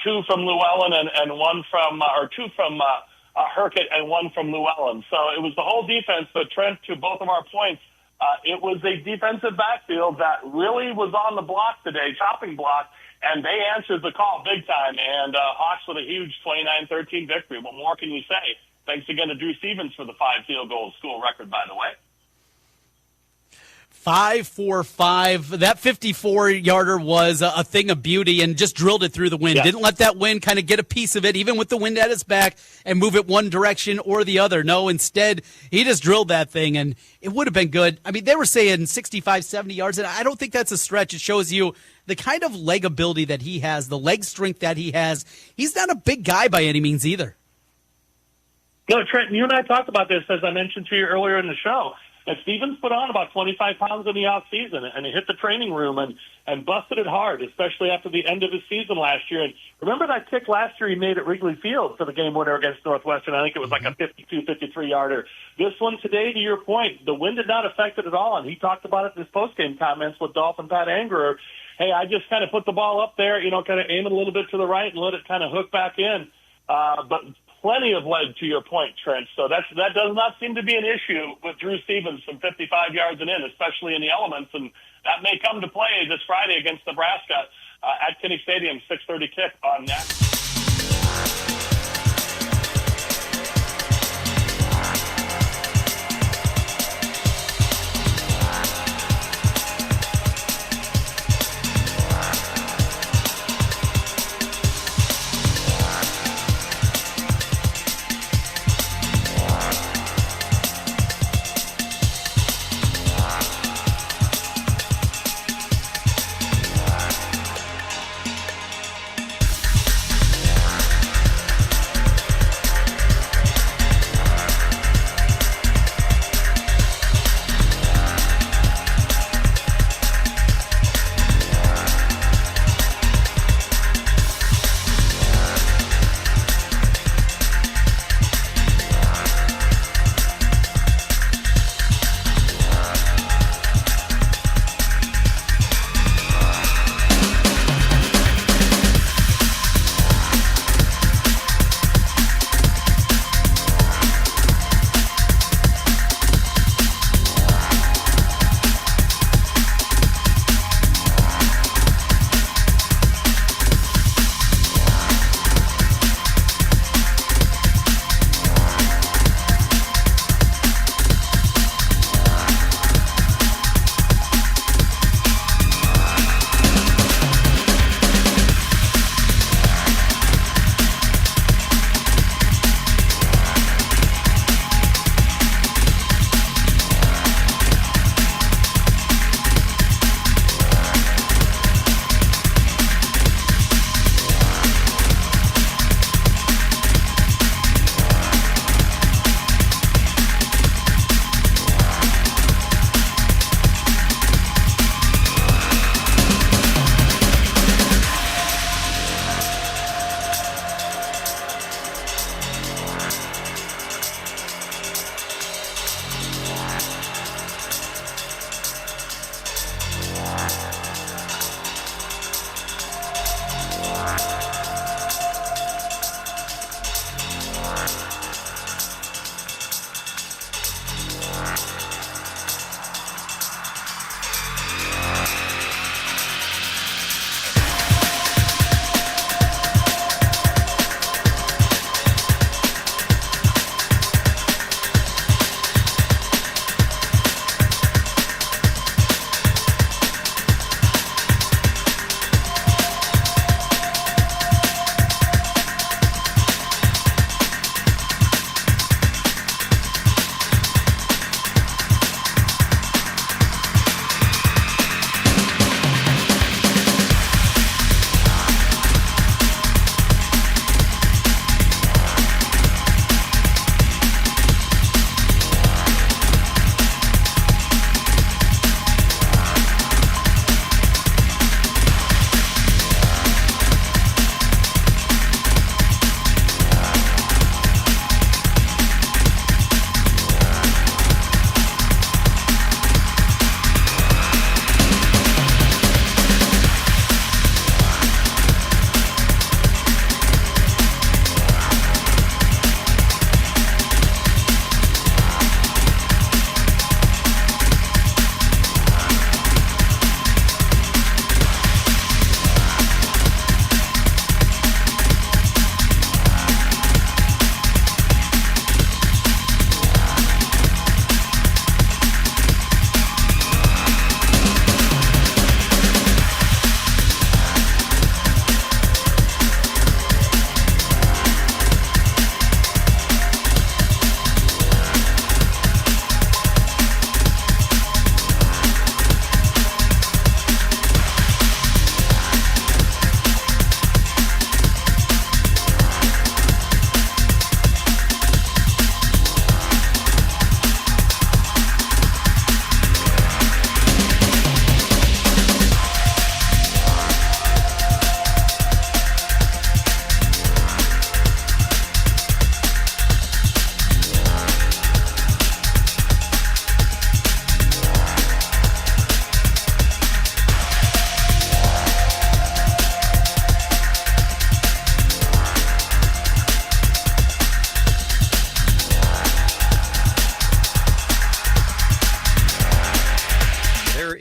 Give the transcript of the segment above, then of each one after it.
two from Llewellyn and one from, or two from Herkett and one from Llewellyn. So it was the whole defense. But Trent, to both of our points, it was a defensive backfield that really was on the block today, chopping block, and they answered the call big time. And Hawks with a huge 29-13 victory. What more can you say? Thanks again to Drew Stevens for the 5 field goal school record, by the way. 5-for-5. That 54-yarder was a thing of beauty and just drilled it through the wind. Yeah. Didn't let that wind kind of get a piece of it, even with the wind at his back, and move it one direction or the other. No, instead, he just drilled that thing, and it would have been good. I mean, they were saying 65, 70 yards, and I don't think that's a stretch. It shows you the kind of leg ability that he has, the leg strength that he has. He's not a big guy by any means either. No, Trent, you and I talked about this, as I mentioned to you earlier in the show. And Stevens put on about 25 pounds in the off-season, and he hit the training room and busted it hard, especially after the end of his season last year. And remember that kick last year he made at Wrigley Field for the game winner against Northwestern? I think it was like a 52, 53-yarder. This one today, to your point, the wind did not affect it at all, and he talked about it in his post-game comments with Dolphin Pat Angerer. Hey, I just kind of put the ball up there, kind of aim it a little bit to the right and let it kind of hook back in. But plenty of leg, to your point, Trent. So that does not seem to be an issue with Drew Stevens from 55 yards and in, especially in the elements. And that may come to play this Friday against Nebraska at Kinney Stadium, 6:30 kick on next.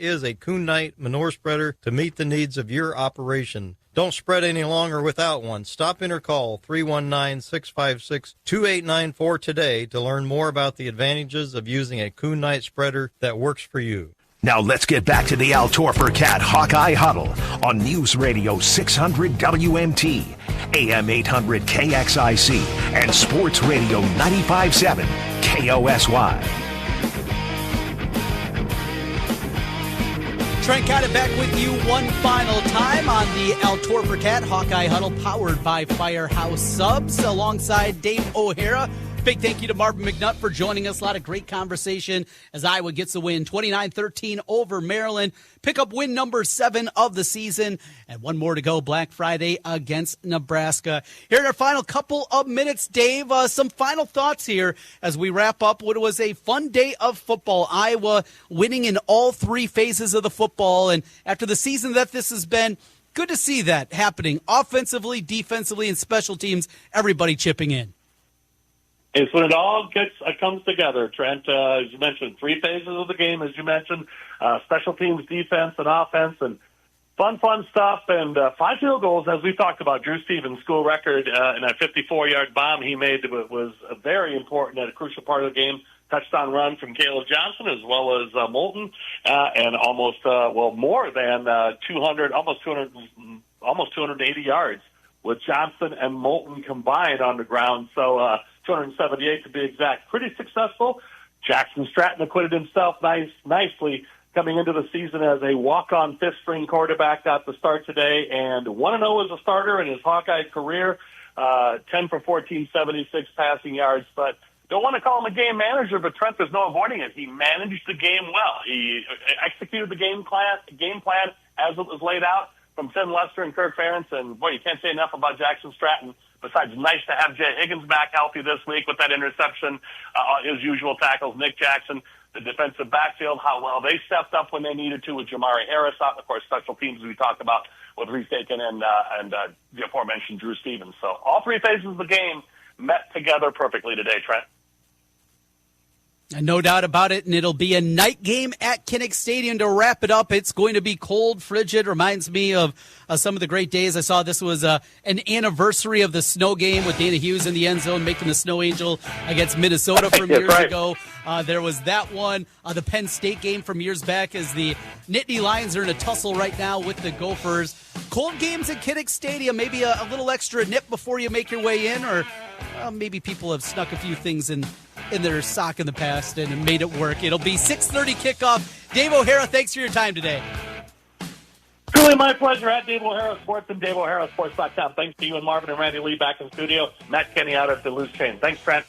is a Coon Knight manure spreader to meet the needs of your operation. Don't spread any longer without one. Stop in or call 319-656-2894 today to learn more about the advantages of using a Coon Knight spreader that works for you. Now let's get back to the Al Torfer Cat Hawkeye Huddle on News Radio 600 WMT, AM 800 KXIC, and Sports Radio 95.7 KOSY. Trent got it back with you one final time on the Al Torfer Cat Hawkeye Huddle, powered by Firehouse Subs, alongside Dave O'Hara. Big thank you to Marvin McNutt for joining us. A lot of great conversation as Iowa gets a win 29-13 over Maryland. Pick up win number 7 of the season, and one more to go Black Friday against Nebraska. Here in our final couple of minutes, Dave, some final thoughts here as we wrap up what was a fun day of football. Iowa winning in all 3 phases of the football, and after the season that this has been, good to see that happening offensively, defensively, and special teams, everybody chipping in. It's when it all comes together, Trent. As you mentioned, 3 phases of the game, as you mentioned, special teams, defense, and offense, and fun stuff, and 5 field goals, as we talked about. Drew Stevens' school record in that 54-yard bomb he made was very important at a crucial part of the game. Touchdown run from Caleb Johnson as well as Moulton, and almost more than 200, almost 280 yards with Johnson and Moulton combined on the ground. So 278 to be exact. Pretty successful. Jackson Stratton acquitted himself nicely coming into the season as a walk-on fifth-string quarterback. Got the start today, and 1-0 as a starter in his Hawkeye career. 10 for 14, 76 passing yards. But don't want to call him a game manager, but Trent, there's no avoiding it. He managed the game well. He executed the game plan as it was laid out from Tim Lester and Kirk Ferentz. And, boy, you can't say enough about Jackson Stratton. Besides, nice to have Jay Higgins back healthy this week with that interception, his usual tackles, Nick Jackson, the defensive backfield, how well they stepped up when they needed to with Jamari Harris. Of course, special teams we talked about with Reese Aiken and the aforementioned Drew Stevens. So all 3 phases of the game met together perfectly today, Trent. No doubt about it, and it'll be a night game at Kinnick Stadium to wrap it up. It's going to be cold, frigid. Reminds me of some of the great days. I saw this was an anniversary of the snow game with Dana Hughes in the end zone making the Snow Angel against Minnesota from years ago. There was that one. The Penn State game from years back as the Nittany Lions are in a tussle right now with the Gophers. Cold games at Kinnick Stadium, maybe a little extra nip before you make your way in, or maybe people have snuck a few things in their sock in the past and made it work. It'll be 6:30 kickoff. Dave O'Hara, thanks for your time today. Truly my pleasure. At Dave O'Hara Sports and DaveO'HaraSports.com. Thanks to you and Marvin and Randy Lee back in studio. Matt Kenny out at the loose chain. Thanks, Trent.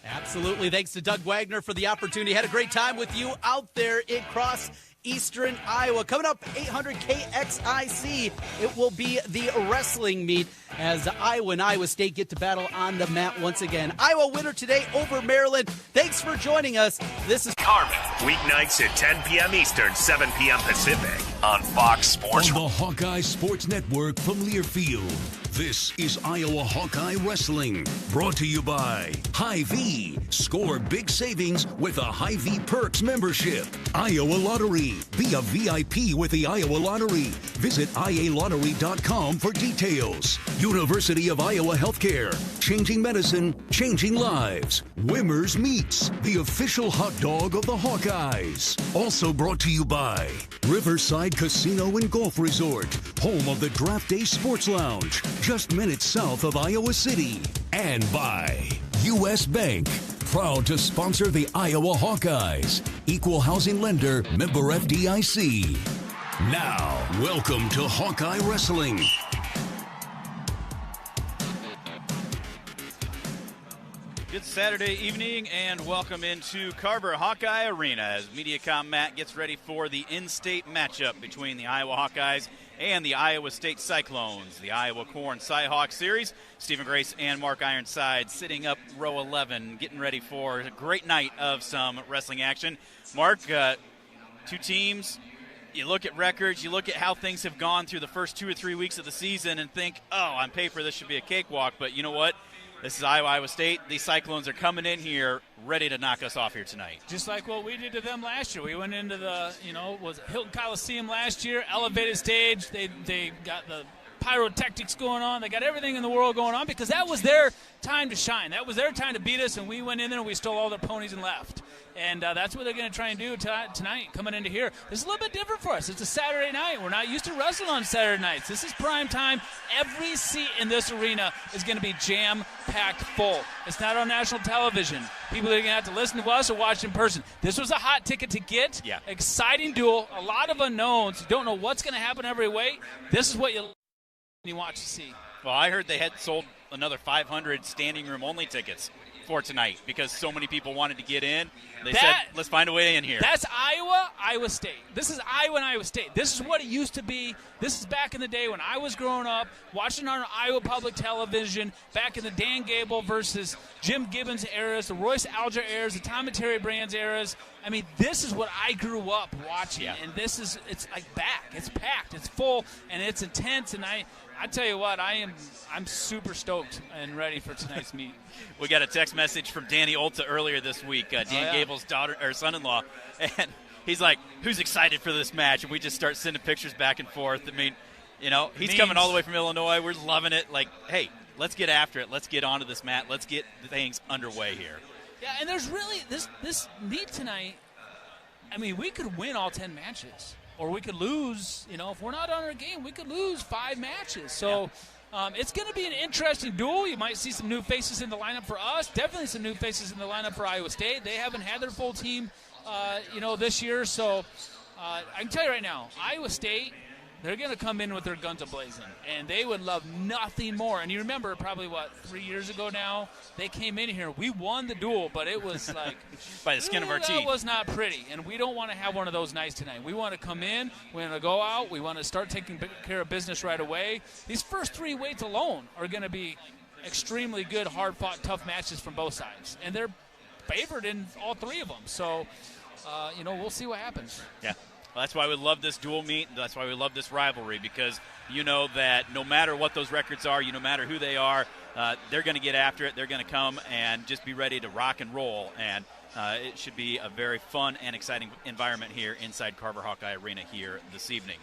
Absolutely. Thanks to Doug Wagner for the opportunity. Had a great time with you out there across Eastern Iowa. Coming up, 800 KXIC, it will be the wrestling meet as Iowa and Iowa State get to battle on the mat once again. Iowa winner today over Maryland. Thanks for joining us. This is Carmen, weeknights at 10 p.m. Eastern, 7 p.m. Pacific on Fox Sports. On the Hawkeye Sports Network from Learfield, this is Iowa Hawkeye Wrestling, brought to you by Hy-Vee. Score big savings with a Hy-Vee Perks membership. Iowa Lottery. Be a VIP with the Iowa Lottery. Visit ialottery.com for details. University of Iowa Healthcare. Changing medicine, changing lives. Wimmer's Meats, the official hot dog of the Hawkeyes. Also brought to you by Riverside Casino and Golf Resort, home of the Draft Day Sports Lounge, just minutes south of Iowa City. And by U.S. Bank, proud to sponsor the Iowa Hawkeyes. Equal housing lender, member FDIC. Now, welcome to Hawkeye Wrestling. Good Saturday evening and welcome into Carver Hawkeye Arena as Mediacom Matt gets ready for the in-state matchup between the Iowa Hawkeyes and the Iowa State Cyclones, the Iowa Corn Cy-Hawk Series. Stephen Grace and Mark Ironside sitting up row 11, getting ready for a great night of some wrestling action. Mark, 2 teams, you look at records, you look at how things have gone through the first 2 or 3 weeks of the season and think, oh, on paper this should be a cakewalk, but you know what? This is Iowa State. These Cyclones are coming in here ready to knock us off here tonight. Just like what we did to them last year. We went into the, was it Hilton Coliseum last year, elevated stage. They got the pyrotechnics going on. They got everything in the world going on because that was their time to shine. That was their time to beat us, and we went in there and we stole all their ponies and left. And that's what they're going to try and do tonight, coming into here. This is a little bit different for us. It's a Saturday night. We're not used to wrestling on Saturday nights. This is prime time. Every seat in this arena is going to be jam-packed full. It's not on national television. People are going to have to listen to us or watch in person. This was a hot ticket to get. Yeah. Exciting duel. A lot of unknowns. You don't know what's going to happen every way. This is what you watch to see. Well, I heard they had sold another 500 standing room only tickets for tonight because so many people wanted to get in. They said, let's find a way in here. That's Iowa State. This is Iowa and Iowa State. This is what it used to be. This is back in the day when I was growing up, watching on Iowa Public Television, back in the Dan Gable versus Jim Gibbons eras, the Royce Alger eras, the Tom and Terry Brands eras. I mean, this is what I grew up watching, and it's like back. It's packed, it's full, and it's intense, and I tell you what, I'm super stoked and ready for tonight's meet. We got a text message from Danny Olta earlier this week, Dan Gable's daughter or son-in-law, and he's like, "Who's excited for this match?" And we just start sending pictures back and forth. I mean, he's coming all the way from Illinois. We're loving it. Like, hey, let's get after it. Let's get onto this mat. Let's get things underway here. Yeah, and there's really this meet tonight. I mean, we could win all 10 matches. Or we could lose, if we're not on our game, we could lose 5 matches. So it's going to be an interesting duel. You might see some new faces in the lineup for us. Definitely some new faces in the lineup for Iowa State. They haven't had their full team, this year. So I can tell you right now, Iowa State, they're going to come in with their guns a-blazing, and they would love nothing more. And you remember probably, 3 years ago now, they came in here. We won the duel, but it was like by the skin of our teeth. That was not pretty, and we don't want to have one of those nights tonight. We want to come in. We want to go out. We want to start taking care of business right away. These first 3 weights alone are going to be extremely good, hard-fought, tough matches from both sides, and they're favored in all 3 of them. So, we'll see what happens. Yeah. Well, that's why we love this dual meet. That's why we love this rivalry, because you know that no matter what those records are, no matter who they are, they're going to get after it. They're going to come and just be ready to rock and roll. And it should be a very fun and exciting environment here inside Carver Hawkeye Arena here this evening.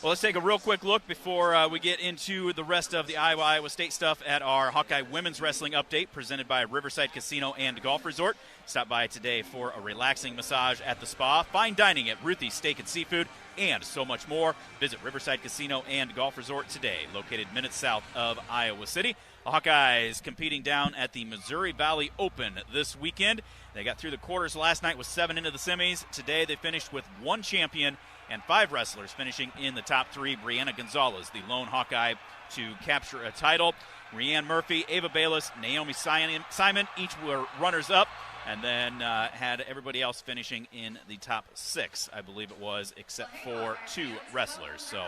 Well, let's take a real quick look before we get into the rest of the Iowa State stuff at our Hawkeye Women's Wrestling Update presented by Riverside Casino and Golf Resort. Stop by today for a relaxing massage at the spa, fine dining at Ruthie's Steak and Seafood, and so much more. Visit Riverside Casino and Golf Resort today, located minutes south of Iowa City. The Hawkeyes competing down at the Missouri Valley Open this weekend. They got through the quarters last night with 7 into the semis. Today they finished with 1 champion and 5 wrestlers finishing in the top 3. Brianna Gonzalez, the lone Hawkeye to capture a title. Rianne Murphy, Ava Bayless, Naomi Simon, each were runners-up, and then had everybody else finishing in the top 6, I believe it was, except for 2 wrestlers. So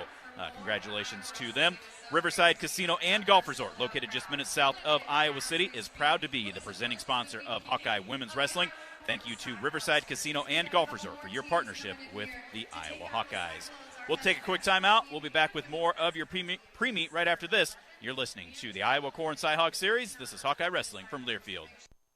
congratulations to them. Riverside Casino and Golf Resort, located just minutes south of Iowa City, is proud to be the presenting sponsor of Hawkeye Women's Wrestling. Thank you to Riverside Casino and Golf Resort for your partnership with the Iowa Hawkeyes. We'll take a quick timeout. We'll be back with more of your pre-meet right after this. You're listening to the Iowa Core and Cyhawk Series. This is Hawkeye Wrestling from Learfield.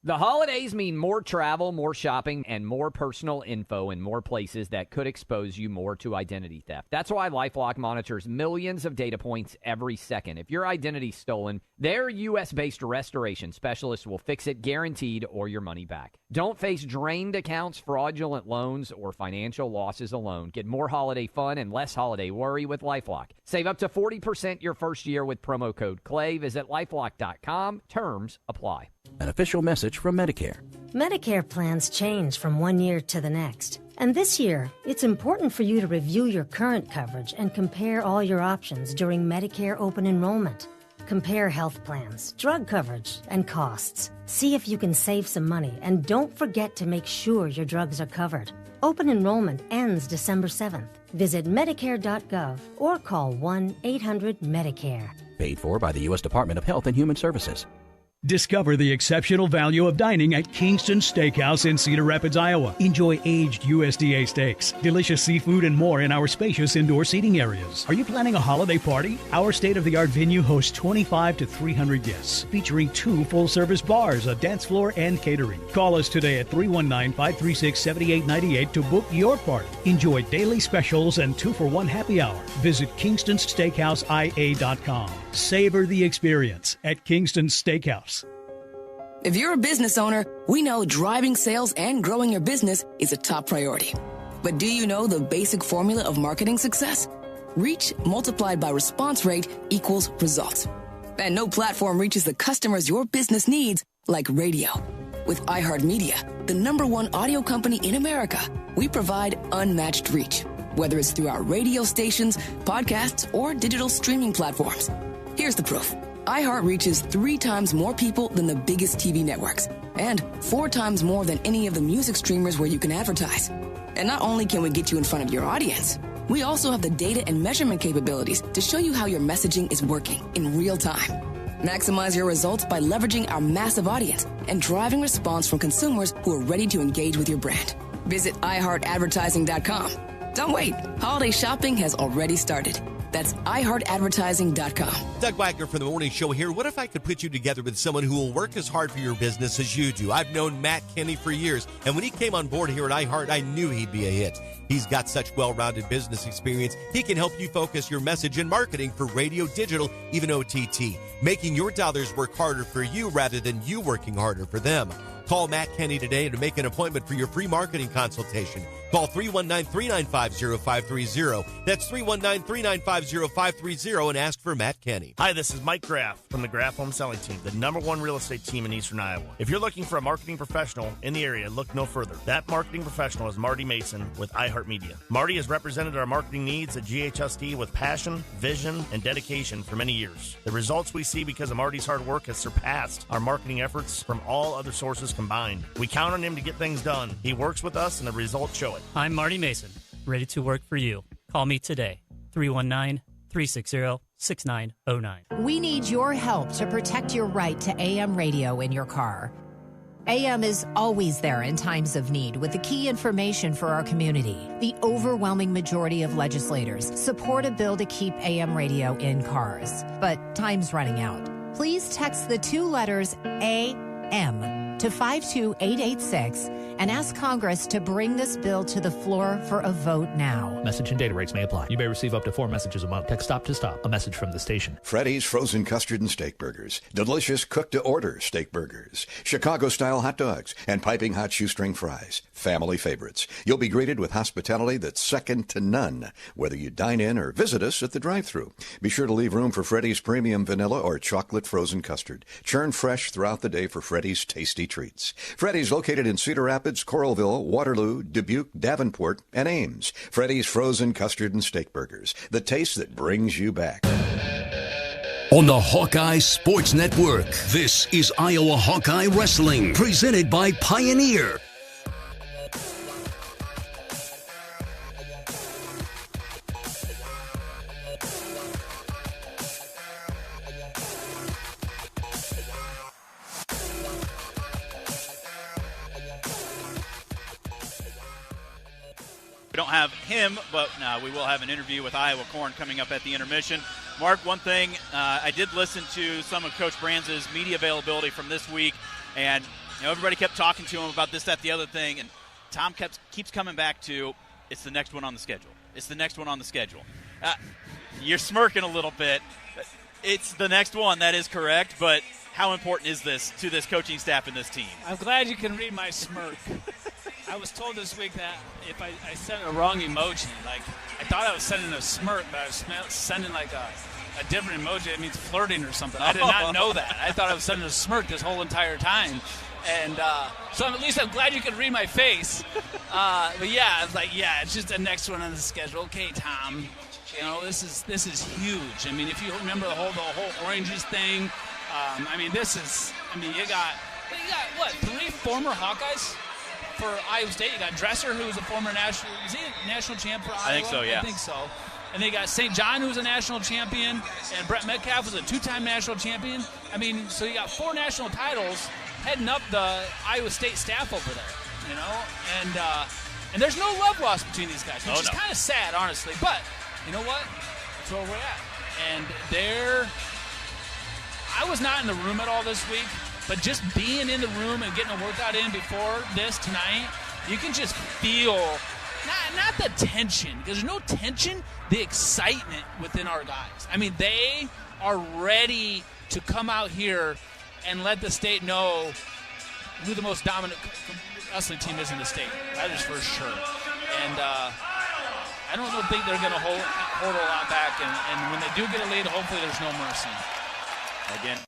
The holidays mean more travel, more shopping, and more personal info in more places that could expose you more to identity theft. That's why LifeLock monitors millions of data points every second. If your identity's stolen, their U.S.-based restoration specialists will fix it guaranteed or your money back. Don't face drained accounts, fraudulent loans, or financial losses alone. Get more holiday fun and less holiday worry with LifeLock. Save up to 40% your first year with promo code CLAY. Visit LifeLock.com. Terms apply. An official message from Medicare. Medicare plans change from one year to the next. And this year, it's important for you to review your current coverage and compare all your options during Medicare open enrollment. Compare health plans, drug coverage, and costs. See if you can save some money, and don't forget to make sure your drugs are covered. Open enrollment ends December 7th. Visit Medicare.gov or call 1-800-MEDICARE. Paid for by the U.S. Department of Health and Human Services. Discover the exceptional value of dining at Kingston Steakhouse in Cedar Rapids, Iowa. Enjoy aged USDA steaks, delicious seafood, and more in our spacious indoor seating areas. Are you planning a holiday party? Our state-of-the-art venue hosts 25 to 300 guests, featuring 2 full-service bars, a dance floor, and catering. Call us today at 319-536-7898 to book your party. Enjoy daily specials and 2-for-1 happy hour. Visit KingstonSteakhouseIA.com. Savor the experience at Kingston Steakhouse. If you're a business owner, we know driving sales and growing your business is a top priority. But do you know the basic formula of marketing success? Reach multiplied by response rate equals results. And no platform reaches the customers your business needs like radio. With iHeartMedia, the #1 audio company in America, we provide unmatched reach, whether it's through our radio stations, podcasts, or digital streaming platforms. Here's the proof. iHeart reaches 3 times more people than the biggest TV networks, and 4 times more than any of the music streamers where you can advertise. And not only can we get you in front of your audience, we also have the data and measurement capabilities to show you how your messaging is working in real time. Maximize your results by leveraging our massive audience and driving response from consumers who are ready to engage with your brand. Visit iHeartAdvertising.com. Don't wait. Holiday shopping has already started. That's iHeartAdvertising.com. Doug Wagner from The Morning Show here. What if I could put you together with someone who will work as hard for your business as you do? I've known Matt Kenny for years, and when he came on board here at iHeart, I knew he'd be a hit. He's got such well-rounded business experience. He can help you focus your message and marketing for radio, digital, even OTT, making your dollars work harder for you rather than you working harder for them. Call Matt Kenny today to make an appointment for your free marketing consultation. Call 319-395-0530. That's 319-395-0530 and ask for Matt Kenny. Hi, this is Mike Graff from the Graff Home Selling Team, the #1 real estate team in Eastern Iowa. If you're looking for a marketing professional in the area, look no further. That marketing professional is Marty Mason with iHeartMedia. Marty has represented our marketing needs at GHST with passion, vision, and dedication for many years. The results we see because of Marty's hard work has surpassed our marketing efforts from all other sources combined. We count on him to get things done. He works with us, and the results show it. I'm Marty Mason, ready to work for you. Call me today, 319-360-6909. We need your help to protect your right to AM radio in your car. AM is always there in times of need with the key information for our community. The overwhelming majority of legislators support a bill to keep AM radio in cars, but time's running out. Please text the 2 letters AM to 52886 and ask Congress to bring this bill to the floor for a vote now. Message and data rates may apply. You may receive up to 4 messages a month. Text stop to stop. A message from the station. Freddy's Frozen Custard and Steak Burgers. Delicious cook-to-order steak burgers. Chicago-style hot dogs. And piping hot shoestring fries. Family favorites. You'll be greeted with hospitality that's second to none, whether you dine in or visit us at the drive-thru. Be sure to leave room for Freddy's premium vanilla or chocolate frozen custard. Churn fresh throughout the day for Freddy's tasty treats. Freddy's located in Cedar Rapids, Coralville, Waterloo, Dubuque, Davenport, and Ames. Freddy's Frozen Custard and Steak Burgers. The taste that brings you back. On the Hawkeye Sports Network, this is Iowa Hawkeye Wrestling, presented by Pioneer. We don't have him, but we will have an interview with Iowa Corn coming up at the intermission. Mark, one thing, I did listen to some of Coach Brands' media availability from this week, and everybody kept talking to him about this, that, the other thing, and Tom keeps coming back to, it's the next one on the schedule. It's the next one on the schedule. You're smirking a little bit. It's the next one, that is correct, but how important is this to this coaching staff and this team? I'm glad you can read my smirk. I was told this week that if I sent a wrong emoji, like I thought I was sending a smirk, but I was sending like a different emoji. It means flirting or something. I did not know that. I thought I was sending a smirk this whole entire time. And so at least I'm glad you can read my face. But yeah, I was like, yeah, it's just the next one on the schedule. Okay, Tom, this is huge. I mean, if you remember the whole oranges thing, you got what, 3 former Hawkeyes for Iowa State? You got Dresser, who was a former national champ for Iowa. I think so, yeah. I think so. And they got St. John, who's a national champion, and Brett Metcalf was a 2-time national champion. I mean, so you got 4 national titles heading up the Iowa State staff over there, you know? And there's no love lost between these guys, which is kind of sad, honestly. But you know what? That's where we're at. And I was not in the room at all this week, but just being in the room and getting a workout in before this tonight, you can just feel not the tension, because there's no tension, the excitement within our guys. I mean, they are ready to come out here and let the state know who the most dominant wrestling team is in the state. That is for sure. And I don't think they're going to hold a lot back. And when they do get a lead, hopefully there's no mercy. Again,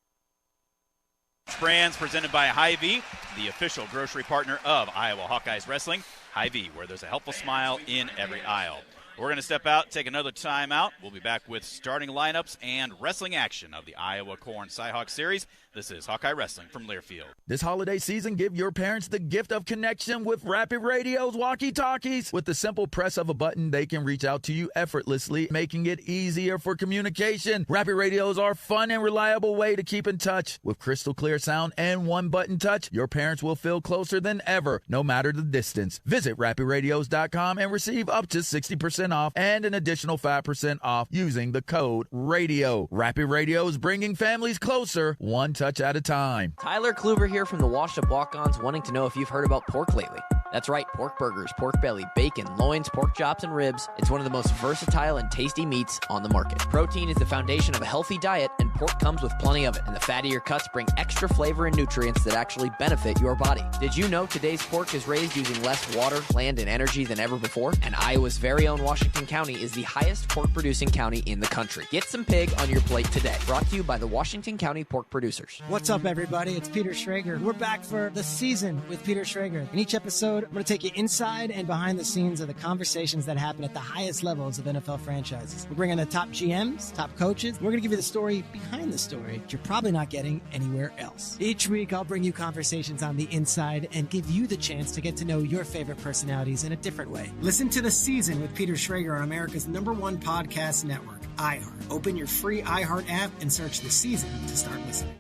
brands presented by Hy-Vee, the official grocery partner of Iowa Hawkeyes Wrestling. Hy-Vee, where there's a helpful smile in every aisle. We're going to step out, take another time out. We'll be back with starting lineups and wrestling action of the Iowa Corn Cyhawk Series. This is Hawkeye Wrestling from Learfield. This holiday season, give your parents the gift of connection with Rapid Radio's walkie-talkies. With the simple press of a button, they can reach out to you effortlessly, making it easier for communication. Rapid Radios are a fun and reliable way to keep in touch. With crystal clear sound and one-button touch, your parents will feel closer than ever, no matter the distance. Visit rapidradios.com and receive up to 60% off and an additional 5% off using the code RADIO. Rapid Radios, bringing families closer, one touch at a time. Tyler Kluber here from the Washed Up Walk-Ons, wanting to know if you've heard about pork lately. That's right, pork burgers, pork belly, bacon, loins, pork chops, and ribs. It's one of the most versatile and tasty meats on the market. Protein is the foundation of a healthy diet, and pork comes with plenty of it. And the fattier cuts bring extra flavor and nutrients that actually benefit your body. Did you know today's pork is raised using less water, land, and energy than ever before? And Iowa's very own Washington County is the highest pork-producing county in the country. Get some pig on your plate today. Brought to you by the Washington County Pork Producers. What's up, everybody? It's Peter Schrager. We're back for The Season with Peter Schrager. In each episode, I'm going to take you inside and behind the scenes of the conversations that happen at the highest levels of NFL franchises. We're bringing the top GMs, top coaches. We're going to give you the story behind the story that you're probably not getting anywhere else. Each week, I'll bring you conversations on the inside and give you the chance to get to know your favorite personalities in a different way. Listen to The Season with Peter Schrager on America's #1 podcast network, iHeart. Open your free iHeart app and search The Season to start listening.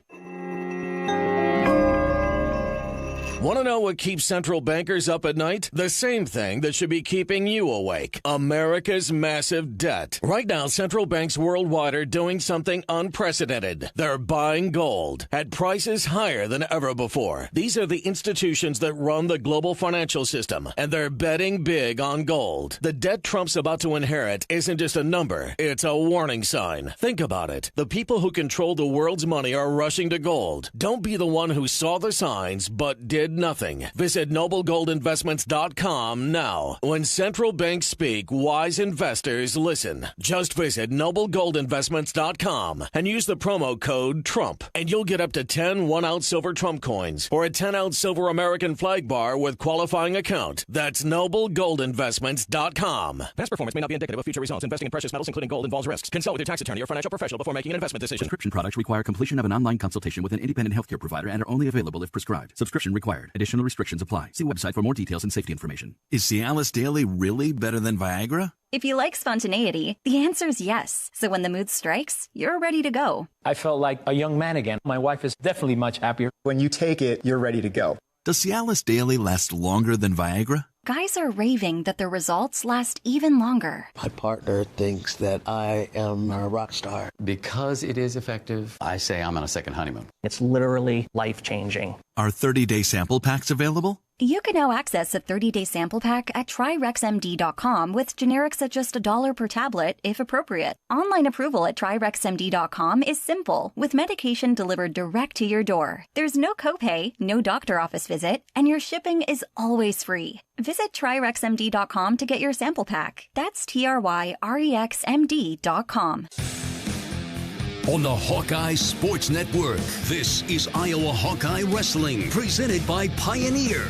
Want to know what keeps central bankers up at night? The same thing that should be keeping you awake. America's massive debt. Right now, central banks worldwide are doing something unprecedented. They're buying gold at prices higher than ever before. These are the institutions that run the global financial system, and they're betting big on gold. The debt Trump's about to inherit isn't just a number, it's a warning sign. Think about it. The people who control the world's money are rushing to gold. Don't be the one who saw the signs but did nothing. Visit noblegoldinvestments.com now. When central banks speak, wise investors listen. Just visit noblegoldinvestments.com and use the promo code TRUMP, and you'll get up to 10 1-ounce silver Trump coins or a 10-ounce silver American flag bar with qualifying account. That's noblegoldinvestments.com. Past performance may not be indicative of future results. Investing in precious metals, including gold, involves risks. Consult with your tax attorney or financial professional before making an investment decision. Prescription products require completion of an online consultation with an independent healthcare provider and are only available if prescribed. Subscription required. Additional restrictions apply. See website for more details and safety information. Is Cialis Daily really better than Viagra? If you like spontaneity, the answer is yes. So when the mood strikes, you're ready to go. I felt like a young man again. My wife is definitely much happier. When you take it, you're ready to go. Does Cialis Daily last longer than Viagra? Guys are raving that their results last even longer. My partner thinks that I am a rock star. Because it is effective, I say I'm on a second honeymoon. It's literally life-changing. Are 30-day sample packs available? You can now access a 30-day sample pack at TryRexMD.com with generics at just $1 per tablet, if appropriate. Online approval at TryRexMD.com is simple, with medication delivered direct to your door. There's no copay, no doctor office visit, and your shipping is always free. Visit TryRexMD.com to get your sample pack. That's TryRexMD.com. On the Hawkeye Sports Network, this is Iowa Hawkeye Wrestling, presented by Pioneer.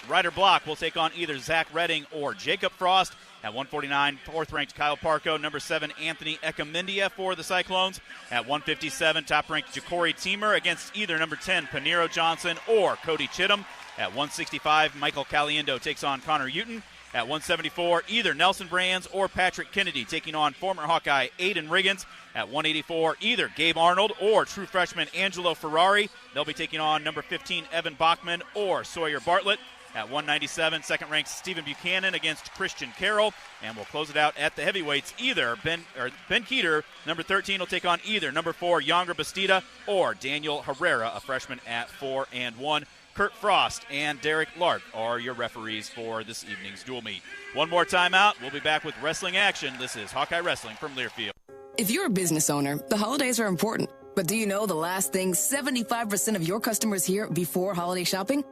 Ryder Block will take on either Zach Redding or Jacob Frost At 149, fourth-ranked Kyle Parco. Number 7, Anthony Ekamindia for the Cyclones. At 157, top-ranked Ja'Cory Teamer against either number 10, Paniro Johnson, or Cody Chittum. At 165, Michael Caliendo takes on Connor Uton. At 174, either Nelson Brands or Patrick Kennedy taking on former Hawkeye Aiden Riggins. At 184, either Gabe Arnold or true freshman Angelo Ferrari. They'll be taking on number 15, Evan Bachman, or Sawyer Bartlett. At 197, second-ranked Stephen Buchanan against Christian Carroll. And we'll close it out at the heavyweights. Either Ben Keeter, number 13, will take on either number 4, Younger Bastida, or Daniel Herrera, a freshman at 4-1. Kurt Frost and Derek Lark are your referees for this evening's dual meet. One more timeout. We'll be back with wrestling action. This is Hawkeye Wrestling from Learfield. If you're a business owner, the holidays are important. But do you know the last thing 75% of your customers hear before holiday shopping?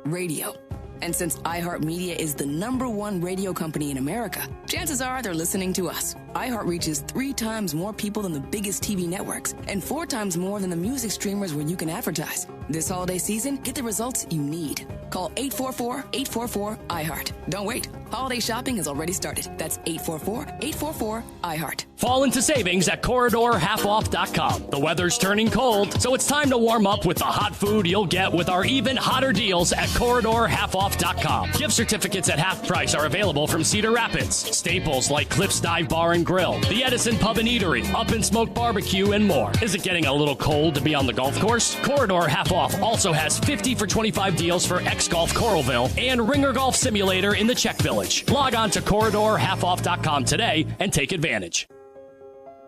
Radio. And since iHeartMedia is the #1 radio company in America, chances are they're listening to us. iHeart reaches 3 times more people than the biggest TV networks and 4 times more than the music streamers where you can advertise. This holiday season, get the results you need. Call 844-844-iHeart. Don't wait. Holiday shopping has already started. That's 844-844-iHeart. Fall into savings at CorridorHalfOff.com. The weather's turning cold, so it's time to warm up with the hot food you'll get with our even hotter deals at CorridorHalfOff.com. Gift certificates at half price are available from Cedar Rapids. Staples like Cliff's Dive Bar and Grill, the Edison Pub and Eatery, Up and Smoke Barbecue, and more. Is it getting a little cold to be on the golf course? Corridor Half Off also has 50 for 25 deals for X-Golf Coralville and Ringer Golf Simulator in the Czech Village. Log on to CorridorHalfOff.com today and take advantage.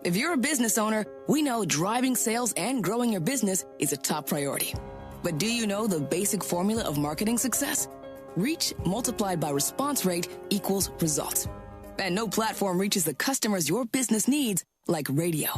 If you're a business owner, we know driving sales and growing your business is a top priority. But do you know the basic formula of marketing success? Reach multiplied by response rate equals results. And no platform reaches the customers your business needs like radio.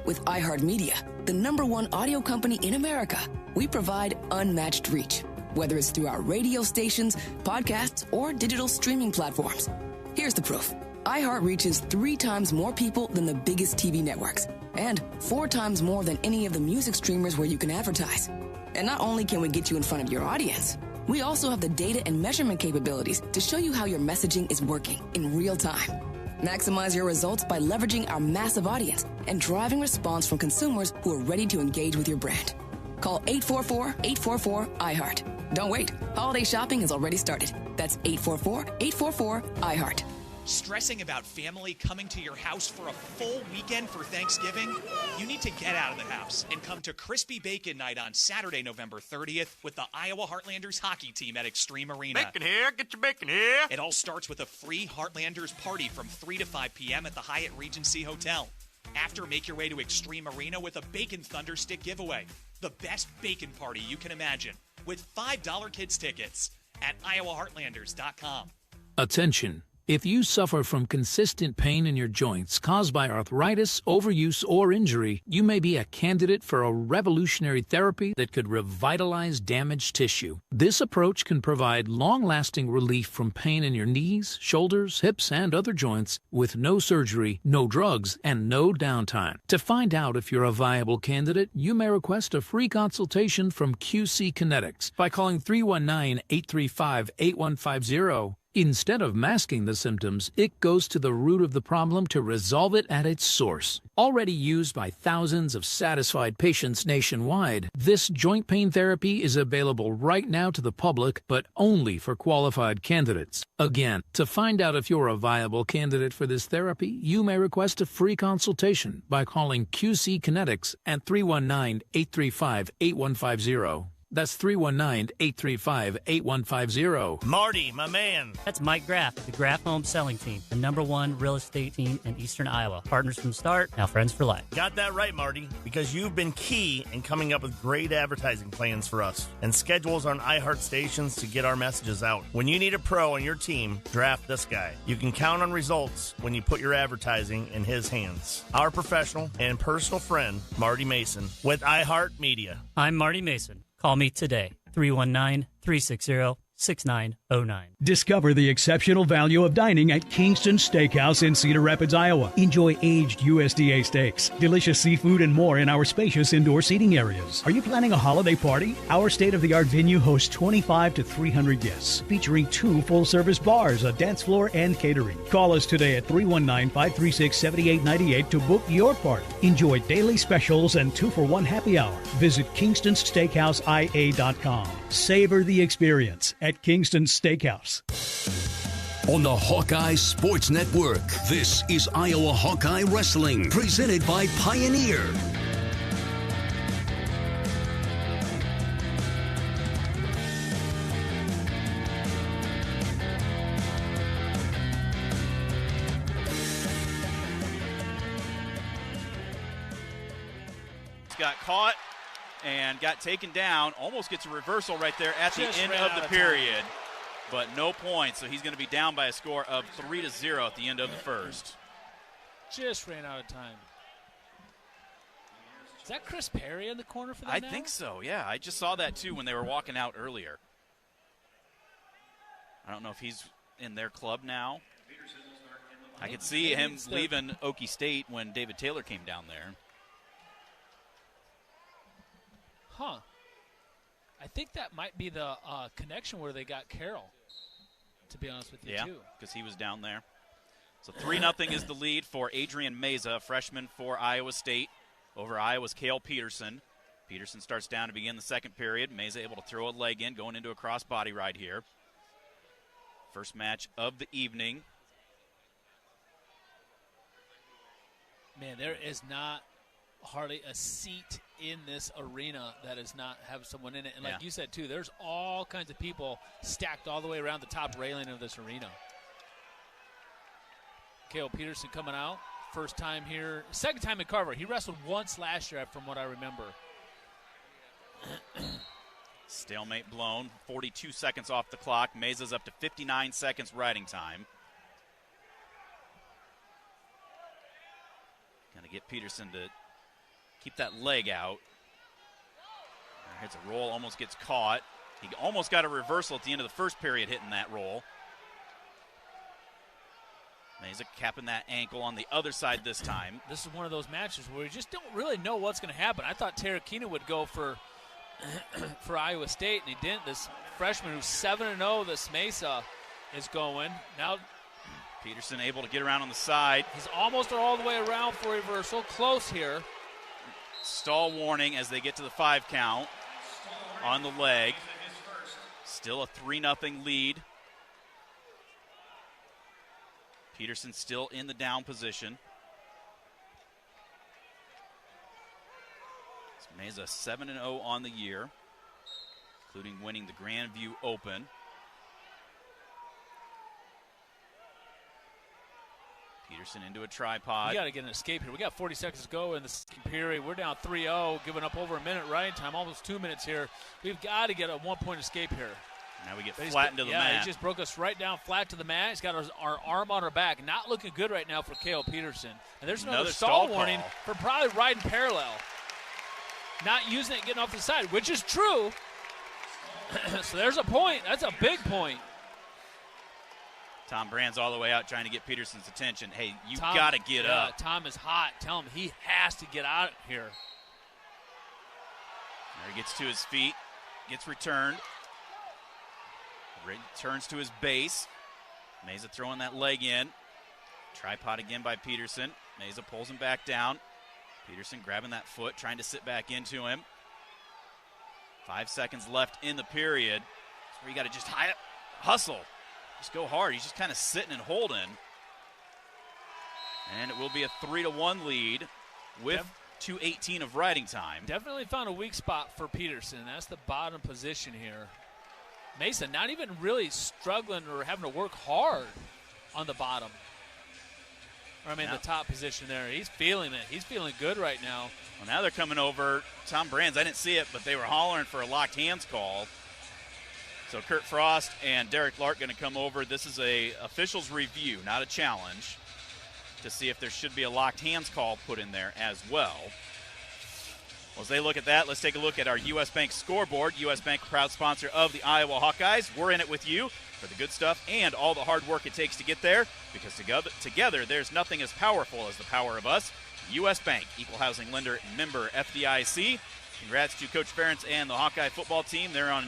With iHeartMedia, the #1 audio company in America, we provide unmatched reach, whether it's through our radio stations, podcasts, or digital streaming platforms. Here's the proof. iHeart reaches 3 times more people than the biggest TV networks and 4 times more than any of the music streamers where you can advertise. And not only can we get you in front of your audience, we also have the data and measurement capabilities to show you how your messaging is working in real time. Maximize your results by leveraging our massive audience and driving response from consumers who are ready to engage with your brand. Call 844-844-iHeart. Don't wait. Holiday shopping has already started. That's 844-844-iHeart. Stressing about family coming to your house for a full weekend for Thanksgiving? You need to get out of the house and come to Crispy Bacon Night on Saturday, November 30th with the Iowa Heartlanders hockey team at Extreme Arena. Bacon here, get your bacon here. It all starts with a free Heartlanders party from 3 to 5 p.m. at the Hyatt Regency Hotel. After, make your way to Extreme Arena with a Bacon Thunder Stick giveaway. The best bacon party you can imagine with $5 kids tickets at iowaheartlanders.com. Attention. If you suffer from consistent pain in your joints caused by arthritis, overuse, or injury, you may be a candidate for a revolutionary therapy that could revitalize damaged tissue. This approach can provide long-lasting relief from pain in your knees, shoulders, hips, and other joints with no surgery, no drugs, and no downtime. To find out if you're a viable candidate, you may request a free consultation from QC Kinetics by calling 319-835-8150. Instead of masking the symptoms, it goes to the root of the problem to resolve it at its source. Already used by thousands of satisfied patients nationwide, this joint pain therapy is available right now to the public, but only for qualified candidates. Again, to find out if you're a viable candidate for this therapy, you may request a free consultation by calling QC Kinetics at 319-835-8150. That's 319-835-8150. Marty, my man. That's Mike Graff, the Graff Home Selling Team, the #1 real estate team in Eastern Iowa. Partners from the start, now friends for life. Got that right, Marty, because you've been key in coming up with great advertising plans for us and schedules on iHeart stations to get our messages out. When you need a pro on your team, draft this guy. You can count on results when you put your advertising in his hands. Our professional and personal friend, Marty Mason, with iHeart Media. I'm Marty Mason. Call me today, 319-360-6000. 6909. Discover the exceptional value of dining at Kingston Steakhouse in Cedar Rapids, Iowa. Enjoy aged USDA steaks, delicious seafood, and more in our spacious indoor seating areas. Are you planning a holiday party? Our state-of-the-art venue hosts 25 to 300 guests, featuring 2 full-service bars, a dance floor, and catering. Call us today at 319-536-7898 to book your party. Enjoy daily specials and 2-for-1 happy hour. Visit KingstonSteakhouseIA.com. Savor the experience at Kingston Steakhouse. On the Hawkeye Sports Network, this is Iowa Hawkeye Wrestling, presented by Pioneer. Got caught and got taken down. Almost gets a reversal right there at the end of the period. But no points, so he's going to be down by a score of 3-0 at the end of the first. Just ran out of time. Is that Chris Perry in the corner for that I now? think so, yeah. I just saw that, too, when they were walking out earlier. I don't know if he's in their club now. I could see him leaving Okie State when David Taylor came down there. Huh. I think that might be the connection where they got Carroll, to be honest with you, too. Yeah, because he was down there. So 3-0 is the lead for Adrian Meza, freshman for Iowa State, over Iowa's Cale Peterson. Peterson starts down to begin the second period. Meza able to throw a leg in, going into a cross-body right here. First match of the evening. Man, there is not hardly a seat in this arena that does not have someone in it. And like you said, too, there's all kinds of people stacked all the way around the top railing of this arena. Cale Peterson coming out. First time here. Second time in Carver. He wrestled once last year from what I remember. Stalemate blown. 42 seconds off the clock. Meza's up to 59 seconds riding time. Going to get Peterson to keep that leg out. Hits a roll, almost gets caught. He almost got a reversal at the end of the first period hitting that roll. Meza capping that ankle on the other side this time. This is one of those matches where you just don't really know what's going to happen. I thought Tarakina would go for Iowa State, and he didn't. This freshman who's 7-0, this Mesa, is going. Now Peterson able to get around on the side. He's almost all the way around for reversal. Close here. Stall warning as they get to the 5 count on the leg. Still a 3-0 lead. Peterson still in the down position. Meza 7-0 on the year, including winning the Grandview Open. Peterson into a tripod. We got to get an escape here. We got 40 seconds to go in the second period. We're down 3-0, giving up over a minute riding time, almost 2 minutes here. We've got to get a 1-point escape here. Now we get flattened to the mat. Yeah, he just broke us right down flat to the mat. He's got our arm on our back. Not looking good right now for Cale Peterson. And there's another stall warning for probably riding parallel. Not using it, getting off the side, which is true. So there's a point. That's a big point. Tom Brand's all the way out trying to get Peterson's attention. Hey, you got to get up. Tom is hot. Tell him he has to get out here. There he gets to his feet, gets returned. Returns to his base. Meza throwing that leg in. Tripod again by Peterson. Meza pulls him back down. Peterson grabbing that foot, trying to sit back into him. 5 seconds left in the period. That's where you got to just hustle. Just go hard. He's just kind of sitting and holding. And it will be a 3-1 lead with 2:18 of riding time. Definitely found a weak spot for Peterson. That's the bottom position here. Mason not even really struggling or having to work hard on the bottom. Or, the top position there. He's feeling it. He's feeling good right now. Well, now they're coming over. Tom Brands, I didn't see it, but they were hollering for a locked hands call. So Kurt Frost and Derek Lark going to come over. This is a official's review, not a challenge, to see if there should be a locked hands call put in there as well. Well, as they look at that, let's take a look at our U.S. Bank scoreboard. U.S. Bank, proud sponsor of the Iowa Hawkeyes. We're in it with you for the good stuff and all the hard work it takes to get there, because together there's nothing as powerful as the power of us. U.S. Bank, equal housing lender, member FDIC. Congrats to Coach Ferentz and the Hawkeye football team. They're on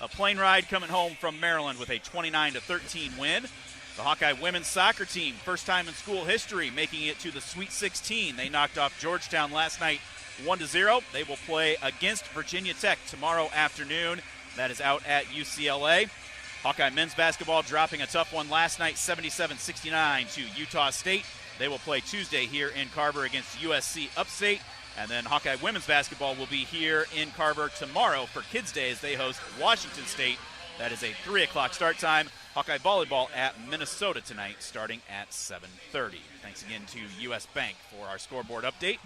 a plane ride coming home from Maryland with a 29-13 win. The Hawkeye women's soccer team, first time in school history, making it to the Sweet 16. They knocked off Georgetown last night 1-0. They will play against Virginia Tech tomorrow afternoon. That is out at UCLA. Hawkeye men's basketball dropping a tough one last night, 77-69 to Utah State. They will play Tuesday here in Carver against USC Upstate. And then Hawkeye women's basketball will be here in Carver tomorrow for Kids Day as they host Washington State. That is a 3 o'clock start time. Hawkeye volleyball at Minnesota tonight, starting at 7:30. Thanks again to U.S. Bank for our scoreboard update.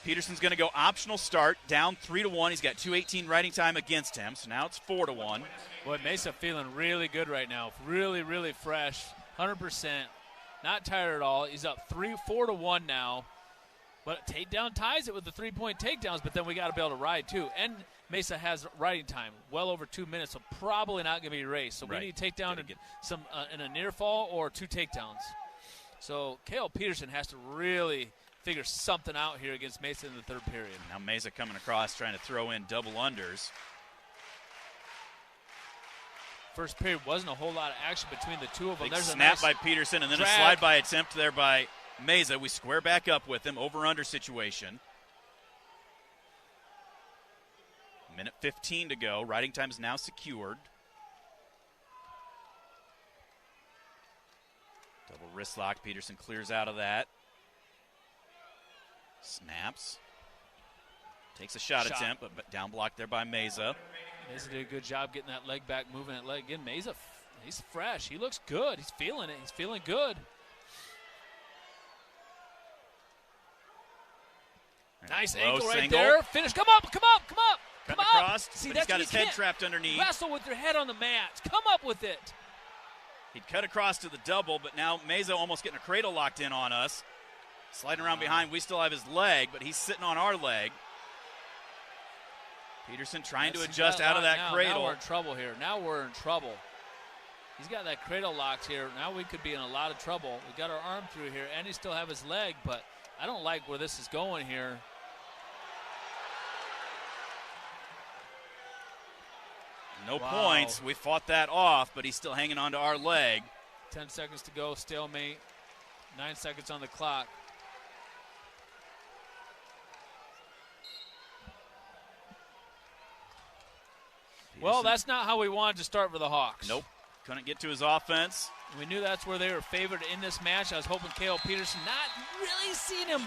Peterson's going to go optional start, down 3-1. He's got 2:18 riding time against him, so now it's 4-1. Boy, Mesa feeling really good right now. Really, really fresh, 100%. Not tired at all. He's up 4-1 now. But takedown ties it with the 3-point takedowns, but then we got to be able to ride too. And Mesa has riding time, well over 2 minutes, so probably not going to be erased. So we need to take down some in a near fall or 2 takedowns. So Cale Peterson has to really figure something out here against Mesa in the third period. Now Mesa coming across, trying to throw in double unders. First period wasn't a whole lot of action between the two of them. Big There's snap a nice by Peterson, and then drag. a slide-by attempt there by Mesa. We square back up with him, over-under situation. Minute 15 to go. Riding time is now secured. Double wrist lock. Peterson clears out of that. Snaps. Takes a shot attempt, but down blocked there by Mesa. Mesa did a good job getting that leg back, moving that leg in. Mesa, he's fresh. He looks good. He's feeling it. He's feeling good. Nice ankle right there. Finish. Come up, come up, come up. Come up. Across, See, but he's got his head trapped underneath. Wrestle with your head on the mat. Come up with it. He'd cut across to the double, but now Mesa almost getting a cradle locked in on us. Sliding around behind. We still have his leg, but he's sitting on our leg. Peterson trying to adjust out of that cradle. Now we're in trouble here. Now we're in trouble. He's got that cradle locked here. Now we could be in a lot of trouble. We got our arm through here, and he still have his leg, but I don't like where this is going here. No points. We fought that off, but he's still hanging on to our leg. 10 seconds to go, stalemate. 9 seconds on the clock. Well, that's not how we wanted to start for the Hawks. Nope. Couldn't get to his offense. We knew that's where they were favored in this match. I was hoping Cale Peterson, not really seen him,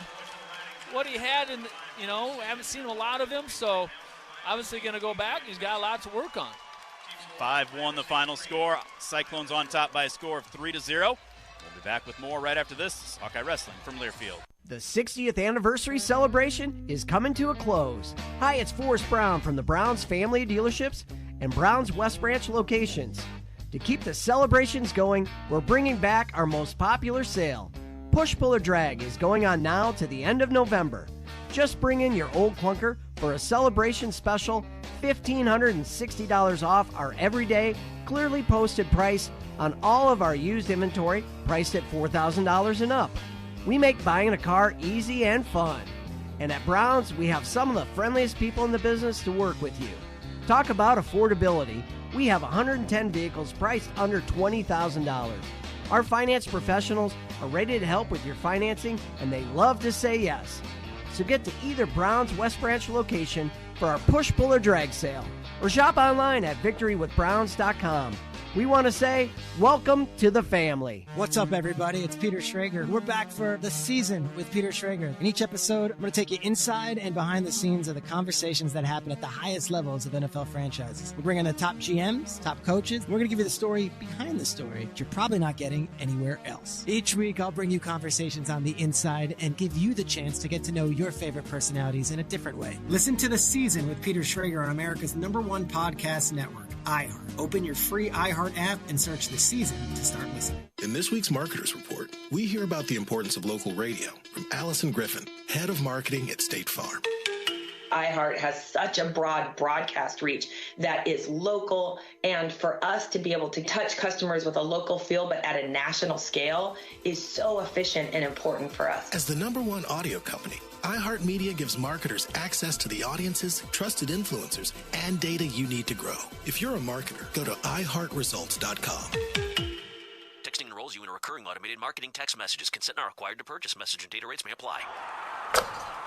what he had, and haven't seen a lot of him, so obviously going to go back. He's got a lot to work on. 5-1 the final score. Cyclones on top by a score of 3-0. We'll be back with more right after this. Hawkeye Wrestling from Learfield. The 60th anniversary celebration is coming to a close. Hi, it's Forrest Brown from the Browns family of dealerships and Browns West Branch locations. To keep the celebrations going, we're bringing back our most popular sale. Push Puller Drag is going on now to the end of November. Just bring in your old clunker for a celebration special, $1,560 off our everyday, clearly posted price on all of our used inventory priced at $4,000 and up. We make buying a car easy and fun. And at Browns, we have some of the friendliest people in the business to work with you. Talk about affordability. We have 110 vehicles priced under $20,000. Our finance professionals are ready to help with your financing, and they love to say yes. So get to either Browns West Branch location for our Push Puller Drag sale, or shop online at victorywithbrowns.com. We want to say, welcome to the family. What's up, everybody? It's Peter Schrager. We're back for the season with Peter Schrager. In each episode, I'm going to take you inside and behind the scenes of the conversations that happen at the highest levels of NFL franchises. We're bringing the top GMs, top coaches. We're going to give you the story behind the story that you're probably not getting anywhere else. Each week, I'll bring you conversations on the inside and give you the chance to get to know your favorite personalities in a different way. Listen to The Season with Peter Schrager on America's #1 podcast network, iHeart. Open your free iHeart app and search The Season to start listening. In this week's Marketers Report, we hear about the importance of local radio from Allison Griffin, head of marketing at State Farm. iHeart has such a broad broadcast reach that is local, and for us to be able to touch customers with a local feel but at a national scale is so efficient and important for us. As the #1 audio company, iHeartMedia gives marketers access to the audiences, trusted influencers, and data you need to grow. If you're a marketer, go to iHeartResults.com. Texting enrolls you in a recurring automated marketing text messages. Consent not required to purchase. Message and data rates may apply.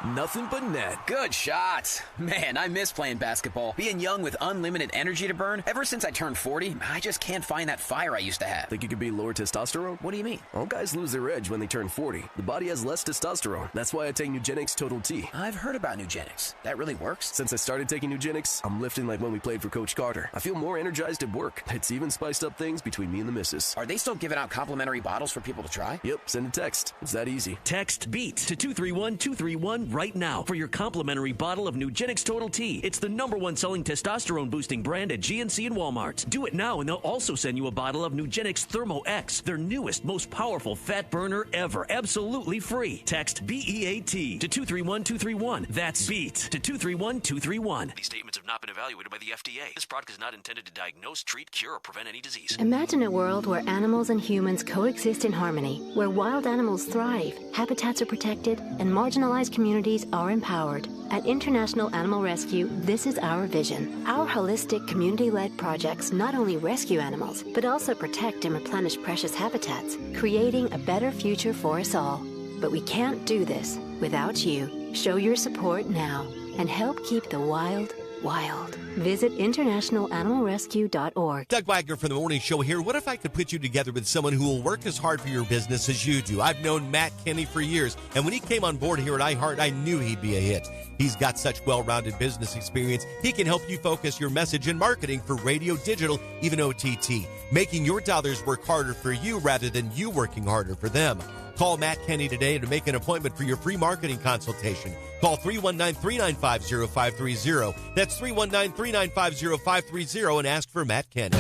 Nothing but net. Good shots. Man, I miss playing basketball. Being young with unlimited energy to burn. Ever since I turned 40, I just can't find that fire I used to have. Think you could be lower testosterone? What do you mean? All guys lose their edge when they turn 40. The body has less testosterone. That's why I take Nugenix Total T. I've heard about Nugenix. That really works? Since I started taking Nugenix, I'm lifting like when we played for Coach Carter. I feel more energized at work. It's even spiced up things between me and the missus. Are they still giving out complimentary bottles for people to try? Yep, send a text. It's that easy. Text BEAT to 231-231 right now for your complimentary bottle of Nugenix Total T. It's the #1 selling testosterone boosting brand at GNC and Walmart. Do it now and they'll also send you a bottle of Nugenix Thermo X, their newest, most powerful fat burner ever, absolutely free. Text BEAT to 231-231. That's BEAT to 231-231. These statements have not been evaluated by the FDA. This product is not intended to diagnose, treat, cure, or prevent any disease. Imagine a world where animals and humans coexist in harmony, where wild animals thrive, habitats are protected, and marginalized communities are empowered. At International Animal Rescue, this is our vision. Our holistic, community-led projects not only rescue animals, but also protect and replenish precious habitats, creating a better future for us all. But we can't do this without you. Show your support now and help keep the wild, wild. Visit internationalanimalrescue.org. Doug Wagner from The Morning Show here. What if I could put you together with someone who will work as hard for your business as you do? I've known Matt Kenny for years, and when he came on board here at iHeart, I knew he'd be a hit. He's got such well-rounded business experience. He can help you focus your message and marketing for radio, digital, even OTT, making your dollars work harder for you rather than you working harder for them. Call Matt Kenny today to make an appointment for your free marketing consultation. Call 319-395-0530. That's 319-395-0530 and ask for Matt Kenny.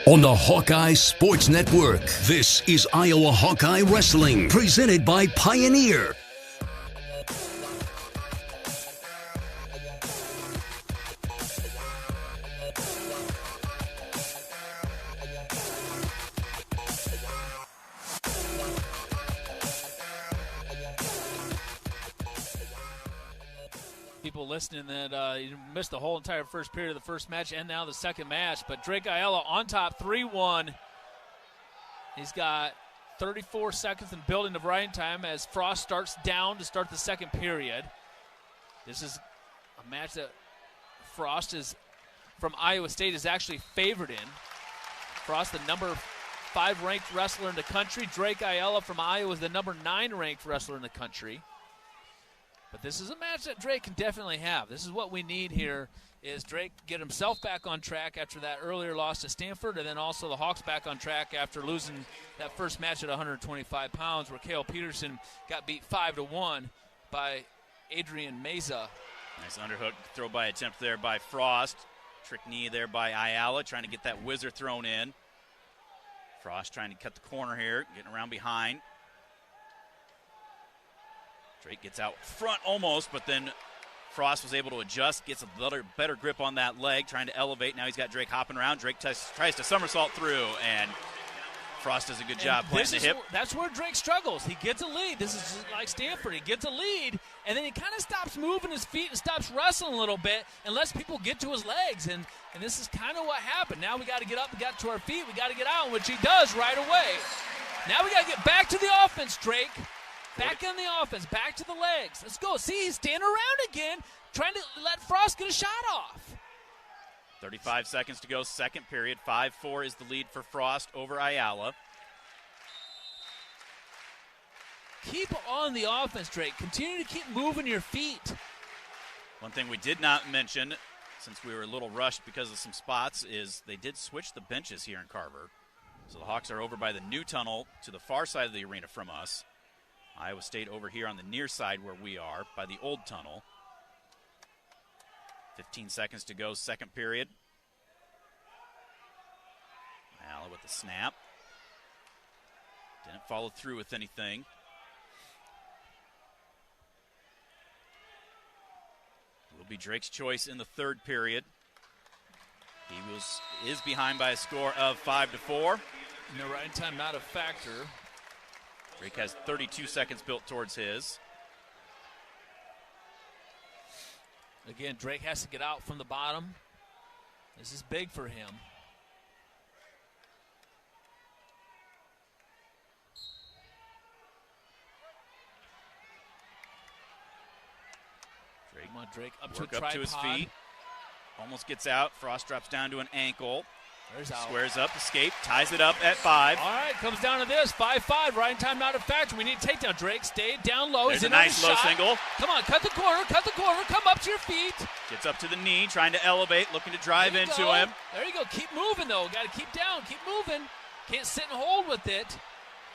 On the Hawkeye Sports Network, this is Iowa Hawkeye Wrestling, presented by Pioneer. People listening that you missed the whole entire first period of the first match and now the second match. But Drake Ayala on top, 3-1. He's got 34 seconds in building to Brian time as Frost starts down to start the second period. This is a match that Frost is from Iowa State is actually favored in. Frost, the number 5 ranked wrestler in the country. Drake Ayala from Iowa is the number 9 ranked wrestler in the country. But this is a match that Drake can definitely have. This is what we need here is Drake get himself back on track after that earlier loss to Stanford, and then also the Hawks back on track after losing that first match at 125 pounds where Cale Peterson got beat 5-1 by Adrian Meza. Nice underhook throw by attempt there by Frost. Trick knee there by Ayala, trying to get that whizzer thrown in. Frost trying to cut the corner here, getting around behind. Drake gets out front almost, but then Frost was able to adjust, gets a better grip on that leg, trying to elevate. Now he's got Drake hopping around. Drake tries to somersault through, and Frost does a good job planting the hip. That's where Drake struggles. He gets a lead. This is just like Stanford. He gets a lead, and then he kind of stops moving his feet and stops wrestling a little bit and lets people get to his legs. And this is kind of what happened. Now we got to get up, we got to our feet, we got to get out, which he does right away. Now we got to get back to the offense, Drake. Back in the offense, back to the legs. Let's go. See, he's standing around again, trying to let Frost get a shot off. 35 seconds to go, second period. 5-4 is the lead for Frost over Ayala. Keep on the offense, Drake. Continue to keep moving your feet. One thing we did not mention, since we were a little rushed because of some spots, is they did switch the benches here in Carver. So the Hawks are over by the new tunnel to the far side of the arena from us. Iowa State over here on the near side where we are by the old tunnel. 15 seconds to go, second period. Ayala with the snap. Didn't follow through with anything. It'll be Drake's choice in the third period. He is behind by a score of 5-4. No right time, not a factor. Drake has 32 seconds built towards his. Again, Drake has to get out from the bottom. This is big for him. Come on, Drake up to a tripod. Up to his feet. Almost gets out. Frost drops down to an ankle. There's out. Squares up, escape, ties it up at 5. All right, comes down to this, 5-5, right in time, not a factor. We need a takedown. Drake, stay down low. There's a nice low single. Come on, cut the corner, come up to your feet. Gets up to the knee, trying to elevate, looking to drive into him. There you go, keep moving though. Got to keep down, keep moving. Can't sit and hold with it.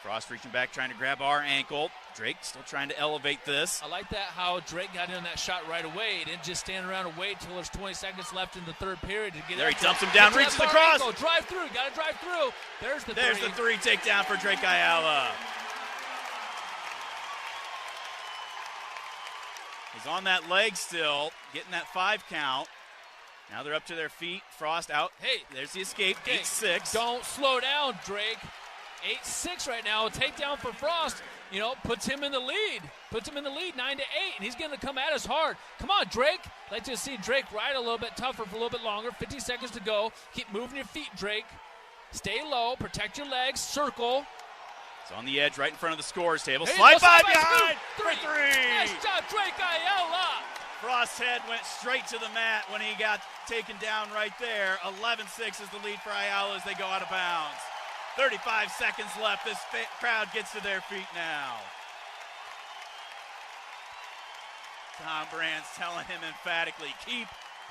Frost reaching back, trying to grab our ankle. Drake still trying to elevate this. I like that how Drake got in on that shot right away. He didn't just stand around and wait until there's 20 seconds left in the third period to get there. He dumps him down, reaches across. Ankle. Drive through, got to drive through. There's the three takedown for Drake Ayala. He's on that leg still, getting that 5 count. Now they're up to their feet. Frost out. Hey, there's the escape. 8-6. Don't slow down, Drake. 8-6 right now. A takedown for Frost, puts him in the lead. 9-8, and he's going to come at us hard. Come on, Drake. Like to see Drake ride a little bit tougher for a little bit longer. 50 seconds to go. Keep moving your feet, Drake. Stay low. Protect your legs. Circle. It's on the edge right in front of the scores table. Hey, Slide by behind for 3. Nice job, Drake Ayala. Frost's head went straight to the mat when he got taken down right there. 11-6 is the lead for Ayala as they go out of bounds. 35 seconds left. This crowd gets to their feet now. Tom Brand's telling him emphatically, keep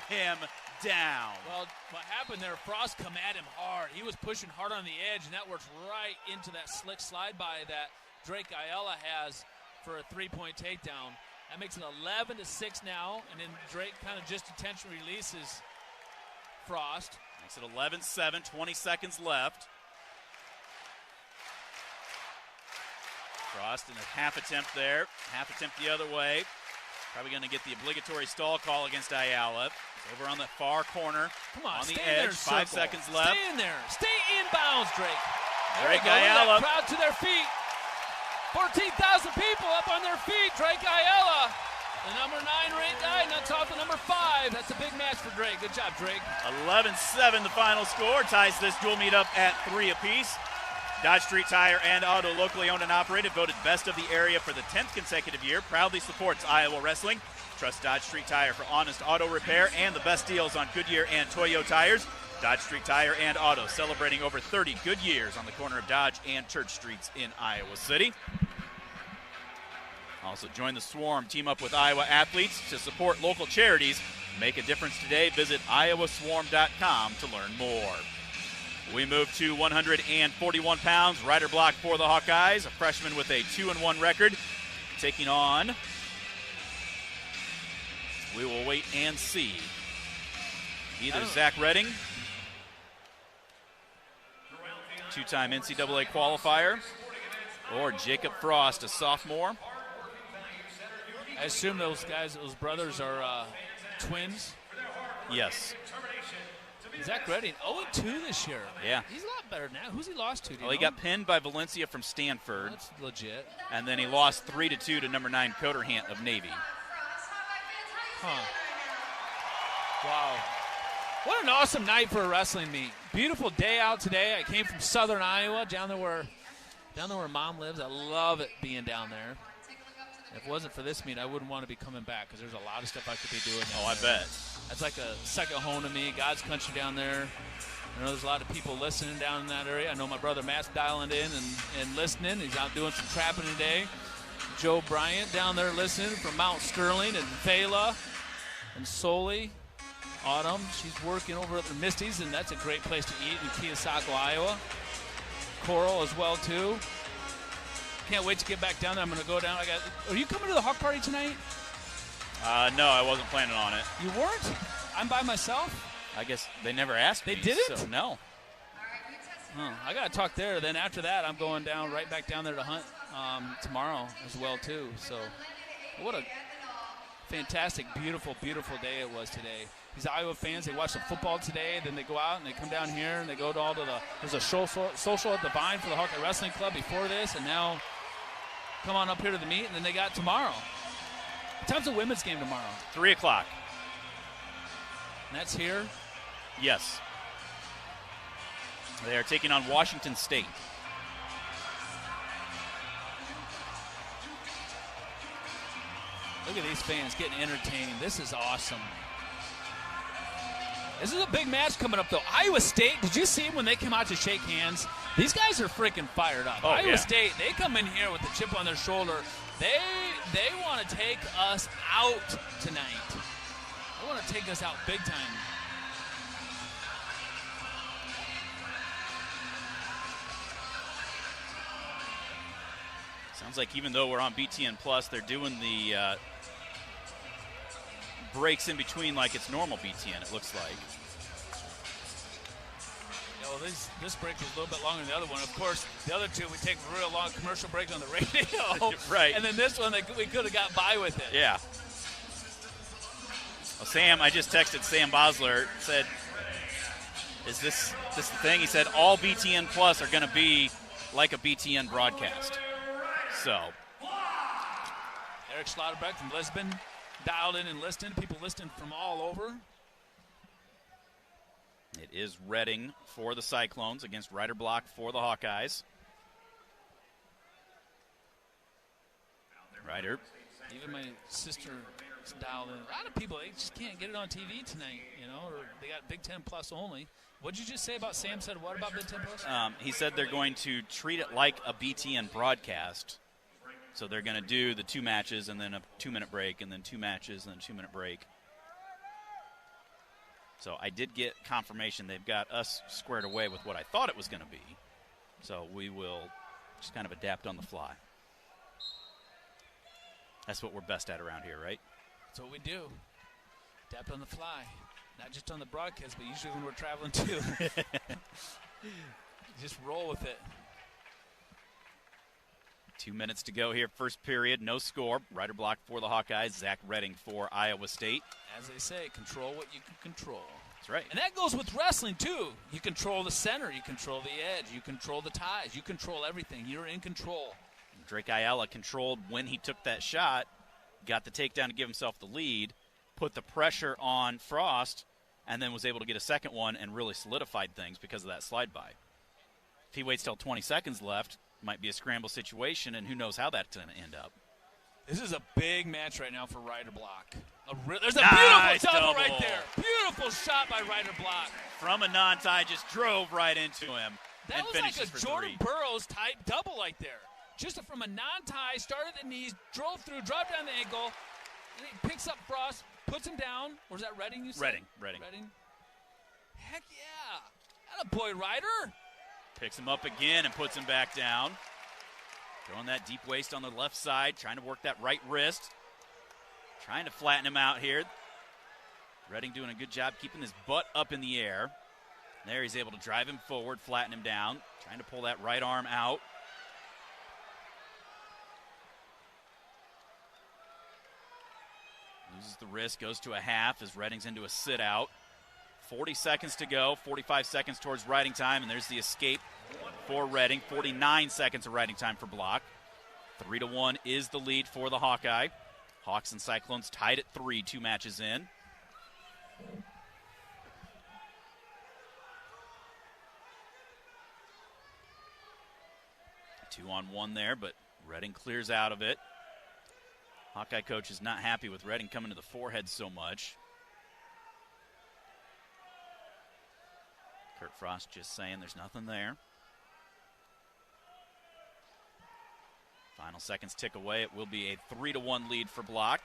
him down. Well, what happened there, Frost come at him hard. He was pushing hard on the edge, and that works right into that slick slide by that Drake Ayala has for a 3-point takedown. That makes it 11-6 now, and then Drake kind of just intentionally releases Frost. Makes it 11-7, 20 seconds left. Frost in a half attempt there, half attempt the other way. Probably going to get the obligatory stall call against Ayala. He's over on the far corner. Come on the edge. 5 seconds left. Stay in there. Stay inbounds, Drake. Drake Ayala. Crowd to their feet. 14,000 people up on their feet. Drake Ayala, the number 9 ranked guy, knocks off the number 5. That's a big match for Drake. Good job, Drake. 11-7 the final score. Ties this dual meet up at 3 apiece. Dodge Street Tire and Auto, locally owned and operated, voted best of the area for the 10th consecutive year. Proudly supports Iowa wrestling. Trust Dodge Street Tire for honest auto repair and the best deals on Goodyear and Toyo tires. Dodge Street Tire and Auto, celebrating over 30 good years on the corner of Dodge and Church Streets in Iowa City. Also join the Swarm, team up with Iowa athletes to support local charities. Make a difference today. Visit iowaswarm.com to learn more. We move to 141 pounds, rider block for the Hawkeyes, a freshman with a 2-1 record, taking on, we will wait and see, either Zach Redding, two-time NCAA qualifier, or Jacob Frost, a sophomore. I assume those brothers are twins? Yes. Zach Redding, 0-2 this year. Yeah. He's a lot better now. Who's he lost to? He got pinned by Valencia from Stanford. That's legit. And then he lost 3-2 to number 9 Coderhant of Navy. Huh. Wow. What an awesome night for a wrestling meet. Beautiful day out today. I came from southern Iowa, down there where Mom lives. I love it being down there. If it wasn't for this meet, I wouldn't want to be coming back because there's a lot of stuff I could be doing down I there. bet. That's like a second home to me. God's country down there. I know there's a lot of people listening down in that area. I know my brother Matt's dialing in and listening. He's out doing some trapping today. Joe Bryant down there listening from Mount Sterling and Fela and Soli. Autumn, she's working over at the Misty's, and that's a great place to eat in Keosauqua, Iowa. Coral as well, too. Can't wait to get back down there. I'm going to go down. Are you coming to the Hawk Party tonight? No, I wasn't planning on it. You weren't? I'm by myself? I guess they never asked me. They didn't? So no. I got to talk there. Then after that, I'm going right back down there to hunt tomorrow as well, too. So what a fantastic, beautiful, beautiful day it was today. These Iowa fans, they watch some football today, then they go out and they come down here and they go to there's a social at the Vine for the Hawkeye Wrestling Club before this, and now come on up here to the meet, and then they got tomorrow. What time's the women's game tomorrow? 3 o'clock. And that's here? Yes. They are taking on Washington State. Look at these fans getting entertained. This is awesome. This is a big match coming up, though. Iowa State, did you see when they came out to shake hands? These guys are freaking fired up. Iowa State, they come in here with a chip on their shoulder. They want to take us out tonight. They want to take us out big time. Sounds like even though we're on BTN Plus, they're doing the breaks in between like it's normal BTN, it looks like. Yeah, well, this break was a little bit longer than the other one. Of course, the other two, we take a real long commercial break on the radio. Right. And then this one, we could have got by with it. Yeah. Well, Sam, I just texted Sam Bosler, said, is this the thing? He said all BTN Plus are going to be like a BTN broadcast. So. Eric Schlotterbeck from Lisbon dialed in and listened. People listening from all over. It is Reading for the Cyclones against Ryder Block for the Hawkeyes. Ryder. Even my sister dialed in. A lot of people, they just can't get it on TV tonight, or they got Big Ten Plus only. What did you just say about Sam said what about Big Ten Plus? He said they're going to treat it like a BTN broadcast. So they're going to do the 2 matches and then a 2-minute break and then 2 matches and then a 2-minute break. So I did get confirmation they've got us squared away with what I thought it was going to be. So we will just kind of adapt on the fly. That's what we're best at around here, right? That's what we do. Adapt on the fly. Not just on the broadcast, but usually when we're traveling too. Just roll with it. 2 minutes to go here, first period, no score. Ryder Block for the Hawkeyes, Zach Redding for Iowa State. As they say, control what you can control. That's right. And that goes with wrestling, too. You control the center, you control the edge, you control the ties, you control everything. You're in control. Drake Ayala controlled when he took that shot, got the takedown to give himself the lead, put the pressure on Frost, and then was able to get a second one and really solidified things because of that slide by. If he waits till 20 seconds left, might be a scramble situation, and who knows how that's going to end up. This is a big match right now for Ryder Block. There's a beautiful double right there. Beautiful shot by Ryder Block. From a non-tie, just drove right into him. That was like a Jordan Burroughs type double right there. Just from a non-tie, started at the knees, drove through, dropped down the ankle, and he picks up Frost, puts him down. Or was that Redding you said? Redding. Heck yeah. Attaboy, Ryder. Picks him up again and puts him back down. Throwing that deep waist on the left side, trying to work that right wrist. Trying to flatten him out here. Redding doing a good job keeping his butt up in the air. There he's able to drive him forward, flatten him down. Trying to pull that right arm out. Loses the wrist, goes to a half as Redding's into a sit-out. 40 seconds to go, 45 seconds towards riding time, and there's the escape for Redding. 49 seconds of riding time for Block. 3-1 is the lead for the Hawkeye. Hawks and Cyclones tied at 3, 2 matches in. Two-on-one there, but Redding clears out of it. Hawkeye coach is not happy with Redding coming to the forehead so much. Kurt Frost just saying there's nothing there. Final seconds tick away. It will be a 3-1 lead for Block.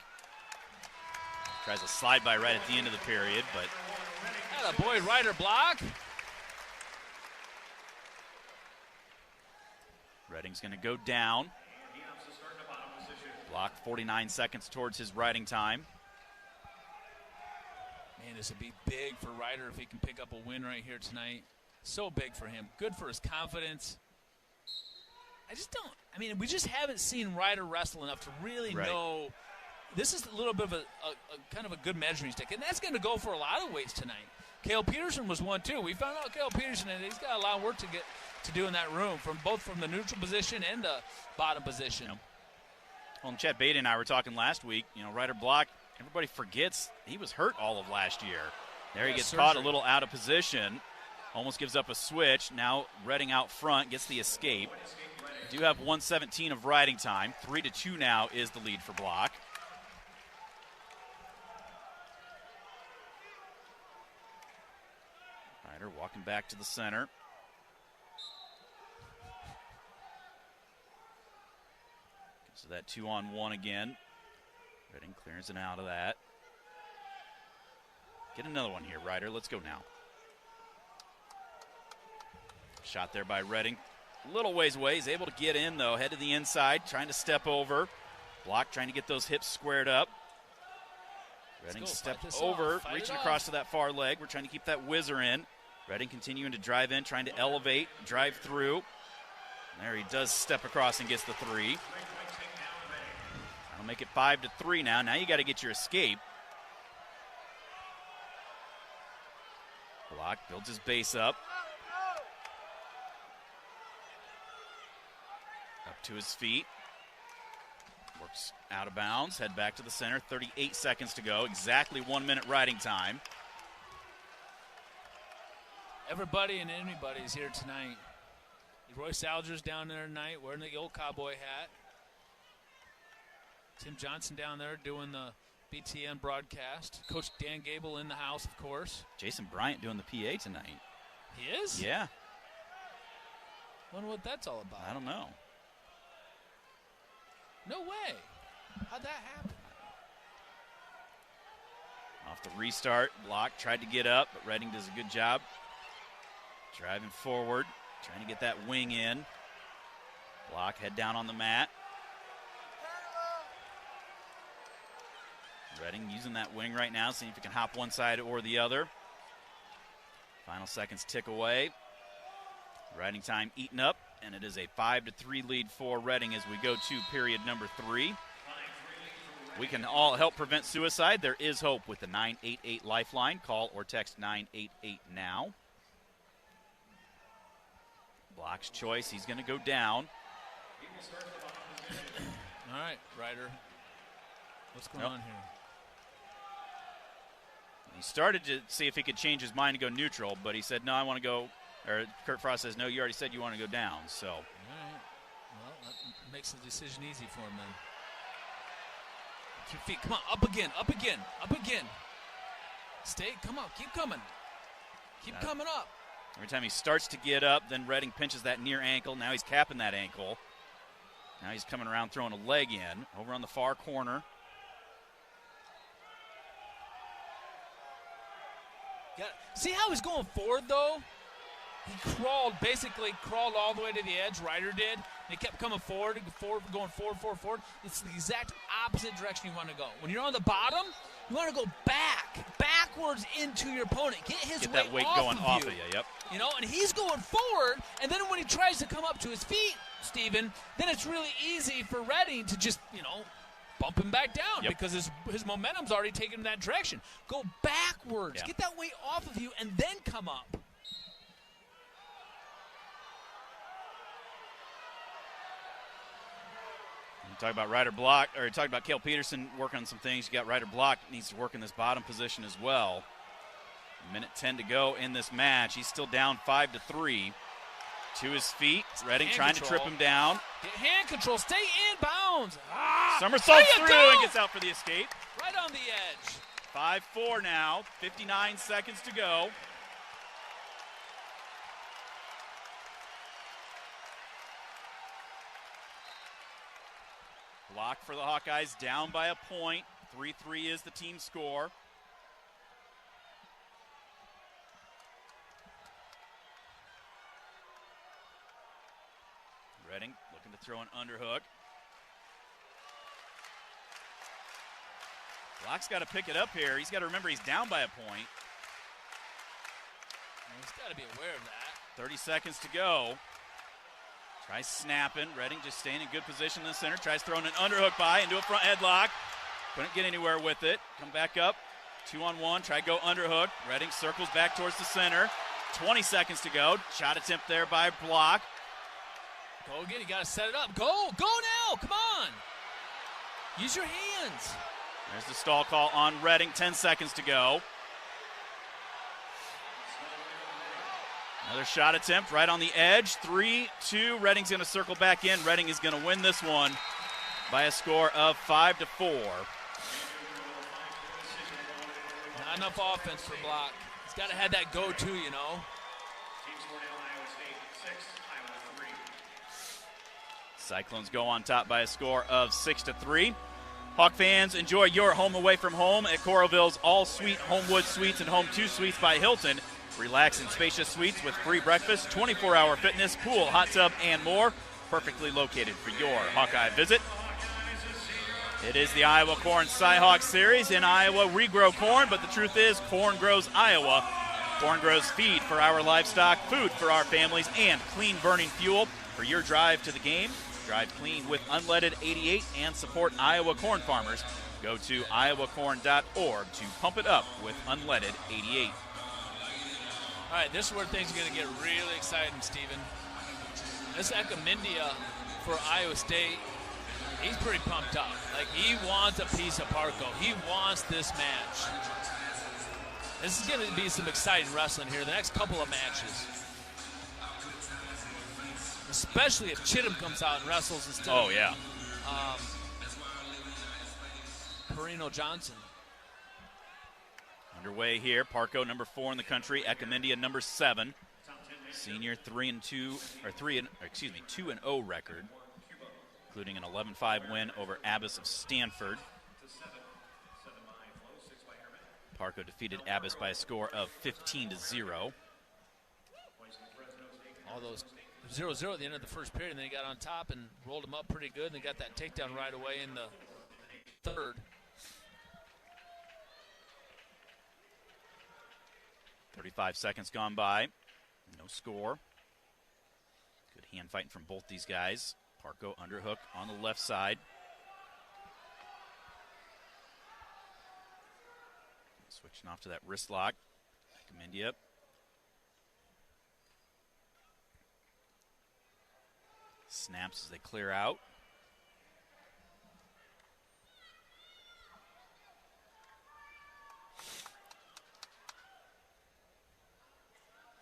Tries a slide by right at the end of the period, but attaboy, Ryder Block. Redding's going to go down. Block 49 seconds towards his riding time. Man, this would be big for Ryder if he can pick up a win right here tonight. So big for him. Good for his confidence. We just haven't seen Ryder wrestle enough to really know this is a little bit of a kind of a good measuring stick, and that's going to go for a lot of weights tonight. Cale Peterson was one too. We found out Cale Peterson, and he's got a lot of work to do in that room, from the neutral position and the bottom position. Well, and Chad Beatty and I were talking last week. Ryder Block, everybody forgets he was hurt all of last year. There he gets caught a little out of position, almost gives up a switch. Now Redding out front gets the escape. Do have 1:17 of riding time. 3-2 now is the lead for Block. Ryder walking back to the center. So that 2-on-1 again. Redding clears it out of that. Get another one here, Ryder. Let's go now. Shot there by Redding. A little ways away. He's able to get in, though. Head to the inside, trying to step over. Block trying to get those hips squared up. Redding stepped over, reaching across to that far leg. We're trying to keep that whizzer in. Redding continuing to drive in, trying to elevate, drive through. There he does step across and gets the 3. That'll make it 5-3 now. Now you got to get your escape. Block builds his base up. Up to his feet. Works out of bounds. Head back to the center. 38 seconds to go. Exactly 1 minute riding time. Everybody and anybody's here tonight. Roy Salger's down there tonight wearing the old cowboy hat. Tim Johnson down there doing the BTN broadcast. Coach Dan Gable in the house, of course. Jason Bryant doing the PA tonight. He is? Yeah. Wonder what that's all about. I don't know. No way. How'd that happen? Off the restart. Block tried to get up, but Redding does a good job. Driving forward, trying to get that wing in. Block head down on the mat. Redding using that wing right now, seeing if he can hop one side or the other. Final seconds tick away. Riding time eaten up, and it is a 5-3 lead for Redding as we go to period number 3. We can all help prevent suicide. There is hope with the 988 Lifeline. Call or text 988 now. Block's choice. He's going to go down. All right, Ryder. What's going on here? He started to see if he could change his mind and go neutral, but he said, no, I want to go. Or Kurt Frost says, no, you already said you want to go down. So. All right. Well, that makes the decision easy for him then. Up your feet. Come on, up again, up again, up again. Stay, come on, keep coming. Keep coming up. Every time he starts to get up, then Redding pinches that near ankle. Now he's capping that ankle. Now he's coming around throwing a leg in. Over on the far corner. See how he's going forward, though? He basically crawled all the way to the edge, Ryder did. And he kept coming forward, going forward. It's the exact opposite direction you want to go. When you're on the bottom, you want to go backwards into your opponent. Get that weight going off of you, yep. You know, and he's going forward, and then when he tries to come up to his feet, Steven, then it's really easy for Redding to just, bump him back down because his momentum's already taken in that direction. Go backwards. Get that weight off of you, and then come up. Talk about Ryder Block, or talk about Cale Peterson working on some things. You got Ryder Block needs to work in this bottom position as well. 1:10 to go in this match. He's still down 5-3. To his feet. Redding trying to trip him down. Get hand control. Stay in bounds. Somersaults through and gets out for the escape. Right on the edge. 5-4 now. 59 seconds to go. Block for the Hawkeyes, down by a point. 3-3 is the team score. Redding looking to throw an underhook. Block's got to pick it up here. He's got to remember he's down by a point. He's got to be aware of that. 30 seconds to go. Tries snapping. Redding just staying in good position in the center. Tries throwing an underhook by into a front headlock. Couldn't get anywhere with it. Come back up. 2-on-1. Try to go underhook. Redding circles back towards the center. 20 seconds to go. Shot attempt there by Block. Go again. You got to set it up. Go. Go now. Come on. Use your hands. There's the stall call on Redding. 10 seconds to go. Another shot attempt right on the edge. 3-2. Redding's going to circle back in. Redding is going to win this one by a score of 5-4. Not enough offense for Block. He's got to have that go-to, you know. Cyclones go on top by a score of 6-3. Hawk fans, enjoy your home away from home at Coralville's all-suite Homewood Suites and Home 2 Suites by Hilton. Relax in spacious suites with free breakfast, 24-hour fitness, pool, hot tub, and more. Perfectly located for your Hawkeye visit. It is the Iowa Corn Cyhawk Series. In Iowa, we grow corn, but the truth is corn grows Iowa. Corn grows feed for our livestock, food for our families, and clean-burning fuel for your drive to the game. Drive clean with unleaded 88 and support Iowa corn farmers. Go to iowacorn.org to pump it up with unleaded 88. All right, this is where things are going to get really exciting, Steven. This Ekamindia for Iowa State, he's pretty pumped up. Like, he wants a piece of Parco. He wants this match. This is going to be some exciting wrestling here the next couple of matches. Especially if Chittum comes out and wrestles instead of Perino Johnson. Underway here, Parco number 4 in the country, Ekamindia number 7. Senior 2-0 record, including an 11-5 win over Abbas of Stanford. Parco defeated Abbas by a score of 15-0. All those 0-0 at the end of the first period, and then he got on top and rolled him up pretty good, and they got that takedown right away in the third. 35 seconds gone by. No score. Good hand fighting from both these guys. Parco underhook on the left side. Switching off to that wrist lock. Ekamindia. Snaps as they clear out.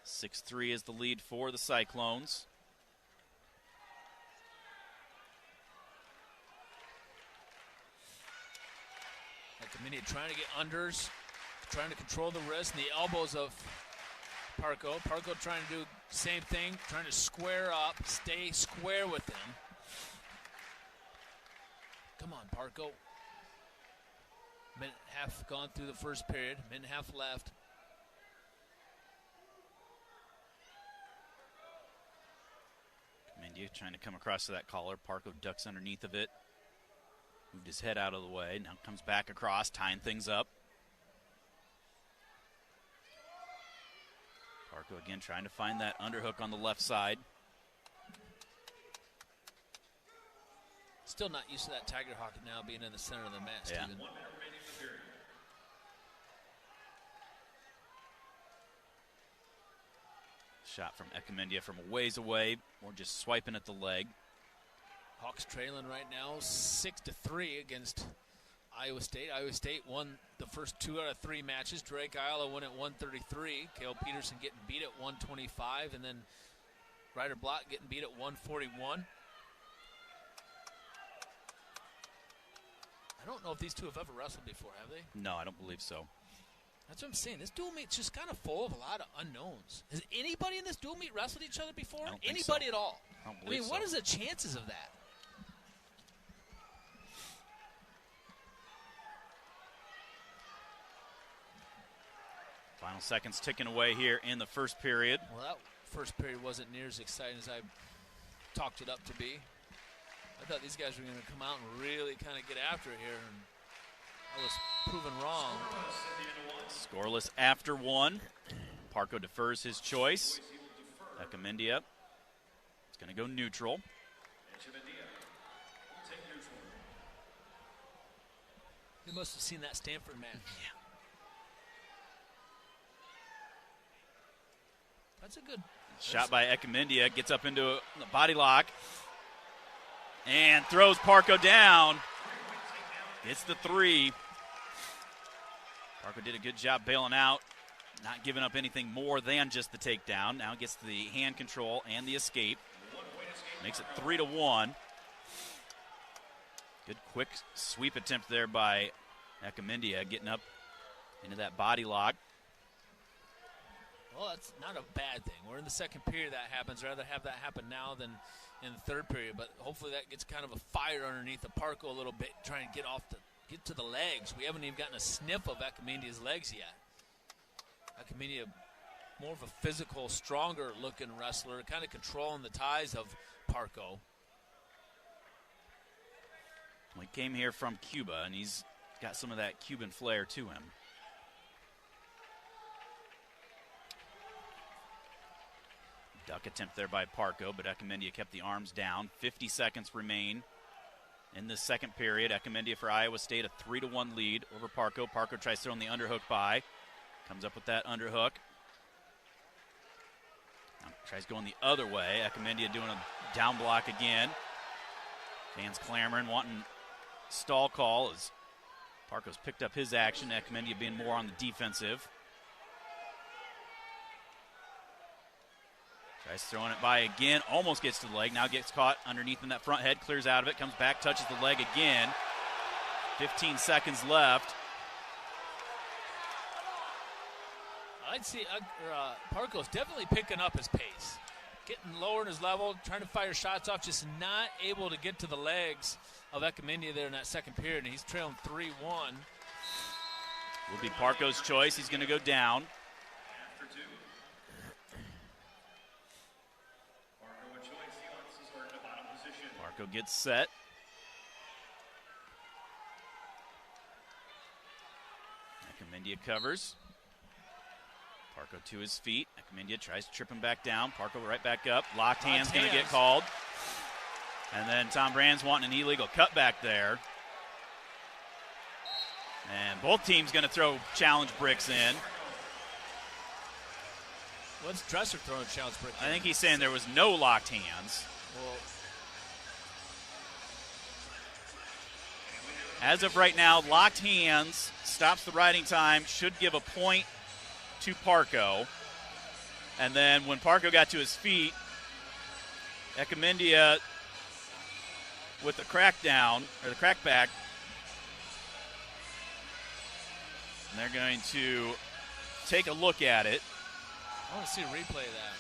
(6-3) is the lead for the Cyclones. Ekamindia trying to get unders, trying to control the wrist and the elbows of Parco. Parco trying to do the same thing, trying to square up, stay square with him. Come on, Parco. Minute and a half gone through the first period, minute and a half left. Ekamindia trying to come across to that collar. Parco ducks underneath of it. Moved his head out of the way. Now comes back across, tying things up. Parco again trying to find that underhook on the left side. Still not used to that Tiger Hawk now being in the center of the mat, Steven. Shot from Ekamindia from a ways away, or just swiping at the leg. Hawks trailing right now 6-3 against Iowa State. Iowa State won the first 2 out of 3 matches. Drake Isla won at 133. Cale Peterson getting beat at 125. And then Ryder Block getting beat at 141. I don't know if these two have ever wrestled before, have they? No, I don't believe so. That's what I'm saying. This dual meet's just kind of full of a lot of unknowns. Has anybody in this dual meet wrestled each other before? Anybody at all? I mean, what is the chances of that? Final seconds ticking away here in the first period. Well, that first period wasn't near as exciting as I talked it up to be. I thought these guys were going to come out and really kind of get after it here, and I was proven wrong. Scoreless after 1. Parco defers his choice. Ekamindia is going to go neutral. They must have seen that Stanford match. Yeah. That's a good shot by Ekamindia. Gets up into the body lock and throws Parco down. Gets the 3. Parco did a good job bailing out, not giving up anything more than just the takedown. Now gets the hand control and the escape. Makes it 3-1. Good quick sweep attempt there by Ekamindia, getting up into that body lock. Well, that's not a bad thing. We're in the second period that happens. Rather have that happen now than in the third period. But hopefully that gets kind of a fire underneath the Parco a little bit, trying to get to the legs. We haven't even gotten a sniff of Ekamindia's legs yet. Ekamindia, more of a physical, stronger-looking wrestler, kind of controlling the ties of Parco. Well, he came here from Cuba, and he's got some of that Cuban flair to him. Duck attempt there by Parco, but Ekamindia kept the arms down. 50 seconds remain in the second period. Ekamindia for Iowa State, a 3-1 lead over Parco. Parco tries throwing the underhook by. Comes up with that underhook. Now tries going the other way. Ekamindia doing a down block again. Fans clamoring, wanting stall call as Parco's picked up his action. Ekamindia being more on the defensive. Tries throwing it by again, almost gets to the leg, now gets caught underneath in that front head, clears out of it, comes back, touches the leg again. 15 seconds left. I'd see Parco's definitely picking up his pace, getting lower in his level, trying to fire shots off, just not able to get to the legs of Ekamindia there in that second period, and he's trailing 3-1. Will be Parco's choice. He's going to go down. Parco gets set. Ekamindia covers. Parco to his feet. Ekamindia tries to trip him back down. Parco right back up. Locked hand's going to get called. And then Tom Brand's wanting an illegal cutback there. And both teams going to throw challenge bricks in. What's Dresser throwing challenge brick in? I think he's saying there was no locked hands. Well, as of right now, locked hands stops the riding time, should give a point to Parco. And then when Parco got to his feet, Ekamindia with the crackdown, or the crackback, and they're going to take a look at it. I want to see a replay of that.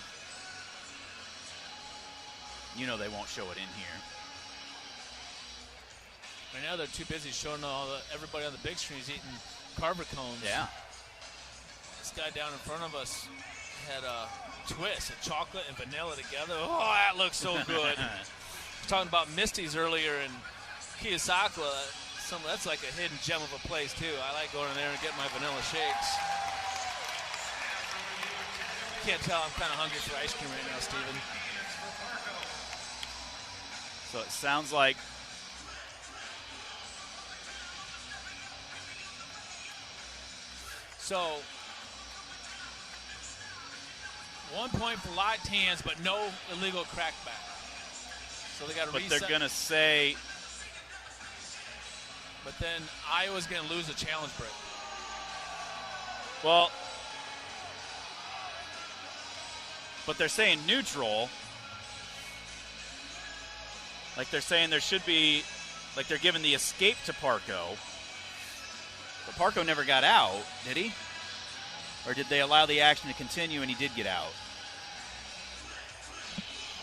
You know they won't show it in here. Right now they're too busy showing everybody on the big screen is eating Carver cones. Yeah. This guy down in front of us had a twist, a chocolate and vanilla together. Oh, that looks so good. I was talking about Misty's earlier in Keosauqua. That's like a hidden gem of a place, too. I like going in there and getting my vanilla shakes. You can't tell I'm kind of hungry for ice cream right now, Steven. So it sounds like So, 1 point for locked hands, but no illegal crackback. So they got to reset. But they're going to say. But then Iowa's going to lose a challenge break. Well, but they're saying neutral. Like they're saying there should be, like they're giving the escape to Parco. But Parco never got out, did he? Or did they allow the action to continue and he did get out?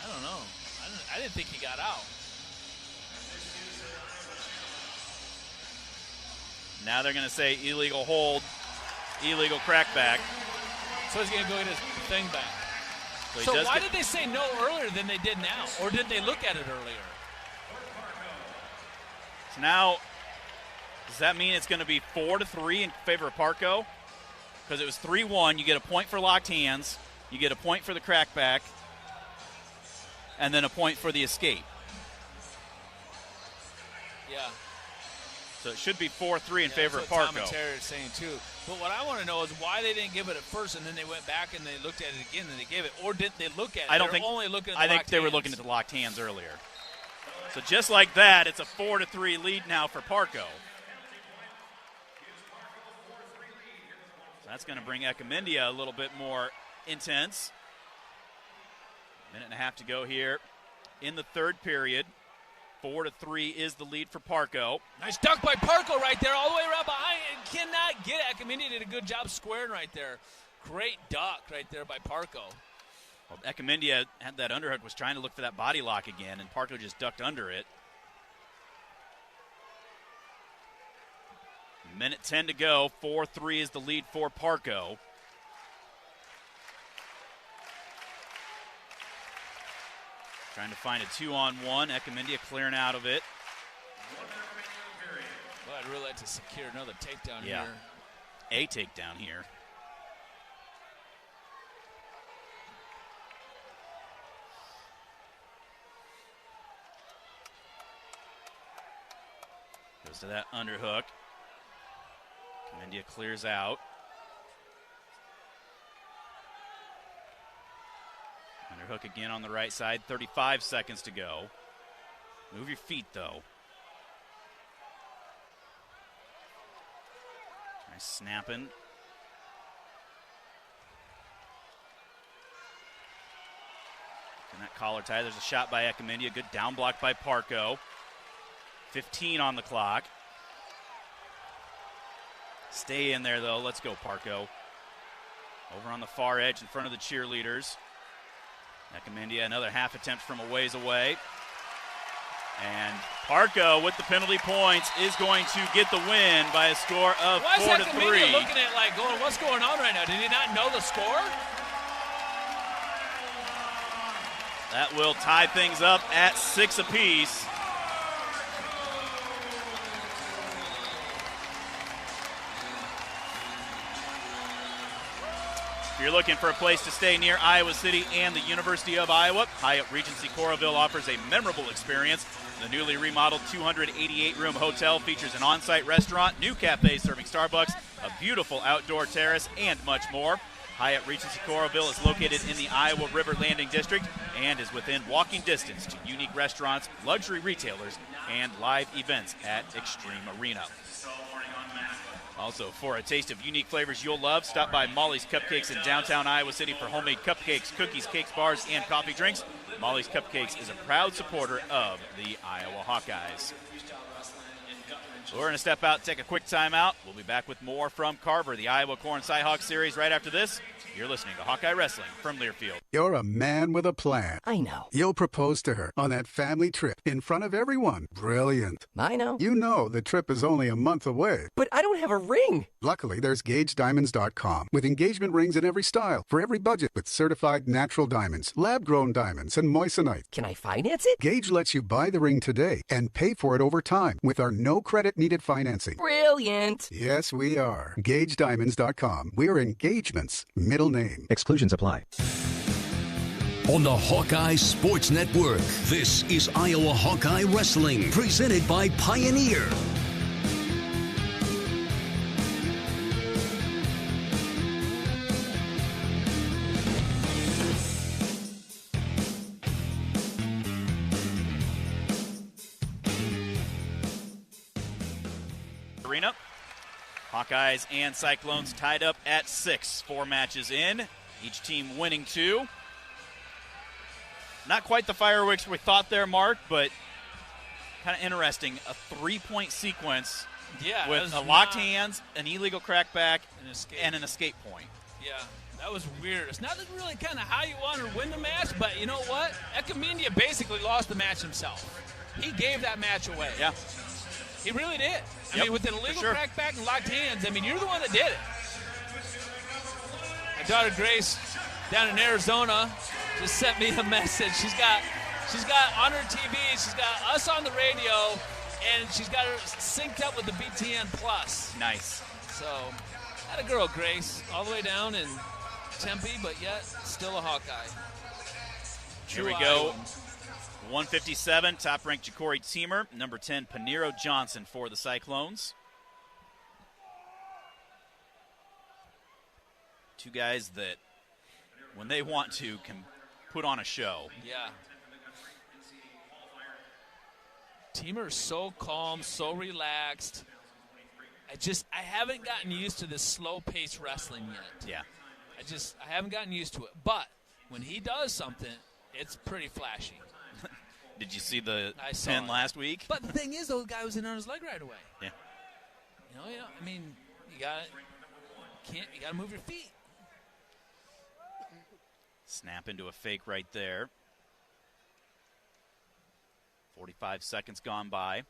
I don't know. I didn't think he got out. Now they're going to say illegal hold, illegal crackback. So he's going to go get his thing back. So why did they say no earlier than they did now? Or did they look at it earlier? So now, does that mean it's going to be 4-3 in favor of Parco? Because it was 3-1. You get a point for locked hands. You get a point for the crackback. And then a point for the escape. Yeah. So it should be 4-3 in favor of That's what Parco. Tom and Terry are saying too. But what I want to know is why they didn't give it at first, and then they went back and they looked at it again, and they gave it, or did they look at it? I don't think. Only looking at the I think locked they were hands. looking at the locked hands earlier. So just like that, it's a 4-3 lead now for Parco. So that's going to bring Ekamindia a little bit more intense. Minute and a half to go here in the third period. 4-3 is the lead for Parco. Nice dunk by Parco right there, all the way around behind, and cannot get it. Ekamindia did a good job squaring right there. Great duck right there by Parco. Well, Ekamindia had that underhook, was trying to look for that body lock again, and Parco just ducked under it. Minute 10 to go. 4-3 is the lead for Parco. Trying to find a 2-on-1. Ekamindia clearing out of it. Well, I'd really like to secure another takedown Yeah. here. A takedown here. Goes to that underhook. Ekamindia clears out. Underhook again on the right side. 35 seconds to go. Move your feet, though. Nice snapping. And that collar tie. There's a shot by Ekamindia. Good down block by Parco. 15 on the clock. Stay in there, though. Let's go, Parco. Over on the far edge in front of the cheerleaders. Ekamindia, another half attempt from a ways away. And Parco, with the penalty points, is going to get the win by a score of 4-3. Why is Ekamindia looking at like going, what's going on right now? Did he not know the score? That will tie things up at 6 apiece. If you're looking for a place to stay near Iowa City and the University of Iowa, Hyatt Regency Coralville offers a memorable experience. The newly remodeled 288-room hotel features an on-site restaurant, new cafe serving Starbucks, a beautiful outdoor terrace, and much more. Hyatt Regency Coralville is located in the Iowa River Landing District and is within walking distance to unique restaurants, luxury retailers, and live events at Extreme Arena. Also, for a taste of unique flavors you'll love, stop by Molly's Cupcakes in downtown Iowa City for homemade cupcakes, cookies, cakes, bars, and coffee drinks. Molly's Cupcakes is a proud supporter of the Iowa Hawkeyes. So we're going to step out, take a quick timeout. We'll be back with more from Carver, the Iowa Corn Cyhawk Series, right after this. You're listening to Hawkeye Wrestling from Learfield. You're a man with a plan. I know. You'll propose to her on that family trip in front of everyone. Brilliant. I know. You know the trip is only a month away. But I don't have a ring. Luckily, there's GageDiamonds.com with engagement rings in every style for every budget with certified natural diamonds, lab-grown diamonds, and moissanite. Can I finance it? Gage lets you buy the ring today and pay for it over time with our no-credit-needed financing. Brilliant. Yes, we are. GageDiamonds.com. We're engagements. Middle name. Exclusions apply. On the Hawkeye Sports Network, this is Iowa Hawkeye Wrestling, presented by Pioneer. Arena. Hawkeyes and Cyclones tied up at 6. 4 matches in, each team winning 2. Not quite the fireworks we thought there, Mark, but kind of interesting. A 3-point sequence with a locked hands, an illegal crackback, and an escape point. Yeah, that was weird. It's not really kind of how you want to win the match, but you know what? Ekamindia basically lost the match himself. He gave that match away. Yeah. He really did. I mean, with an illegal crackback and locked hands, I mean, you're the one that did it. My daughter Grace down in Arizona just sent me a message. She's got on her TV, she's got us on the radio, and she's got her synced up with the BTN Plus. Nice. So, that a girl, Grace, all the way down in Tempe, but yet still a Hawkeye. Here we go. 157, top-ranked Ja'Cory Teamer, number 10, Paniro Johnson for the Cyclones. Two guys that, when they want to, can put on a show. Yeah. Teamer's so calm, so relaxed. I haven't gotten used to this slow-paced wrestling yet. Yeah. I haven't gotten used to it. But when he does something, it's pretty flashy. Did you see the pin last week? But the thing is, though, the guy was in on his leg right away. Yeah. I mean, you got to move your feet. Snap into a fake right there. 45 seconds gone by.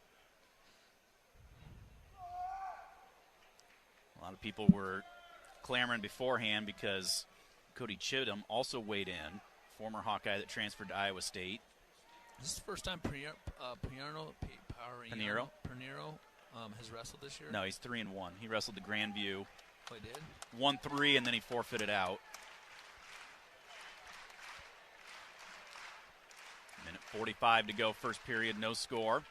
A lot of people were clamoring beforehand because Cody Chittum also weighed in, former Hawkeye that transferred to Iowa State. Is this the first time Paniro has wrestled this year? No, he's 3-1. He wrestled the Grandview. Oh, he did? 1-3, and then he forfeited out. Minute 45 to go, first period, no score.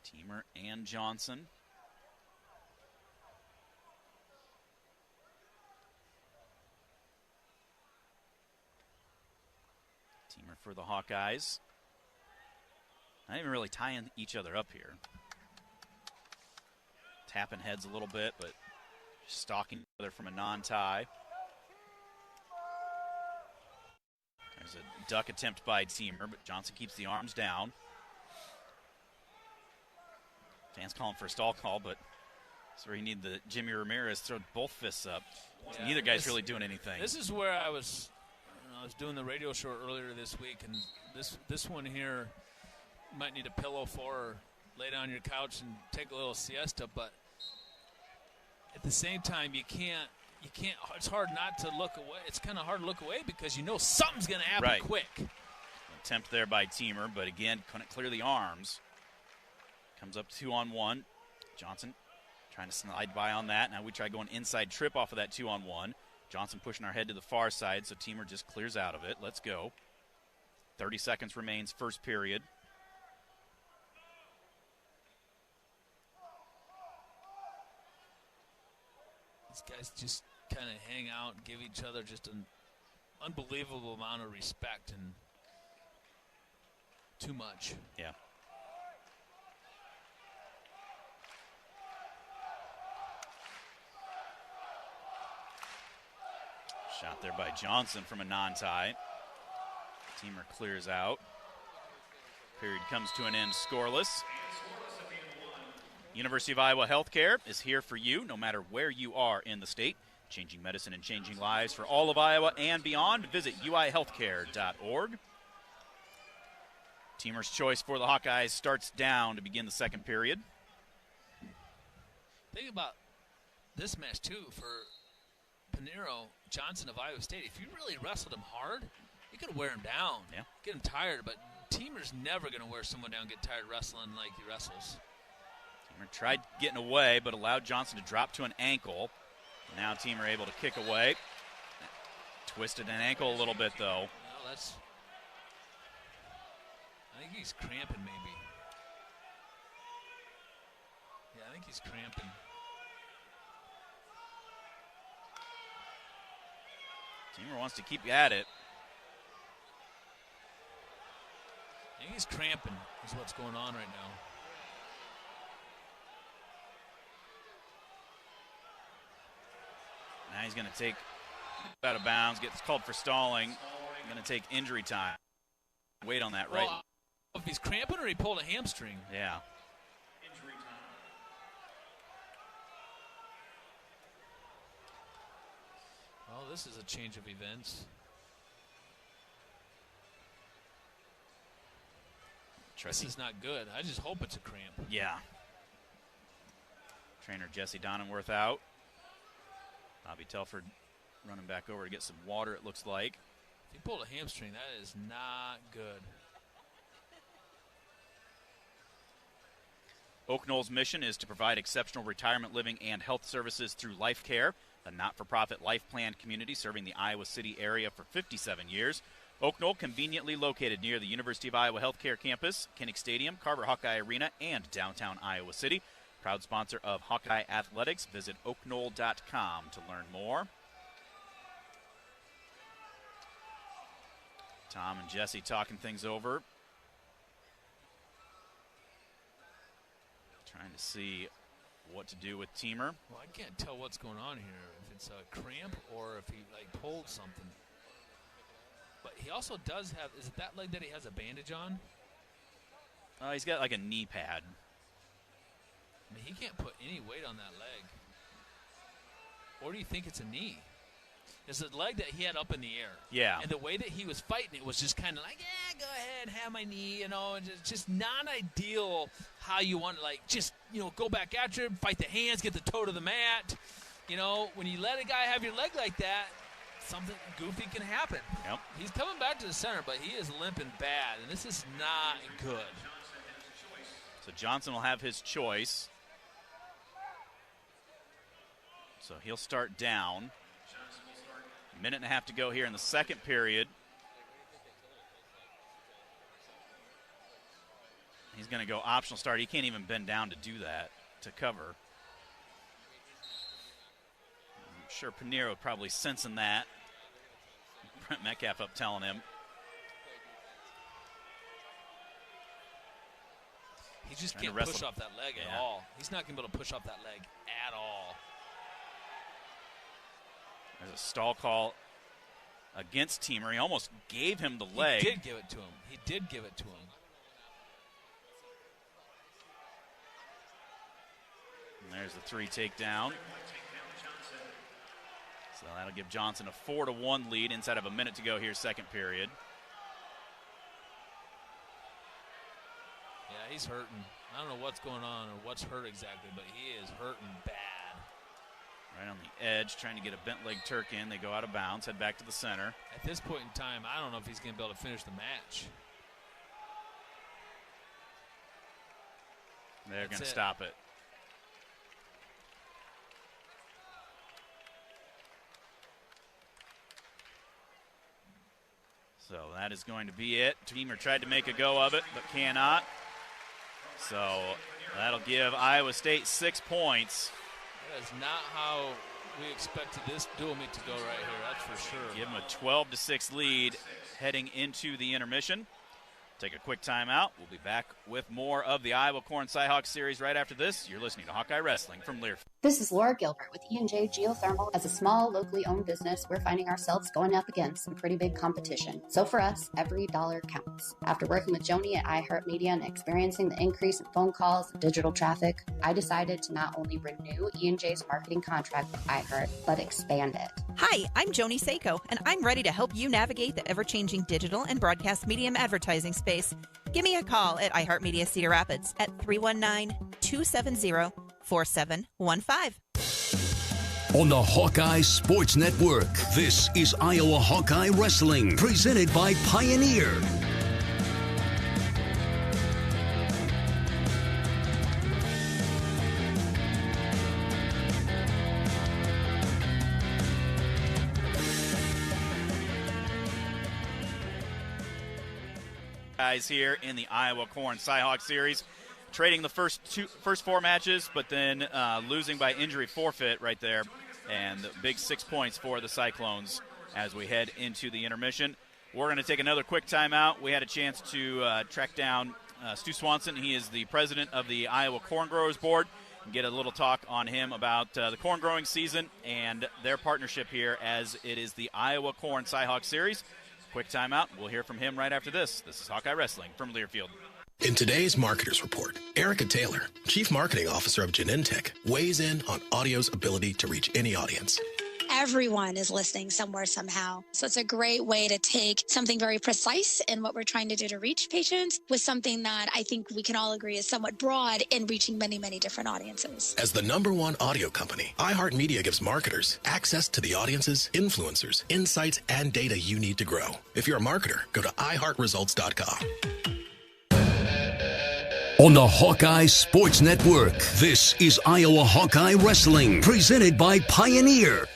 Teamer and Johnson. Teamer for the Hawkeyes. Not even really tying each other up here. Tapping heads a little bit, but stalking each other from a non-tie. There's a duck attempt by Teamer, but Johnson keeps the arms down. Fans calling for a stall call, but that's where you need the Jimmy Ramirez throw both fists up. Yeah, neither guy's really doing anything. This is where I was doing the radio show earlier this week, and this one here you might need a pillow for, or lay down on your couch and take a little siesta, but at the same time you can't, it's hard not to look away. It's kind of hard to look away because you know something's going to happen quick. Attempt there by Teamer, but again, couldn't clear the arms. Comes up 2-on-1. Johnson trying to slide by on that. Now we try going inside trip off of that 2-on-1. Johnson pushing our head to the far side, so Teamer just clears out of it. Let's go. 30 seconds remains, first period. These guys just kind of hang out and give each other just an unbelievable amount of respect, and too much. Yeah. Shot there by Johnson from a non-tie. Teamer clears out. Period comes to an end scoreless. University of Iowa Healthcare is here for you no matter where you are in the state. Changing medicine and changing lives for all of Iowa and beyond. Visit uihealthcare.org. Teamer's choice for the Hawkeyes starts down to begin the second period. Think about this match, too, for Paniro Johnson of Iowa State. If you really wrestled him hard, you could wear him down, get him tired, but Teamer's never going to wear someone down and get tired wrestling like he wrestles. Teamer tried getting away, but allowed Johnson to drop to an ankle. Now Teamer able to kick away. Twisted an ankle a little bit, though. Well, I think he's cramping, maybe. Yeah, I think he's cramping. Teamer wants to keep at it. I think he's cramping is what's going on right now. Now he's going to take out of bounds, gets called for stalling. Going to take injury time. Wait on that, right? Well, if he's cramping or he pulled a hamstring. Yeah. Well, this is a change of events. This is not good. I just hope it's a cramp. Yeah. Trainer Jesse Donenworth out. Bobby Telford running back over to get some water, it looks like. If he pulled a hamstring, that is not good. Oak Knoll's mission is to provide exceptional retirement living and health services through life care. a not-for-profit life plan community serving the Iowa City area for 57 years. Oak Knoll, conveniently located near the University of Iowa Healthcare Campus, Kinnick Stadium, Carver Hawkeye Arena, and downtown Iowa City. Proud sponsor of Hawkeye Athletics. Visit oakknoll.com to learn more. Tom and Jesse talking things over. Trying to see what to do with Teamer. Well, I can't tell what's going on here. If it's a cramp or if he pulled something. But he also does have, is it that leg that he has a bandage on? He's got like a knee pad. I mean, he can't put any weight on that leg. Or do you think it's a knee? It's a leg that he had up in the air. Yeah. And the way that he was fighting it was just kind of like, yeah, go ahead, have my knee, and just not ideal how you want to, go back after him, fight the hands, get the toe to the mat. When you let a guy have your leg like that, something goofy can happen. Yep. He's coming back to the center, but he is limping bad, and this is not good. So Johnson will have his choice. So he'll start down. A minute and a half to go here in the second period. He's going to go optional start. He can't even bend down to do that, to cover. I'm sure Pinero probably sensing that. Brent Metcalf up telling him. He just can't push off that leg at all. He's not going to be able to push off that leg at all. There's a stall call against Teamer. He almost gave him the leg. He did give it to him. And there's the 3 takedown. So that'll give Johnson a 4-1 lead inside of a minute to go here, second period. Yeah, he's hurting. I don't know what's going on or what's hurt exactly, but he is hurting bad. Right on the edge, trying to get a bent leg Turk in. They go out of bounds, head back to the center. At this point in time, I don't know if he's going to be able to finish the match. They're going to stop it. So that is going to be it. Teamer tried to make a go of it, but cannot. So that'll give Iowa State 6 points. That is not how we expected this dual meet to go right here, that's for sure. Give them a 12-6 lead heading into the intermission. Take a quick timeout. We'll be back with more of the Iowa Corn Cyhawk series right after this. You're listening to Hawkeye Wrestling from Learfield. This is Laura Gilbert with E&J Geothermal. As a small, locally owned business, we're finding ourselves going up against some pretty big competition. So for us, every dollar counts. After working with Joni at iHeartMedia and experiencing the increase in phone calls and digital traffic, I decided to not only renew E&J's marketing contract with iHeart, but expand it. Hi, I'm Joni Seiko, and I'm ready to help you navigate the ever-changing digital and broadcast medium advertising space. Give me a call at iHeartMedia Cedar Rapids at 319-270-4715. On the Hawkeye Sports Network, this is Iowa Hawkeye Wrestling, presented by Pioneer. Guys here in the Iowa Corn Cyhawk series, trading the first 4 matches, but then losing by injury forfeit right there, and the big 6 points for the Cyclones as we head into the intermission. We're going to take another quick timeout. We had a chance to track down Stu Swanson. He is the president of the Iowa Corn Growers Board, and get a little talk on him about the corn growing season and their partnership here as it is the Iowa Corn Cyhawk series. Quick timeout. We'll hear from him right after this. This is Hawkeye Wrestling from Learfield. In today's Marketers Report, Erica Taylor, Chief Marketing Officer of Genentech, weighs in on audio's ability to reach any audience. Everyone is listening somewhere, somehow. So it's a great way to take something very precise in what we're trying to do to reach patients with something that I think we can all agree is somewhat broad in reaching many, many different audiences. As the #1 audio company, iHeartMedia gives marketers access to the audiences, influencers, insights, and data you need to grow. If you're a marketer, go to iHeartResults.com. on the Hawkeye Sports Network. This is Iowa Hawkeye Wrestling, presented by Pioneer.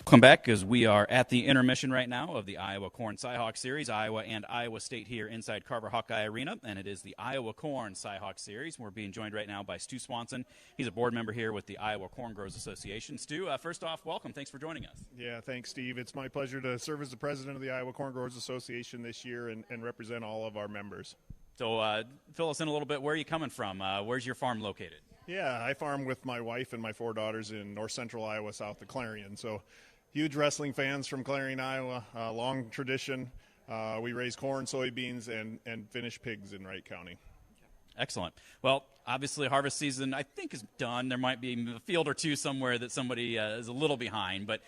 Welcome back, as we are at the intermission right now of the Iowa Corn Cyhawk Series, Iowa and Iowa State here inside Carver Hawkeye Arena, and it is the Iowa Corn Cyhawk Series. We're being joined right now by Stu Swanson. He's a board member here with the Iowa Corn Growers Association. Stu, first off, welcome. Thanks for joining us. Yeah, thanks, Steve. It's my pleasure to serve as the president of the Iowa Corn Growers Association this year and represent all of our members. So fill us in a little bit. Where are you coming from? Where's your farm located? Yeah, I farm with my wife and my 4 daughters in north central Iowa, south of Clarion. So huge wrestling fans from Clarion, Iowa, long tradition. We raise corn, soybeans, and finish pigs in Wright County. Excellent. Well, obviously harvest season, I think, is done. There might be a field or two somewhere that somebody is a little behind. But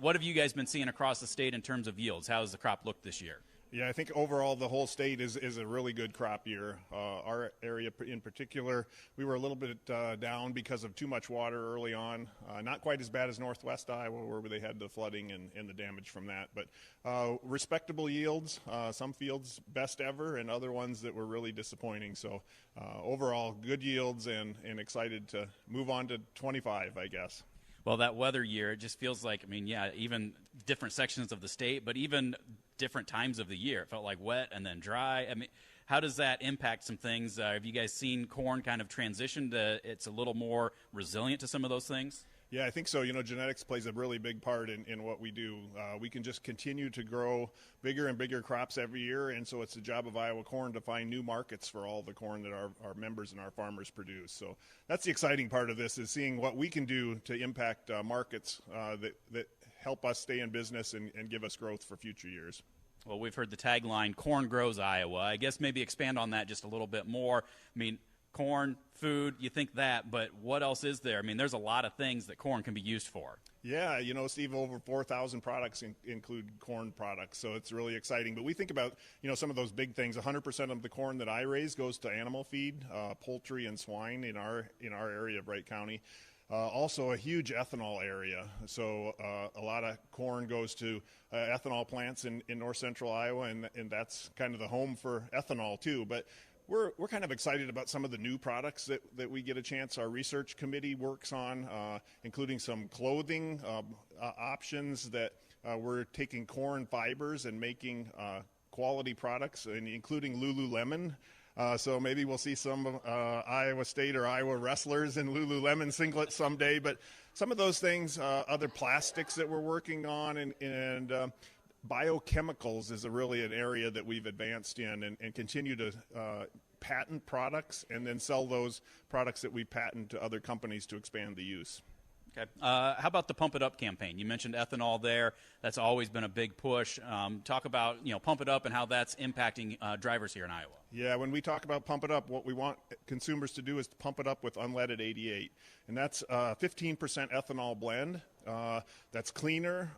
what have you guys been seeing across the state in terms of yields? How does the crop look this year? Yeah, I think overall the whole state is a really good crop year. Our area in particular, we were a little bit down because of too much water early on. Not quite as bad as northwest Iowa, where they had the flooding and the damage from that. But respectable yields, some fields best ever, and other ones that were really disappointing. So overall, good yields and excited to move on to 25, I guess. Well, that weather year, it just feels like, even different sections of the state, but even different times of the year. It felt like wet and then dry. How does that impact some things? Have you guys seen corn kind of transition to it's a little more resilient to some of those things? Yeah, I think so. Genetics plays a really big part in what we do. We can just continue to grow bigger and bigger crops every year, and so it's the job of Iowa Corn to find new markets for all the corn that our members and our farmers produce. So that's the exciting part of this, is seeing what we can do to impact markets that help us stay in business and give us growth for future years. Well, we've heard the tagline, Corn Grows Iowa. I guess maybe expand on that just a little bit more. Corn, food, you think that, but what else is there? There's a lot of things that corn can be used for. Yeah, Steve, over 4,000 products include corn products, so it's really exciting. But we think about, some of those big things. 100% of the corn that I raise goes to animal feed, poultry and swine in our area of Wright County. Also a huge ethanol area, so a lot of corn goes to ethanol plants in north central Iowa, and that's kind of the home for ethanol too. But we're kind of excited about some of the new products that we get a chance. Our research committee works on, including some clothing options that we're taking corn fibers and making quality products, and including Lululemon. So maybe we'll see some Iowa State or Iowa wrestlers in Lululemon singlets someday. But some of those things, other plastics that we're working on, and biochemicals is really an area that we've advanced in and continue to patent products and then sell those products that we patent to other companies to expand the use. Okay. How about the Pump It Up campaign? You mentioned ethanol there. That's always been a big push. Talk about, Pump It Up and how that's impacting drivers here in Iowa. Yeah, when we talk about Pump It Up, what we want consumers to do is to pump it up with unleaded 88. And that's 15% ethanol blend. That's cleaner.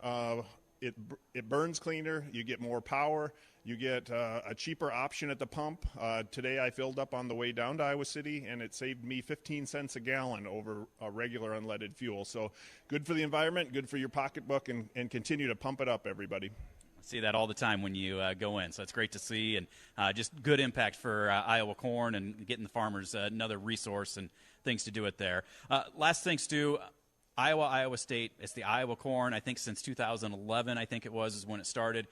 It burns cleaner. You get more power. You get a cheaper option at the pump. Today I filled up on the way down to Iowa City, and it saved me 15 cents a gallon over a regular unleaded fuel. So good for the environment, good for your pocketbook, and continue to pump it up, everybody. I see that all the time when you go in, so it's great to see, and just good impact for Iowa corn and getting the farmers another resource and things to do it there. Last thing, Stu, Iowa State, it's the Iowa corn, I think since 2011, I think it was, is when it started.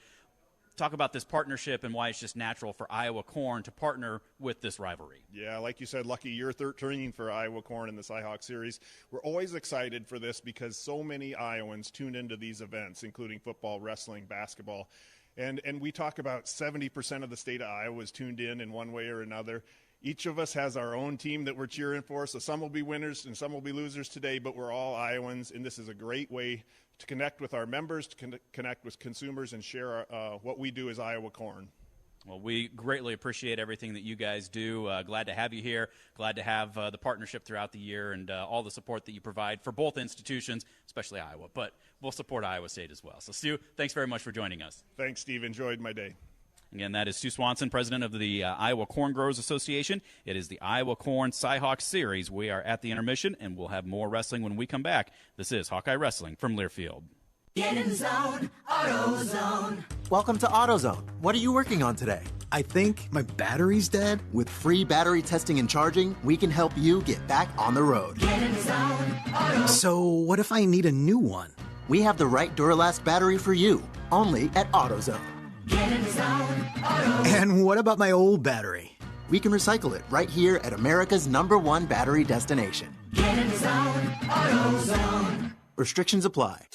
Talk about this partnership and why it's just natural for Iowa corn to partner with this rivalry. Yeah, like you said, Lucky, year 13 for Iowa corn in the Cyhawk Series. We're always excited for this because so many Iowans tune into these events, including football, wrestling, basketball. And we talk about 70% of the state of Iowa is tuned in one way or another. Each of us has our own team that we're cheering for, so some will be winners and some will be losers today, but we're all Iowans, and this is a great way to connect with our members, to connect with consumers, and share what we do as Iowa corn. Well, we greatly appreciate everything that you guys do. Glad to have you here. Glad to have the partnership throughout the year and all the support that you provide for both institutions, especially Iowa. But we'll support Iowa State as well. So, Stu, thanks very much for joining us. Thanks, Steve. Enjoyed my day. Again, that is Stu Swanson, president of the Iowa Corn Growers Association. It is the Iowa Corn Cy-Hawk Series. We are at the intermission, and we'll have more wrestling when we come back. This is Hawkeye Wrestling from Learfield. Get in the zone, AutoZone. Welcome to AutoZone. What are you working on today? I think my battery's dead. With free battery testing and charging, we can help you get back on the road. Get in the zone, AutoZone. So what if I need a new one? We have the right Duralast battery for you, only at AutoZone. Get in the zone, AutoZone. And what about my old battery? We can recycle it right here at America's #1 battery destination. Get in the zone, AutoZone. Restrictions apply.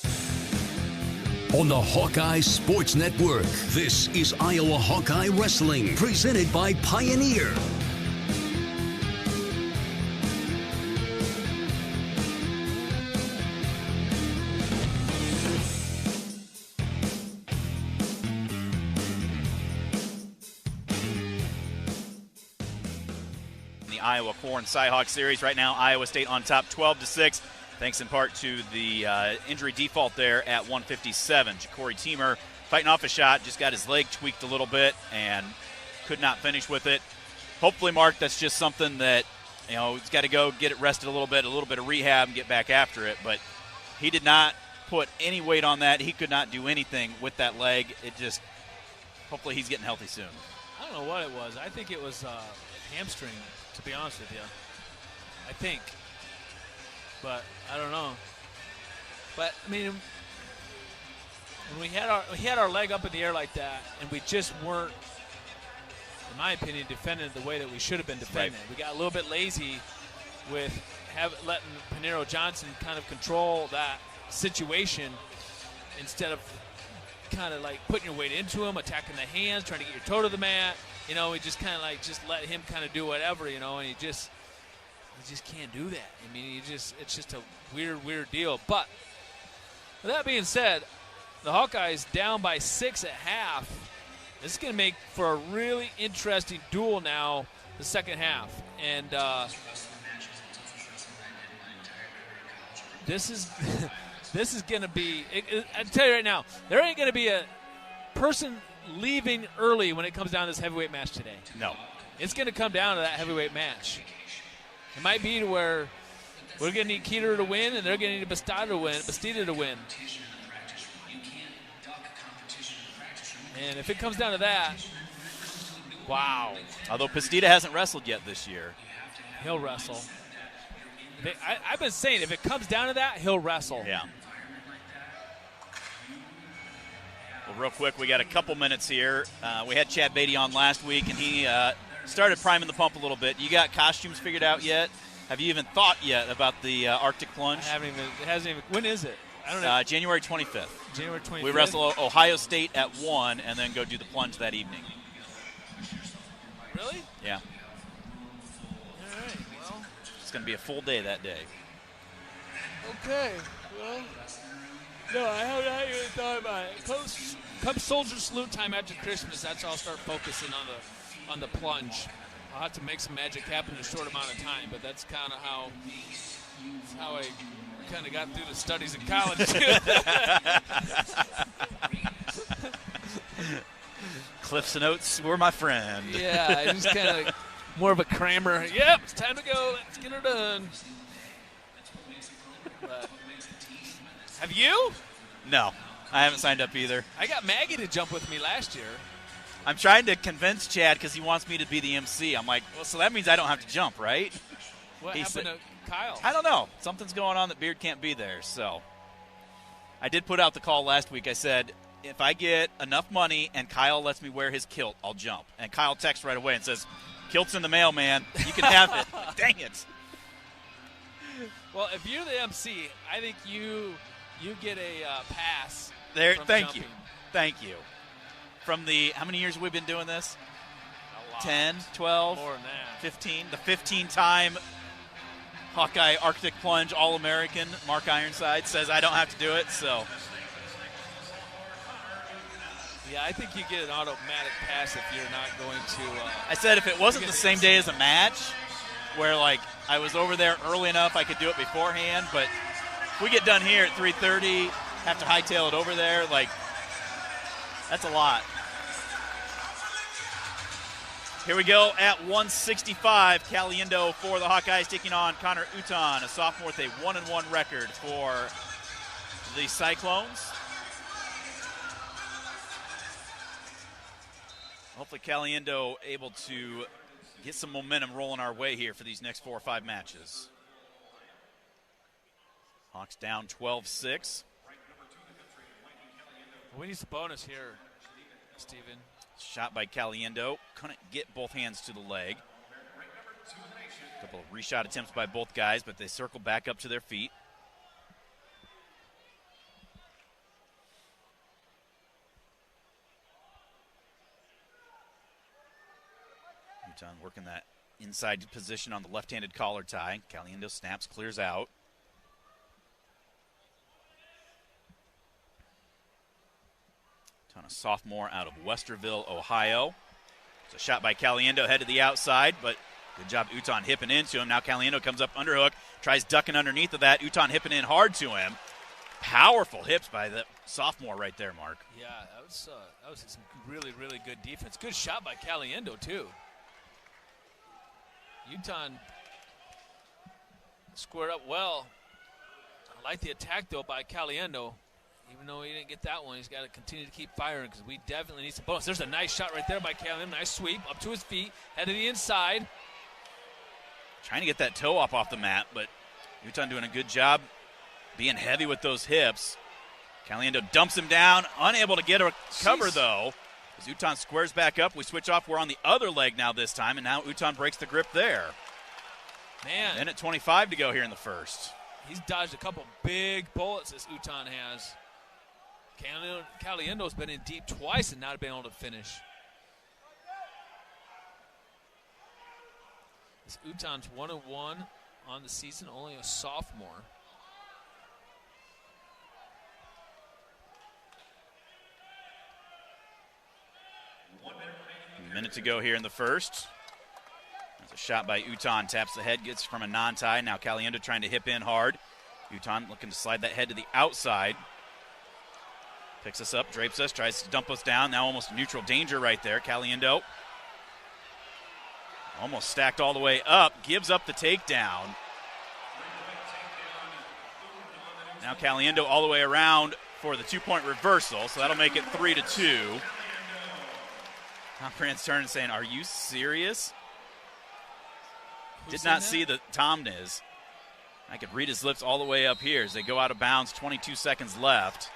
On the Hawkeye Sports Network, this is Iowa Hawkeye Wrestling, presented by Pioneer. The Iowa Corn Cy-Hawk Series right now, Iowa State on top 12-6. Thanks in part to the injury default there at 157. Ja'Cory Teamer fighting off a shot, just got his leg tweaked a little bit and could not finish with it. Hopefully, Mark, that's just something that, he's got to go get it rested a little bit of rehab and get back after it. But he did not put any weight on that. He could not do anything with that leg. Hopefully he's getting healthy soon. I don't know what it was. I think it was hamstring, to be honest with you. I think. But I don't know. But I mean, when we had our leg up in the air like that, and we just weren't, in my opinion, defending it the way that we should have been defending it. We got a little bit lazy with letting Panero Johnson kind of control that situation instead of kind of like putting your weight into him, attacking the hands, trying to get your toe to the mat. We just kind of like just let him kind of do whatever, and you just can't do that. I mean, it's just a weird deal. But with that being said, the Hawkeyes down by 6 at half. This is going to make for a really interesting duel now, the second half. And this is going to be. I tell you right now, there ain't going to be a person leaving early when it comes down to this heavyweight match today. No, it's going to come down to that heavyweight match. It might be to where we're going to need Keeter to win, and they're going to need Bastida to win. And if it comes down to that, wow. Although Bastida hasn't wrestled yet this year. He'll wrestle. I've been saying if it comes down to that, he'll wrestle. Yeah. Well, real quick, we got a couple minutes here. We had Chad Beatty on last week, and he started priming the pump a little bit. You got costumes figured out yet? Have you even thought yet about the Arctic Plunge? It hasn't even. When is it? I don't know. January 25th. January 25th. We wrestle Ohio State at 1 and then go do the plunge that evening. Really? Yeah. All right. Well, it's going to be a full day that day. Okay. Well, no, I haven't even thought about it. Come Soldier Salute time after Christmas, that's how I'll start focusing on the plunge. I'll have to make some magic happen in a short amount of time, but that's kind of how I kind of got through the studies in college. Cliff's Notes were my friend. Yeah, I just kind of more of a crammer. Yep, it's time to go. Let's get her done. But, have you? No, I haven't signed up either. I got Maggie to jump with me last year. I'm trying to convince Chad because he wants me to be the MC. I'm like, well, so that means I don't have to jump, right? What happened to Kyle? I don't know. Something's going on that Beard can't be there. So I did put out the call last week. I said, if I get enough money and Kyle lets me wear his kilt, I'll jump. And Kyle texts right away and says, kilt's in the mail, man. You can have it. Dang it. Well, if you're the MC, I think you get a pass. There. Thank you. Thank you. From the, how many years have we been doing this? 10, 12, more than that. 15. The 15-time Hawkeye Arctic Plunge All-American, Mark Ironside, says I don't have to do it, so. Yeah, I think you get an automatic pass if you're not going to. I said if it wasn't the same day as a match, where, like, I was over there early enough I could do it beforehand, but if we get done here at 3:30, have to hightail it over there, like, that's a lot. Here we go at 165. Caliendo for the Hawkeyes taking on Connor Uton, a sophomore with a 1-1 record for the Cyclones. Hopefully Caliendo able to get some momentum rolling our way here for these next 4 or 5 matches. Hawks down 12-6. We need some bonus here, Steven. Shot by Caliendo. Couldn't get both hands to the leg. A couple of reshot attempts by both guys, but they circle back up to their feet. Uton working that inside position on the left-handed collar tie. Caliendo snaps, clears out. A sophomore out of Westerville, Ohio. It's a shot by Caliendo, head to the outside, but good job Uton hipping into him. Now Caliendo comes up underhook, tries ducking underneath of that. Uton hipping in hard to him. Powerful hips by the sophomore right there, Mark. Yeah, that was some really, really good defense. Good shot by Caliendo, too. Uton squared up well. I like the attack, though, by Caliendo. Even though he didn't get that one, he's got to continue to keep firing because we definitely need some bonus. There's a nice shot right there by Caliendo. Nice sweep up to his feet, head to the inside. Trying to get that toe up off the mat, but Uton doing a good job being heavy with those hips. Caliendo dumps him down, unable to get a cover, though. As Uton squares back up, we switch off. We're on the other leg now this time, and now Uton breaks the grip there. Man. Minute 25 to go here in the first. He's dodged a couple big bullets this Uton has. Caliendo's been in deep twice and not been able to finish. This Uton's 1-1 on the season, only a sophomore. A minute to go here in the first. There's a shot by Uton, taps the head, gets from a non-tie. Now Caliendo trying to hip in hard. Uton looking to slide that head to the outside. Picks us up, drapes us, tries to dump us down. Now almost neutral danger right there. Caliendo almost stacked all the way up, gives up the takedown. Now Caliendo all the way around for the 2-point reversal, so that'll make it 3-2. Tom Brand's turning saying, are you serious? Did not see the Tom is. I could read his lips all the way up here as they go out of bounds, 22 seconds left.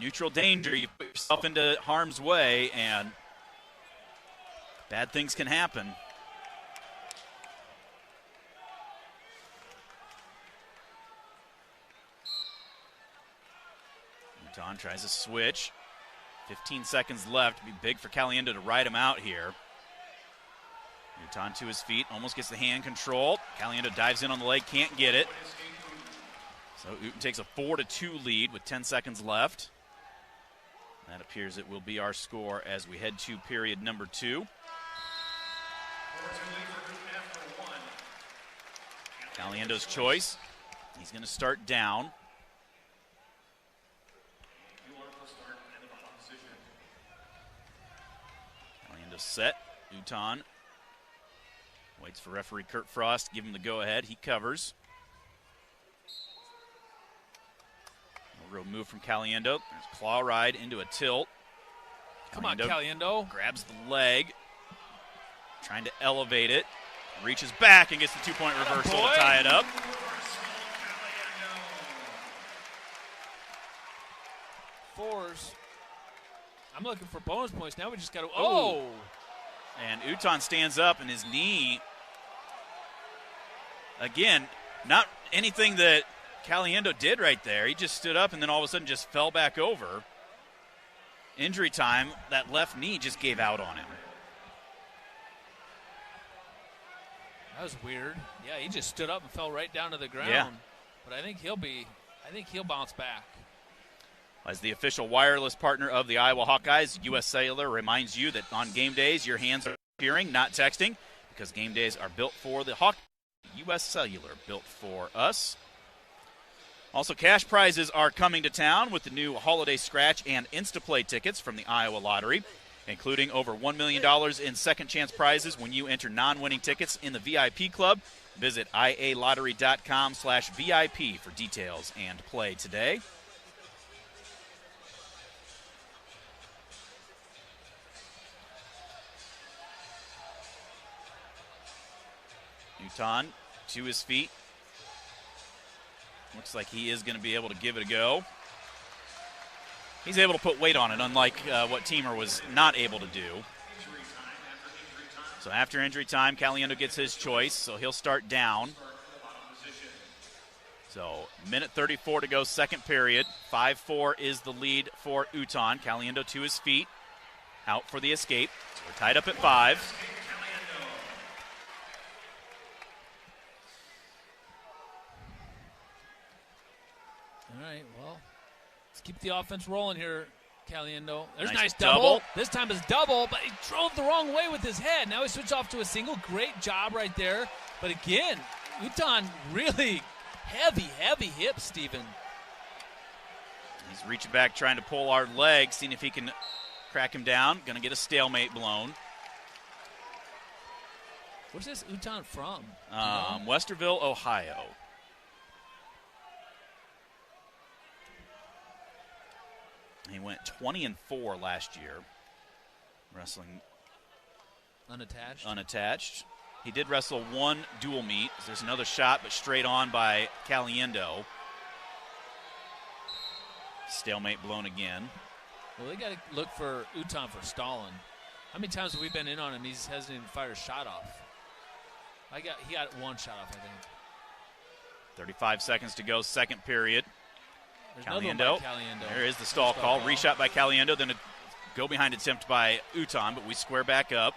Neutral danger, you put yourself into harm's way, and bad things can happen. Uton tries to switch. 15 seconds left. It'd be big for Caliendo to ride him out here. Uton to his feet, almost gets the hand control. Caliendo dives in on the leg, can't get it. So Uton takes a 4-2 lead with 10 seconds left. That appears it will be our score as we head to period number 2. Caliendo's choice. He's going to start down. Caliendo's set. Uton waits for referee Kurt Frost to give him the go-ahead. He covers. Real move from Caliendo. There's a claw ride into a tilt. Come on, Caliendo. Grabs the leg. Trying to elevate it. Reaches back and gets the 2-point reversal to tie it up. Fours. I'm looking for bonus points. Now we just got to. Oh! And Uton stands up, and his knee, again, not anything that Caliendo did right there. He just stood up and then all of a sudden just fell back over. Injury time, that left knee just gave out on him. That was weird. Yeah, he just stood up and fell right down to the ground. Yeah. But I think he'll bounce back. As the official wireless partner of the Iowa Hawkeyes, U.S. Cellular reminds you that on game days, your hands are appearing, not texting, because game days are built for the Hawkeyes. U.S. Cellular, built for us. Also, cash prizes are coming to town with the new Holiday Scratch and Instaplay tickets from the Iowa Lottery. including over $1 million in second chance prizes when you enter non-winning tickets in the VIP club. Visit ialottery.com/VIP for details and play today. Uton to his feet. Looks like he is going to be able to give it a go. He's able to put weight on it, unlike what Teamer was not able to do. So after injury time, Caliendo gets his choice, so he'll start down. So minute 34 to go, second period. 5-4 is the lead for Uton. Caliendo to his feet, out for the escape. So we're tied up at 5. All right, well, let's keep the offense rolling here, Caliendo. There's Nice nice double. double. This time it's double, but he drove the wrong way with his head. Now he switched off to a single. Great job right there. But again, Uton really heavy hips, Steven. He's reaching back, trying to pull our leg, seeing if he can crack him down. Going to get a stalemate blown. Where's this Uton from? Westerville, Ohio. He went 20-4 last year, wrestling unattached. He did wrestle one dual meet. There's another shot, but straight on by Caliendo. Stalemate blown again. Well, they got to look for Uton for stalling. How many times have we been in on him? He's hesitating to fire a shot off. He got one shot off, I think. 35 seconds to go, second period. There's another one by Caliendo. There is the stall call. Reshot by Caliendo, then a go-behind attempt by Uton, but we square back up.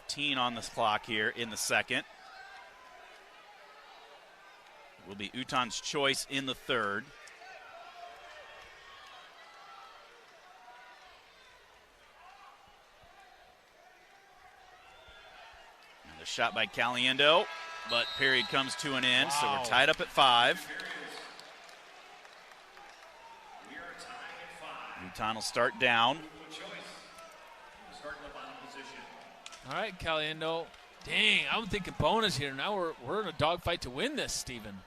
$15 on the clock here in the second. Will be Uton's choice in the third. Another shot by Caliendo, but period comes to an end, so we're tied up at 5. Uton will start down. All right, Caliendo. Dang, I'm thinking bonus here. Now we're in a dogfight to win this, Steven.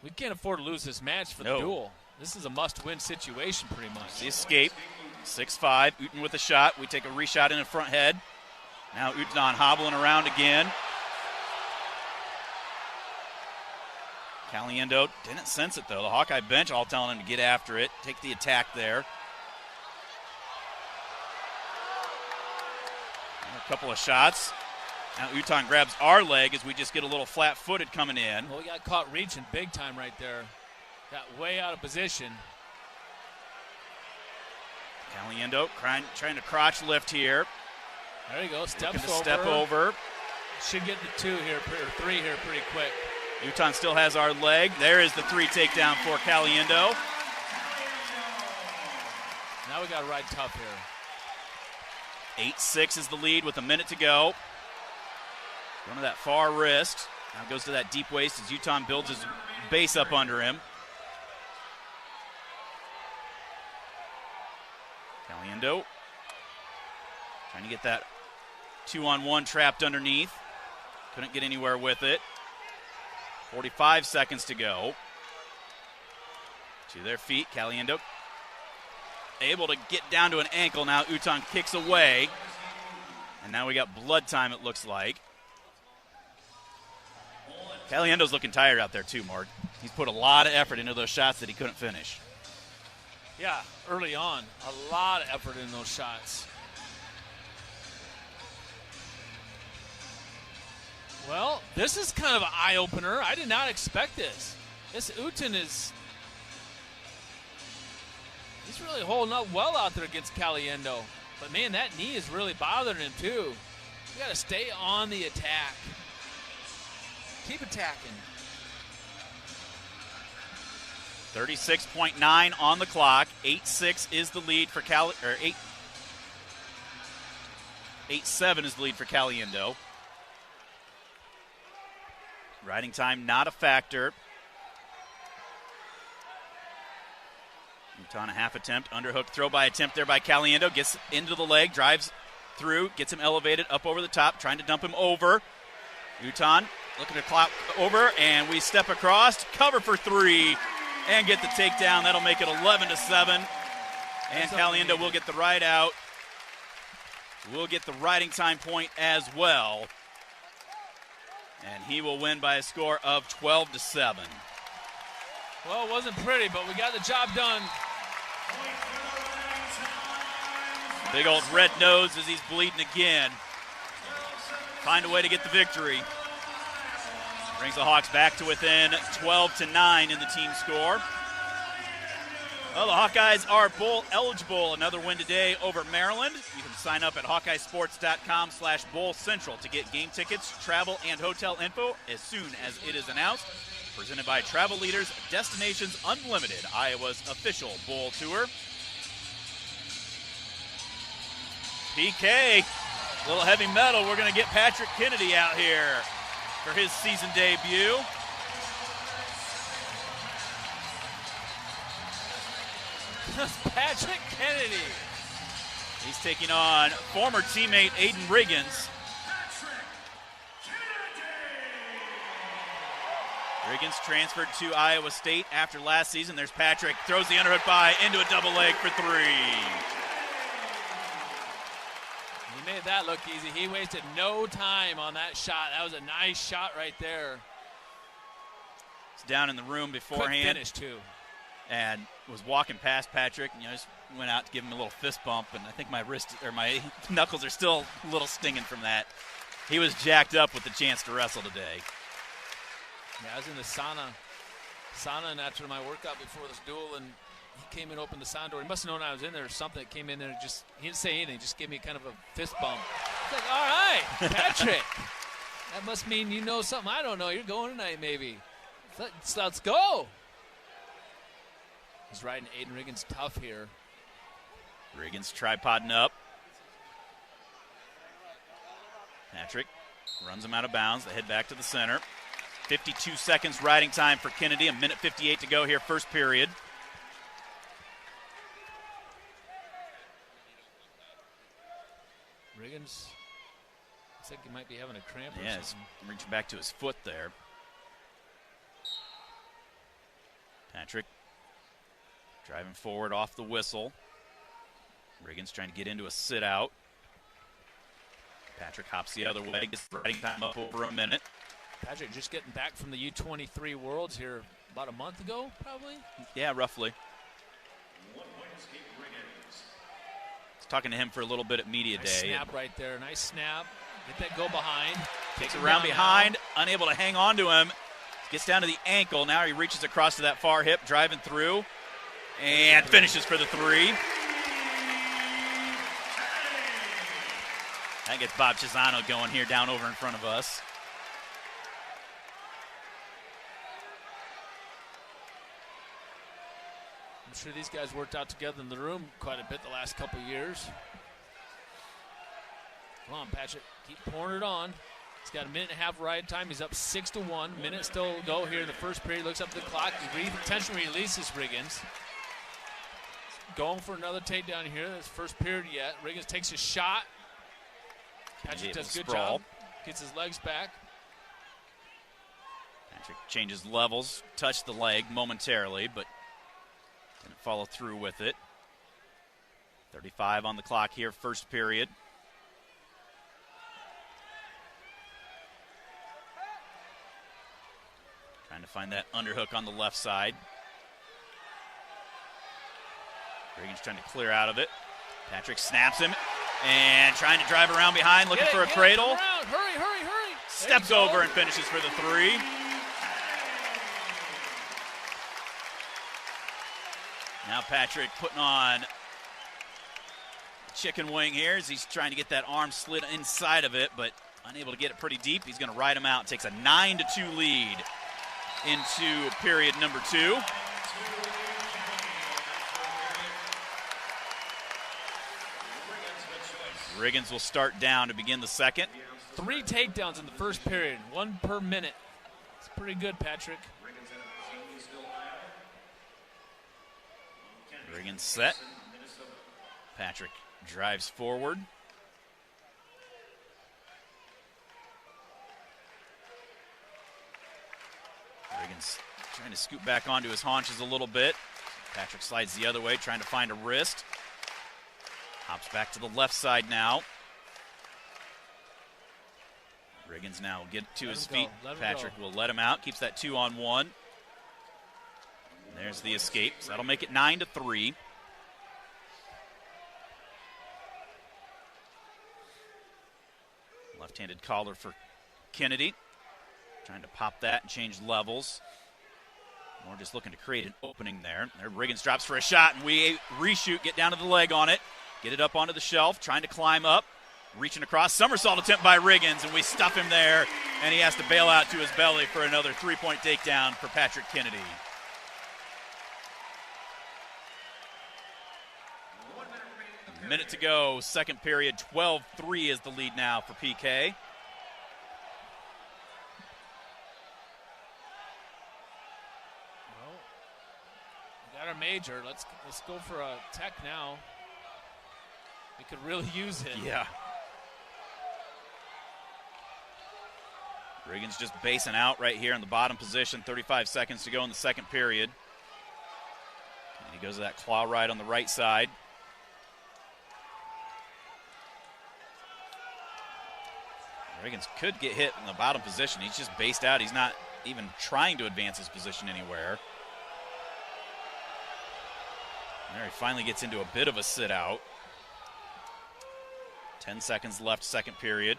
We can't afford to lose this match for the duel. This is a must-win situation pretty much. The escape, 6-5. Uton with a shot. We take a reshot in the front head. Now Uton hobbling around again. Caliendo didn't sense it, though. The Hawkeye bench all telling him to get after it, take the attack there. A couple of shots. Now Uton grabs our leg as we just get a little flat-footed coming in. Well, we got caught reaching big time right there. Got way out of position. Caliendo trying to crotch lift here. There you go. Looking to step over. Should get to 2 here, or 3 here pretty quick. Uton still has our leg. There is the 3 takedown for Caliendo. Now we got to ride tough here. 8-6 is the lead with a minute to go. Going to that far wrist. Now goes to that deep waist as Uton builds his base up under him. Caliendo trying to get that 2-on-1 trapped underneath. Couldn't get anywhere with it. 45 seconds to go. To their feet, Caliendo able to get down to an ankle. Now Uton kicks away. And now we got blood time, it looks like. Caliendo's looking tired out there too, Mark. He's put a lot of effort into those shots that he couldn't finish. Yeah, early on. A lot of effort in those shots. Well, this is kind of an eye-opener. I did not expect this. This Uton is... He's really holding up well out there against Caliendo. But, man, that knee is really bothering him, too. You got to stay on the attack. Keep attacking. 36.9 on the clock. 8-6 is the lead for 8-7 is the lead for Caliendo. Riding time not a factor. Newton a half attempt, underhook throw by attempt there by Caliendo. Gets into the leg, drives through, gets him elevated up over the top, trying to dump him over. Newton looking to clock over, and we step across, cover for three, and get the takedown. That'll make it 11-7. And Caliendo will get the ride out. Will get the riding time point as well. And he will win by a score of 12-7. Well, it wasn't pretty, but we got the job done. Big old red nose as he's bleeding again. Find a way to get the victory. Brings the Hawks back to within 12-9 in the team score. Well, the Hawkeyes are bowl eligible. Another win today over Maryland. You can sign up at HawkeyeSports.com/Bowl Central to get game tickets, travel, and hotel info as soon as it is announced. Presented by Travel Leaders, Destinations Unlimited, Iowa's official bowl tour. PK, a little heavy metal. We're going to get Patrick Kennedy out here for his season debut. Patrick Kennedy. He's taking on former teammate Aiden Riggins. Riggins transferred to Iowa State after last season. There's Patrick, throws the underhook by into a double leg for three. He made that look easy. He wasted no time on that shot. That was a nice shot right there. It's down in the room beforehand. Quick finish, too. And was walking past Patrick, and just went out to give him a little fist bump, and I think my wrist or my knuckles are still a little stinging from that. He was jacked up with the chance to wrestle today. Yeah, I was in the sauna and after my workout before this duel, and he came in, opened the sauna door. He must have known I was in there or something. Came in there, just he didn't say anything, just gave me kind of a fist bump. It's like, all right, Patrick, that must mean you know something I don't know. You're going tonight, maybe. Let's go. He's riding Aiden Riggins tough here. Riggins tripoding up. Patrick runs him out of bounds. They head back to the center. 52 seconds riding time for Kennedy. A minute 58 to go here, first period. Riggins looks like he might be having a cramp or something. Yeah, reaching back to his foot there. Patrick driving forward off the whistle. Riggins trying to get into a sit-out. Patrick hops the other way, gets the riding time up over a minute. Patrick just getting back from the U23 Worlds here about a month ago, probably? Yeah, roughly. Talking to him for a little bit at Media Nice Day. Snap right there. Nice snap. Get that go behind. Takes it around behind, unable to hang on to him. Gets down to the ankle. Now he reaches across to that far hip, driving through, and finishes for the three. That gets Bob Chisano going here down over in front of us. I'm sure these guys worked out together in the room quite a bit the last couple years. Come on, Patrick. Keep pouring it on. He's got a minute and a half ride time. He's up 6-1. Minute still to go here in the first period. Looks up at the clock. Intentionally releases Riggins. Going for another takedown here. That's first period yet. Riggins takes a shot. Patrick does a good job. Gets his legs back. Patrick changes levels. Touched the leg momentarily, but didn't follow through with it. 35 on the clock here, first period. Trying to find that underhook on the left side. Riggins trying to clear out of it. Patrick snaps him and trying to drive around behind, looking for a cradle. Hurry, hurry, hurry. Steps over and finishes for the three. Now Patrick putting on chicken wing here as he's trying to get that arm slid inside of it, but unable to get it pretty deep. He's going to ride him out. Takes a 9-2 lead into period number 2. Riggins will start down to begin the second. 3 takedowns in the first period, 1 per minute. It's pretty good, Patrick. Riggins set. Patrick drives forward. Riggins trying to scoot back onto his haunches a little bit. Patrick slides the other way, trying to find a wrist. Hops back to the left side now. Riggins now will get to his feet. Patrick will let him out. Keeps that 2-on-1. And there's the escape. So that'll make it 9-3. Left-handed collar for Kennedy. Trying to pop that and change levels. More just looking to create an opening there. There, Riggins drops for a shot, and we reshoot, get down to the leg on it. Get it up onto the shelf, trying to climb up. Reaching across, somersault attempt by Riggins, and we stuff him there, and he has to bail out to his belly for another three-point takedown for Patrick Kennedy. A minute to go, second period, 12-3 is the lead now for PK. Well, we got our major. Let's go for a tech now. We could really use it. Yeah. Riggins just basing out right here in the bottom position. 35 seconds to go in the second period. And he goes to that claw ride on the right side. Riggins could get hit in the bottom position. He's just based out. He's not even trying to advance his position anywhere. There he finally gets into a bit of a sit out. 10 seconds left, second period.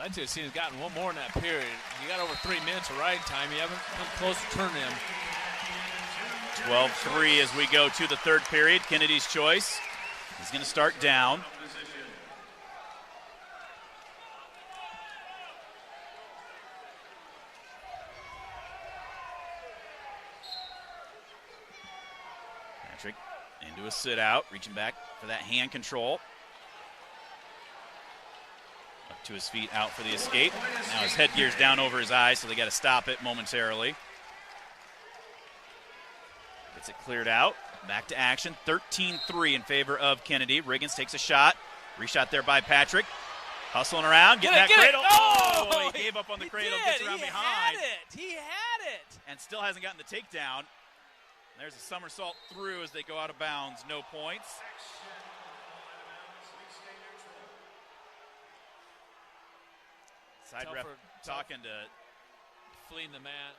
I'd say he's gotten one more in that period. You got over 3 minutes of ride time. You haven't come close to turning him. 12-3 as we go to the third period. Kennedy's choice. He's going to start down. Patrick into a sit out, reaching back for that hand control. Up to his feet, out for the escape. Now his headgear's down over his eyes, so they got to stop it momentarily. Gets it cleared out. Back to action. 13-3 in favor of Kennedy. Riggins takes a shot. Reshot there by Patrick. Hustling around, getting that cradle. Oh, he gave up on the cradle, gets around behind. He had it. And still hasn't gotten the takedown. There's a somersault through as they go out of bounds. No points. Side ref talking to fleeing the mat.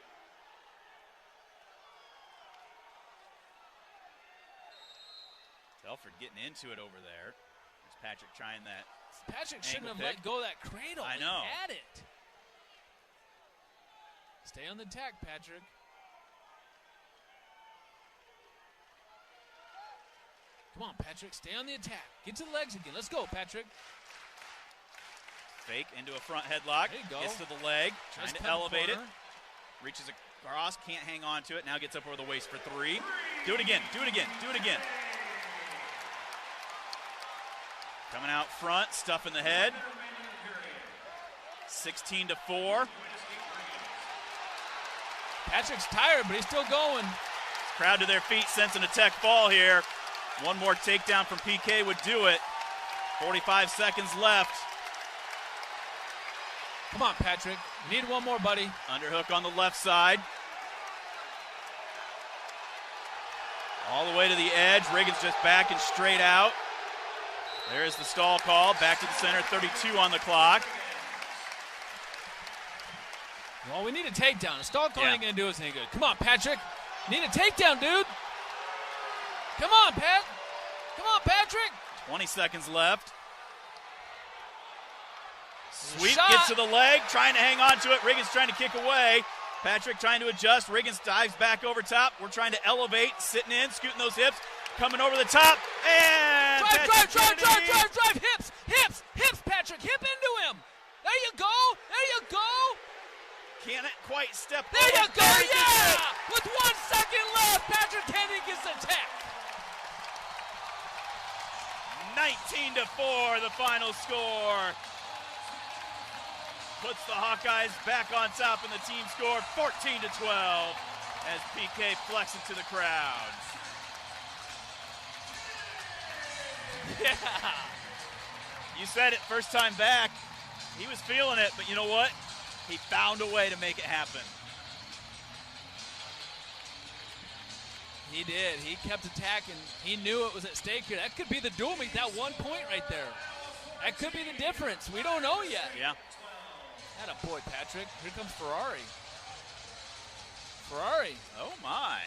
Telford getting into it over there. There's Patrick trying that. Patrick shouldn't have let go of that cradle. I know. He had it. Stay on the tack, Patrick. Come on, Patrick. Stay on the attack. Get to the legs again. Let's go, Patrick. Fake into a front headlock. There you go. Gets to the leg. Trying Just to cut elevate it. corner. Reaches across. Can't hang on to it. Now gets up over the waist for three. Do it again. Do it again. Do it again. Coming out front. Stuff in the head. 16-4. Patrick's tired, but he's still going. Crowd to their feet, sensing a tech fall here. One more takedown from PK would do it. 45 seconds left. Come on, Patrick. You need one more, buddy. Underhook on the left side. All the way to the edge. Riggins just backing straight out. There's the stall call. Back to the center. 32 on the clock. Well, we need a takedown. A stall call ain't going to do us any good. Come on, Patrick. Need a takedown, dude. Come on, Pat. Come on, Patrick. 20 seconds left. Sweep Shot. gets to the leg, trying to hang on to it. Riggins trying to kick away. Patrick trying to adjust. Riggins dives back over top. We're trying to elevate, sitting in, scooting those hips, coming over the top, and drive. Hips, Patrick. Hip into him. There you go. Can't quite step There over. you go, yeah! With 1 second left, Patrick Kennedy gets the tech. 19-4, the final score. Puts the Hawkeyes back on top in the team score, 14-12, as PK flexes to the crowd. Yeah. You said it, first time back. He was feeling it, but you know what? He found a way to make it happen. He did. He kept attacking. He knew it was at stake here. That could be the dual meet, that 1 point right there. That could be the difference. We don't know yet. Yeah. Atta boy, Patrick. Here comes Ferrari. Ferrari. Oh, my.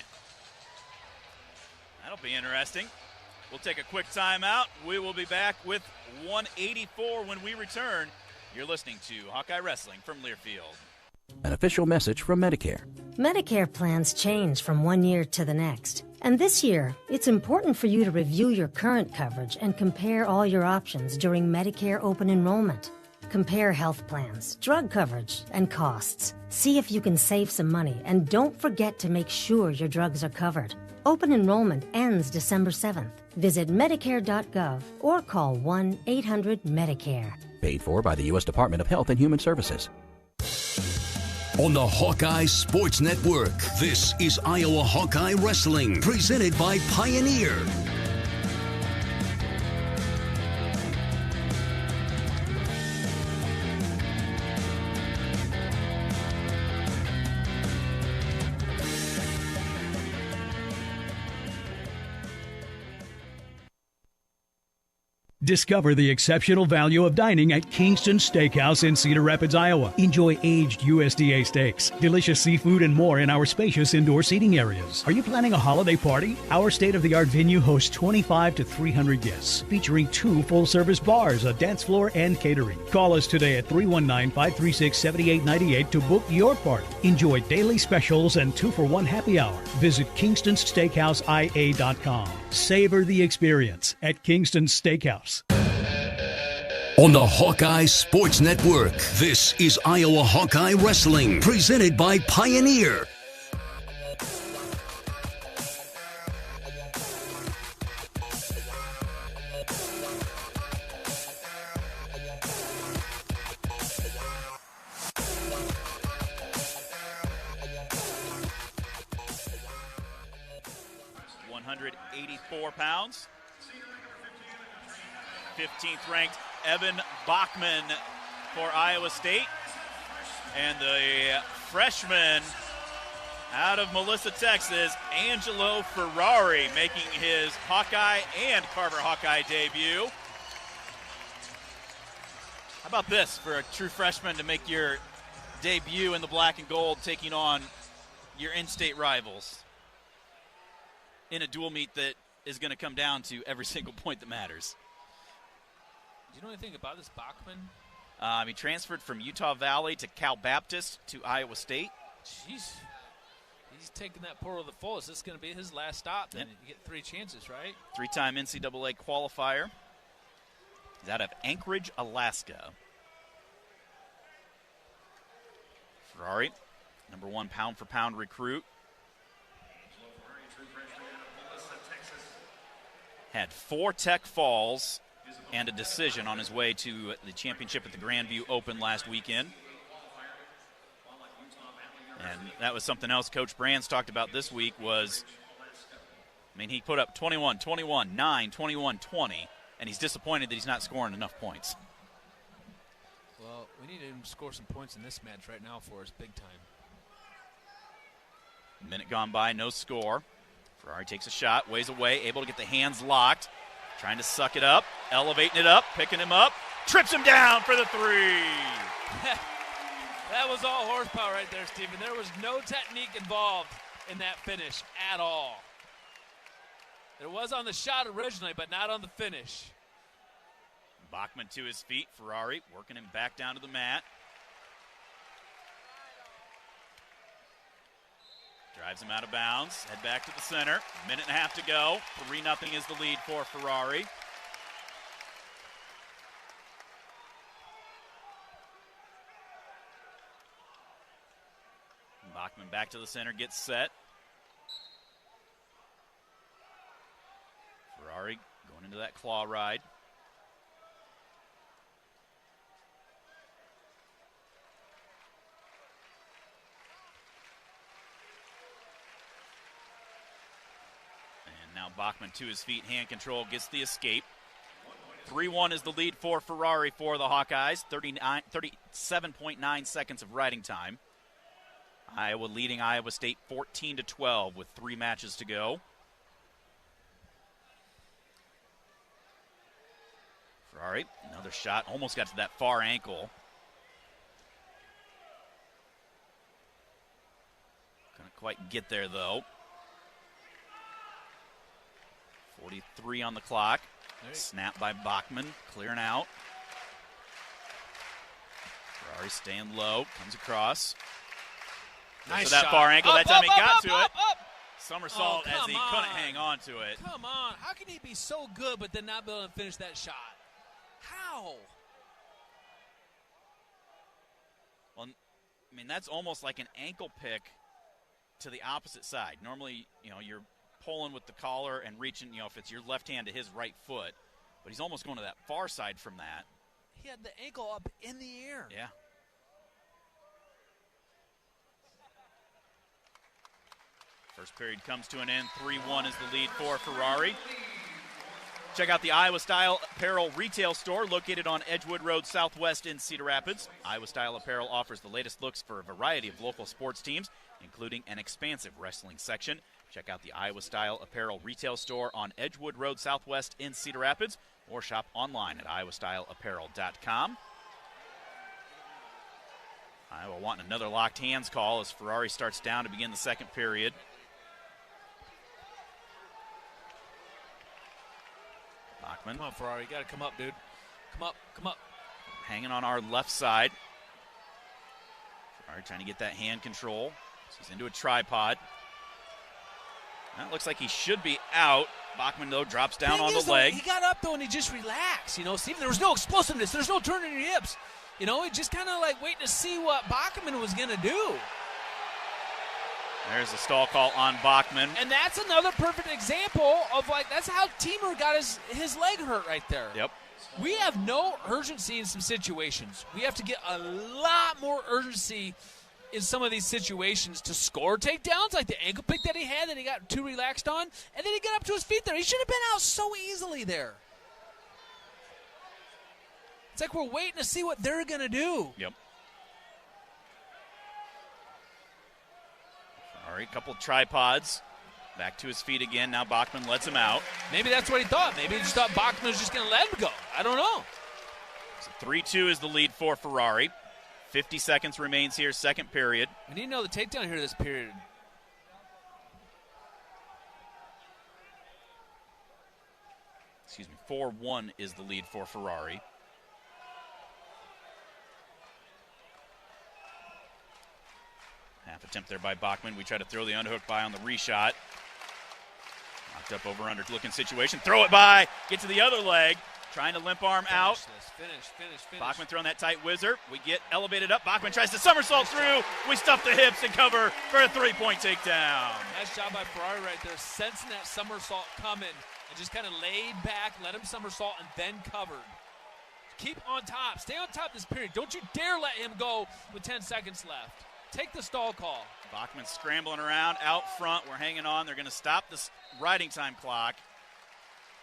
That'll be interesting. We'll take a quick timeout. We will be back with 184 when we return. You're listening to Hawkeye Wrestling from Learfield. An official message from Medicare. Medicare plans change from one year to the next. And this year, it's important for you to review your current coverage and compare all your options during Medicare open enrollment. Compare health plans, drug coverage, and costs. See if you can save some money, and don't forget to make sure your drugs are covered. Open enrollment ends December 7th. Visit Medicare.gov or call 1-800-MEDICARE. Paid for by the U.S. Department of Health and Human Services. On the Hawkeye Sports Network, this is Iowa Hawkeye Wrestling, presented by Pioneer. Discover the exceptional value of dining at Kingston Steakhouse in Cedar Rapids, Iowa. Enjoy aged USDA steaks, delicious seafood, and more in our spacious indoor seating areas. Are you planning a holiday party? Our state-of-the-art venue hosts 25 to 300 guests, featuring 2 full-service bars, a dance floor, and catering. Call us today at 319-536-7898 to book your party. Enjoy daily specials and 2-for-1 happy hour. Visit KingstonSteakhouseIA.com. Savor the experience at Kingston Steakhouse. On the Hawkeye Sports Network, this is Iowa Hawkeye Wrestling, presented by Pioneer. Pounds. 15th ranked Evan Bachman for Iowa State. And the freshman out of Melissa, Texas, Angelo Ferrari, making his Hawkeye and Carver Hawkeye debut. How about this for a true freshman to make your debut in the black and gold, taking on your in-state rivals in a dual meet that is going to come down to every single point that matters. Do you know anything about this Bachman? He transferred from Utah Valley to Cal Baptist to Iowa State. Jeez. He's taking that portal to the fullest. This is going to be his last stop. Then you get 3 chances, right? 3-time NCAA qualifier. He's out of Anchorage, Alaska. Ferrari, number 1 pound-for-pound recruit. Had 4 tech falls and a decision on his way to the championship at the Grandview Open last weekend. And that was something else Coach Brands talked about this week was, he put up 21, 21, 9, 21, 20, and he's disappointed that he's not scoring enough points. Well, we need him to score some points in this match right now for us, big time. Minute gone by, no score. Ferrari takes a shot, ways away, able to get the hands locked, trying to suck it up, elevating it up, picking him up, trips him down for the 3. That was all horsepower right there, Stephen. There was no technique involved in that finish at all. There was on the shot originally, but not on the finish. Bachman to his feet, Ferrari working him back down to the mat. Drives him out of bounds, head back to the center. 1.5 minutes to go. 3-0 is the lead for Ferrari. Bachman back to the center, gets set. Ferrari going into that claw ride. Bachman to his feet, hand control, gets the escape. 3-1 is the lead for Ferrari for the Hawkeyes. 37.9 seconds of riding time. Iowa leading Iowa State 14-12 with 3 matches to go. Ferrari, another shot, almost got to that far ankle. Couldn't quite get there, though. 43 on the clock. Snap by Bachman, clearing out. Ferrari staying low, comes across. Nice to that shot. far ankle. Up, that time up, he up, got up, to up, it. up. Somersault as he couldn't hang on to it. Come on. How can he be so good but then not be able to finish that shot? How? Well, I mean, that's almost like an ankle pick to the opposite side. Normally, you're pulling with the collar and reaching, if it's your left hand to his right foot. But he's almost going to that far side from that. He had the ankle up in the air. Yeah. First period comes to an end. 3-1 is the lead for Ferrari. Check out the Iowa Style Apparel retail store located on Edgewood Road Southwest in Cedar Rapids. Iowa Style Apparel offers the latest looks for a variety of local sports teams, including an expansive wrestling section. Check out the Iowa Style Apparel retail store on Edgewood Road Southwest in Cedar Rapids, or shop online at iowastyleapparel.com. Iowa wanting another locked hands call as Ferrari starts down to begin the second period. Bachman. Come on, Ferrari. You got to come up, dude. Come up, come up. Hanging on our left side. Ferrari trying to get that hand control. He's into a tripod. That looks like he should be out. Bachman, though, drops down on the leg. He got up, though, and he just relaxed. Steve, there was no explosiveness. There's no turning your hips. He just kind of like waiting to see what Bachman was going to do. There's a stall call on Bachman. And that's another perfect example of, that's how Teamer got his leg hurt right there. Yep. We have no urgency in some situations. We have to get a lot more urgency in some of these situations to score takedowns, like the ankle pick that he had that he got too relaxed on, and then he got up to his feet there. He should have been out so easily there. It's like we're waiting to see what they're going to do. Yep. All right, couple tripods. Back to his feet again. Now Bachman lets him out. Maybe that's what he thought. Maybe he just thought Bachman was just going to let him go. I don't know. So 3-2 is the lead for Ferrari. 50 seconds remains here, second period. We need to know the takedown here this period. Excuse me, 4-1 is the lead for Ferrari. Half attempt there by Bachman. We try to throw the underhook by on the reshot. Knocked up over under looking situation. Throw it by. Get to the other leg. Trying to limp arm out. Finish. Bachman throwing that tight whizzer. We get elevated up. Bachman tries to somersault through. We stuff the hips and cover for a 3-point takedown. Nice job by Ferrari right there, sensing that somersault coming and just kind of laid back, let him somersault, and then covered. Keep on top. Stay on top this period. Don't you dare let him go with 10 seconds left. Take the stall call. Bachman scrambling around out front. We're hanging on. They're going to stop this riding time clock.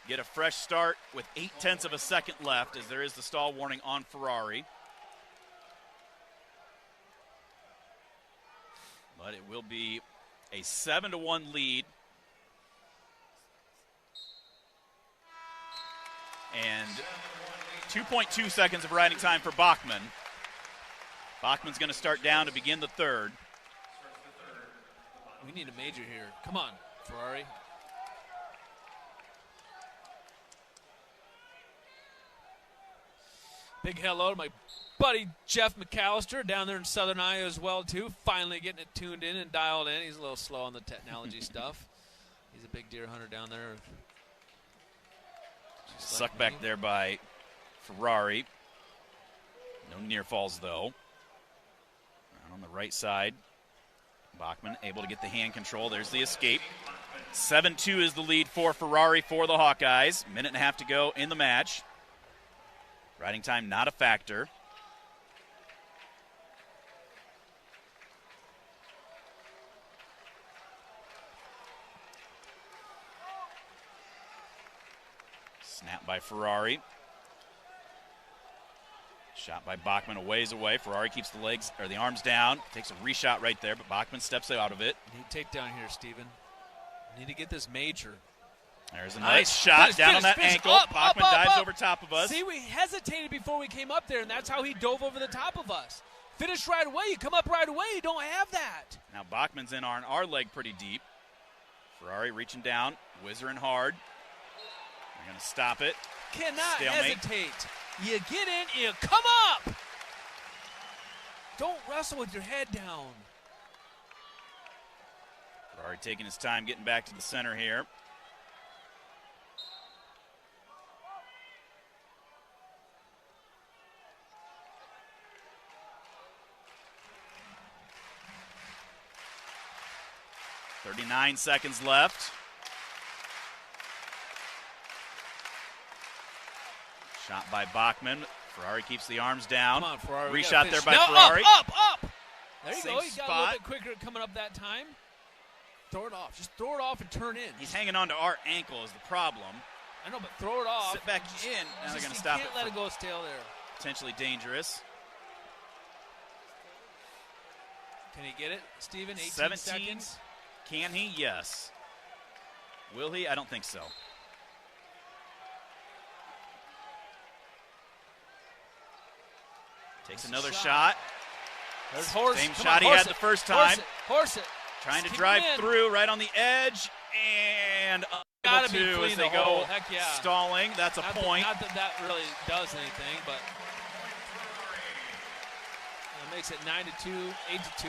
Get a fresh start with 0.8 of a second left as there is the stall warning on Ferrari. But it will be a 7-1 lead. And 2.2 seconds of riding time for Bachman. Bachman's going to start down to begin the third. We need a major here. Come on, Ferrari. Big hello to my buddy Jeff McAllister down there in Southern Iowa as well, too. Finally getting it tuned in and dialed in. He's a little slow on the technology stuff. He's a big deer hunter down there. Sucked back there by Ferrari. No near falls, though. On the right side, Bachman able to get the hand control. There's the escape. 7-2 is the lead for Ferrari for the Hawkeyes. Minute and a half to go in the match. Riding time not a factor. Snap by Ferrari. Shot by Bachman a ways away. Ferrari keeps the legs or the arms down. Takes a reshot right there, but Bachman steps out of it. Need takedown here, Steven. Need to get this major. There's a nice shot down on that ankle. Bachman dives over top of us. See, we hesitated before we came up there, and that's how he dove over the top of us. Finish right away. You come up right away. You don't have that. Now Bachman's in on our leg pretty deep. Ferrari reaching down, whizzing hard. We're going to stop it. Cannot Stalemate. hesitate. You get in, you come up. Don't wrestle with your head down. Ferrari taking his time getting back to the center here. .39 seconds left. Shot by Bachman. Ferrari keeps the arms down. Come on, Ferrari. Reshot there by no, Ferrari. Up. There you Same go. He got a spot. little bit quicker coming up that time. Throw it off. Just throw it off and turn in. He's hanging on to our ankle is the problem. I know, but throw it off. Sit back in. Now they're going to stop it. You can't let it go stale there. Potentially dangerous. Can he get it, Steven? 18 17 seconds. Can he? Yes. Will he? I don't think so. Takes another shot. There's Horse. Same Come shot on, he horse had it. the first time. Horse it. Trying to Keep drive him in. through right on the edge. And Gotta be two clean as the they go hole. Heck yeah. stalling. That's a point. Not that that really does anything, but it makes it 9-2, 8-2.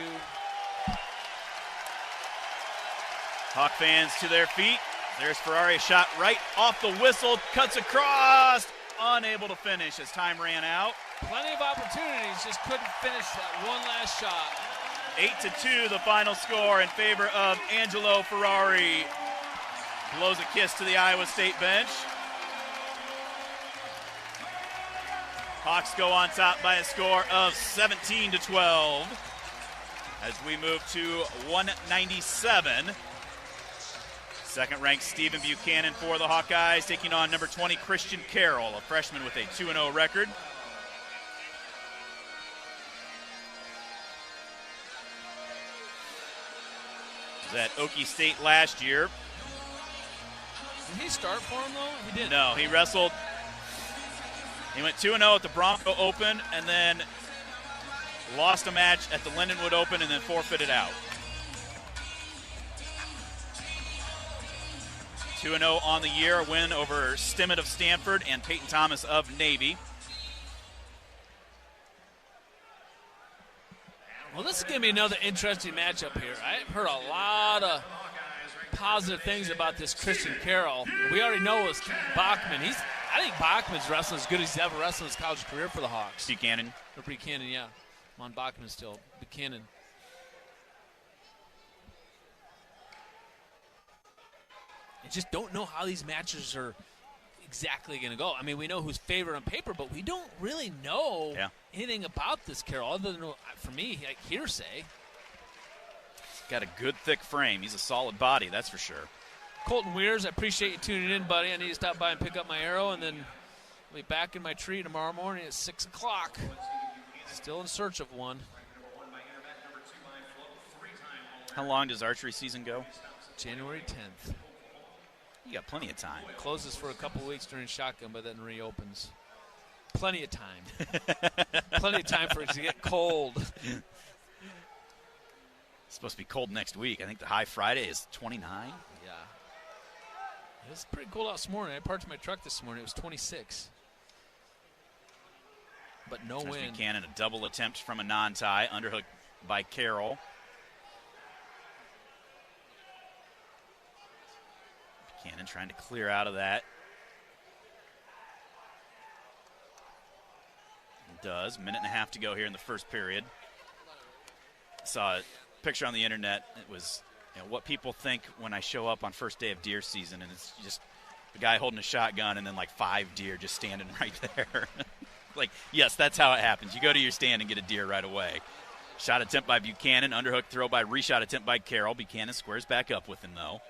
Hawk fans to their feet. There's Ferrari, a shot right off the whistle, cuts across, unable to finish as time ran out. Plenty of opportunities, just couldn't finish that one last shot. 8-2, the final score in favor of Angelo Ferrari. Blows a kiss to the Iowa State bench. Hawks go on top by a score of 17-12 as we move to 197. Second-ranked Stephen Buchanan for the Hawkeyes, taking on number 20, Christian Carroll, a freshman with a 2-0 record. He was at Okie State last year. Did he start for him, though? He didn't. No, he wrestled. He went 2-0 at the Bronco Open and then lost a match at the Lindenwood Open and then forfeited out. 2-0 on the year, a win over Stimmett of Stanford and Peyton Thomas of Navy. Well, this is going to be another interesting matchup here. I've heard a lot of positive things about this Christian Carroll. We already know it's Bachman. I think Bachman's wrestling as good as he's ever wrestled in his college career for the Hawks. Buchanan. Or Buchanan, yeah. I'm on Bachman still. Buchanan. I just don't know how these matches are exactly going to go. I mean, we know who's favored on paper, but we don't really know anything about this Carroll other than, for me, like hearsay. He's got a good, thick frame. He's a solid body, that's for sure. Colton Weirs, I appreciate you tuning in, buddy. I need to stop by and pick up my arrow, and then I'll be back in my tree tomorrow morning at 6 o'clock. Still in search of one. How long does archery season go? January 10th. You got plenty of time. It closes for a couple weeks during shotgun, but then reopens. Plenty of time. Plenty of time for it to get cold. It's supposed to be cold next week. I think the high Friday is 29. Yeah. It was pretty cold out this morning. I parked my truck this morning. It was 26. But no There's wind. Buchanan, a double attempt from a non-tie, underhook by Carroll. Buchanan trying to clear out of that. Does. Minute and a half to go here in the first period. Saw a picture on the internet. It was what people think when I show up on first day of deer season, and it's just a guy holding a shotgun and then like 5 deer just standing right there. Like, yes, that's how it happens. You go to your stand and get a deer right away. Shot attempt by Buchanan. Underhook throw by reshot attempt by Carroll. Buchanan squares back up with him, though.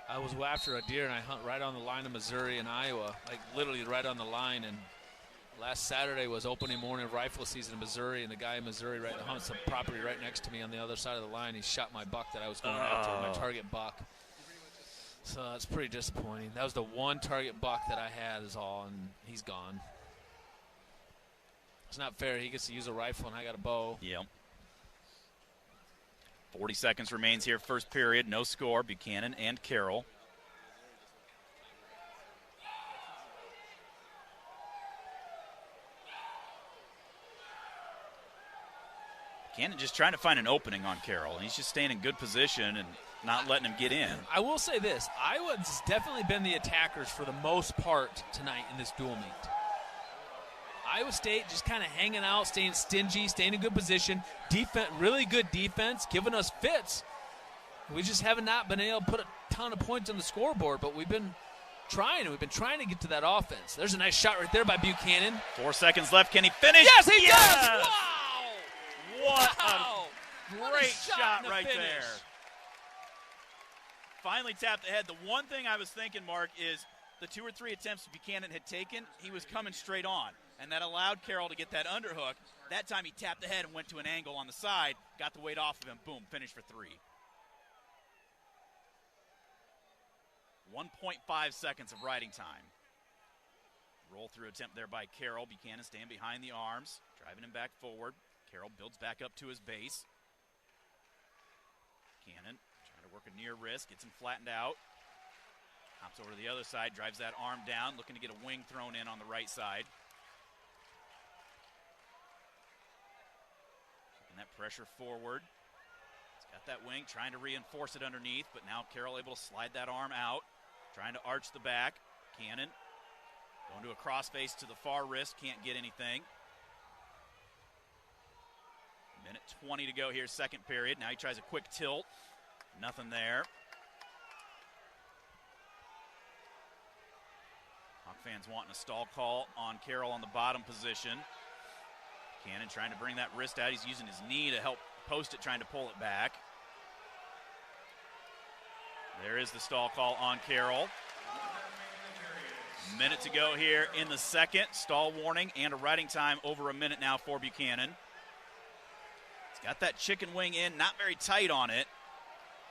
I was after a deer, and I hunt right on the line of Missouri and Iowa, like literally right on the line. And last Saturday was opening morning of rifle season in Missouri, and the guy in Missouri hunts some property right next to me on the other side of the line. He shot my buck that I was going after, my target buck. So that's pretty disappointing. That was the one target buck that I had is all, and he's gone. It's not fair. He gets to use a rifle, and I got a bow. Yep. 40 seconds remains here, first period. No score, Buchanan and Carroll. Buchanan just trying to find an opening on Carroll. He's just staying in good position and not letting him get in. I will say this. Iowa's definitely been the attackers for the most part tonight in this dual meet. Iowa State just kind of hanging out, staying stingy, staying in good position. Defense, really good defense, giving us fits. We just have not been able to put a ton of points on the scoreboard, but we've been trying, and we've been trying to get to that offense. There's a nice shot right there by Buchanan. 4 seconds left. Can he finish? Yes, he does! Wow! What a great shot right there. Finally tapped the head. The one thing I was thinking, Mark, is the 2 or 3 attempts Buchanan had taken, he was coming straight on, and that allowed Carroll to get that underhook. That time he tapped the head and went to an angle on the side, got the weight off of him, boom, finished for 3. 1.5 seconds of riding time. Roll through attempt there by Carroll. Buchanan staying behind the arms, driving him back forward. Carroll builds back up to his base. Buchanan trying to work a near wrist, gets him flattened out. Hops over to the other side, drives that arm down, looking to get a wing thrown in on the right side. And that pressure forward. He's got that wing, trying to reinforce it underneath, but now Carroll able to slide that arm out, trying to arch the back. Cannon going to a crossface to the far wrist, can't get anything. Minute 20 to go here, second period. Now he tries a quick tilt. Nothing there. Hawk fans wanting a stall call on Carroll on the bottom position. Cannon trying to bring that wrist out. He's using his knee to help post it, trying to pull it back. There is the stall call on Carroll. Minute to go here in the second. Stall warning and a riding time over a minute now for Buchanan. He's got that chicken wing in, not very tight on it.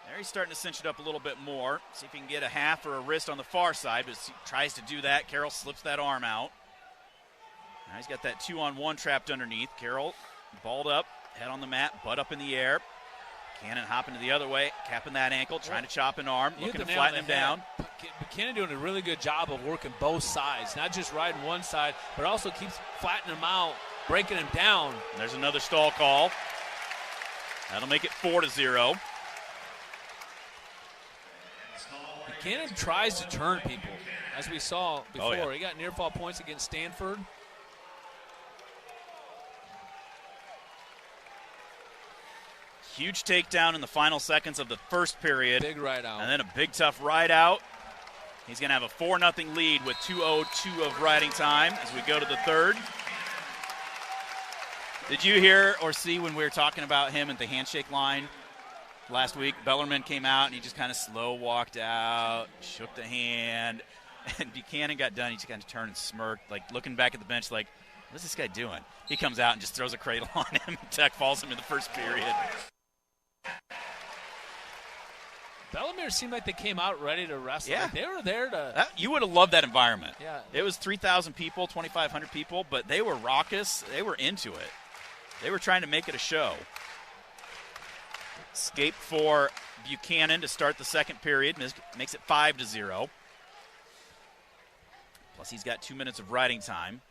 There he's starting to cinch it up a little bit more. See if he can get a half or a wrist on the far side, but as he tries to do that, Carroll slips that arm out. Now he's got that 2-on-1 trapped underneath. Carroll balled up, head on the mat, butt up in the air. Cannon hopping to the other way, capping that ankle, trying to chop an arm, looking to flatten him down. Buchanan doing a really good job of working both sides, not just riding one side, but also keeps flattening him out, breaking him down. And there's another stall call. That'll make it 4-0. Buchanan tries to turn people, as we saw before. Oh, yeah. He got near fall points against Stanford. Huge takedown in the final seconds of the first period. Big ride out. And then a big, tough ride out. He's going to have a 4-0 lead with 2:02 of riding time as we go to the third. Did you hear or see when we were talking about him at the handshake line last week? Bellarmine came out and he just kind of slow walked out, shook the hand, and Buchanan got done. He just kind of turned and smirked, like looking back at the bench like, what's this guy doing? He comes out and just throws a cradle on him. Tech falls him in the first period. Bellarmine seemed like they came out ready to wrestle. Yeah. Like they were there to. You would have loved that environment. Yeah. It was 3,000 people, 2,500 people, but they were raucous. They were into it. They were trying to make it a show. Escape for Buchanan to start the second period. Makes it 5-0. Plus he's got 2 minutes of riding time.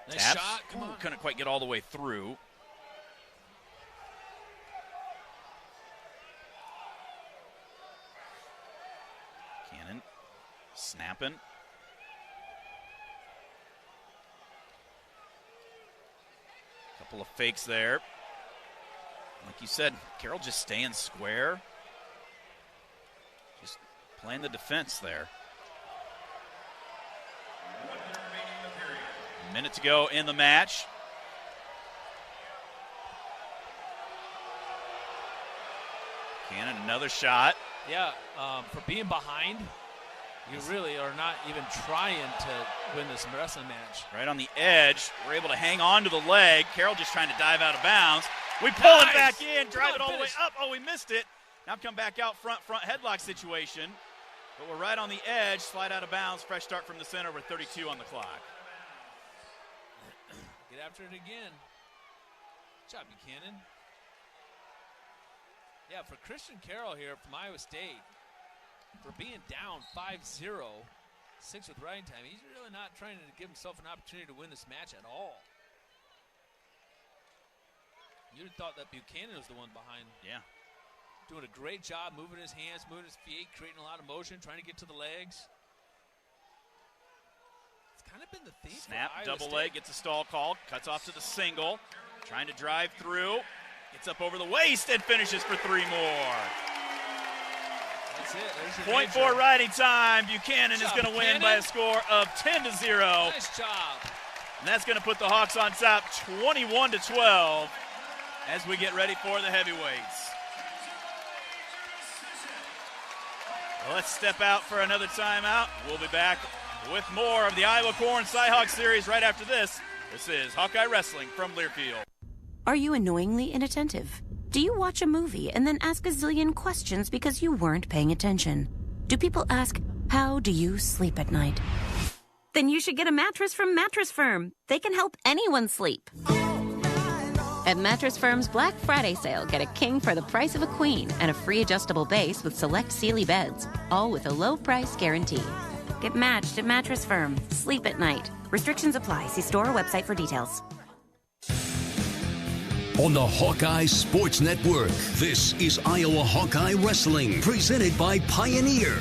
Nice Taps. shot. Come on. Couldn't quite get all the way through. Cannon snapping. Couple of fakes there. Like you said, Carroll just staying square. Just playing the defense there. A minute to go in the match. Buchanan, another shot. Yeah, for being behind, you really are not even trying to win this wrestling match. Right on the edge. We're able to hang on to the leg. Carroll just trying to dive out of bounds. We pull it back in, drive it all the way up. Oh, we missed it. Now come back out front headlock situation. But we're right on the edge, slide out of bounds, fresh start from the center with 32 on the clock. Get after it again. Good job, Buchanan. Yeah, for Christian Carroll here from Iowa State, for being down 5-0, 6 with riding time, he's really not trying to give himself an opportunity to win this match at all. You'd have thought that Buchanan was the one behind. Yeah. Doing a great job moving his hands, moving his feet, creating a lot of motion, trying to get to the legs. It's kind of been the theme. Snap, double leg, gets a stall call, cuts off to the single, trying to drive through, gets up over the waist and finishes for 3 more. That's it. There's your Point for riding time. Buchanan is going to win by a score of 10-0. Nice job. And that's going to put the Hawks on top 21-12 as we get ready for the heavyweights. Well, let's step out for another timeout. We'll be back with more of the Iowa Corn Cyhawk series right after this. This is Hawkeye Wrestling from Learfield. Are you annoyingly inattentive? Do you watch a movie and then ask a zillion questions because you weren't paying attention? Do people ask, how do you sleep at night? Then you should get a mattress from Mattress Firm. They can help anyone sleep. At Mattress Firm's Black Friday sale, get a king for the price of a queen and a free adjustable base with select Sealy beds, all with a low price guarantee. Get matched at Mattress Firm. Sleep at night. Restrictions apply. See store or website for details. On the Hawkeye Sports Network, this is Iowa Hawkeye Wrestling, presented by Pioneer.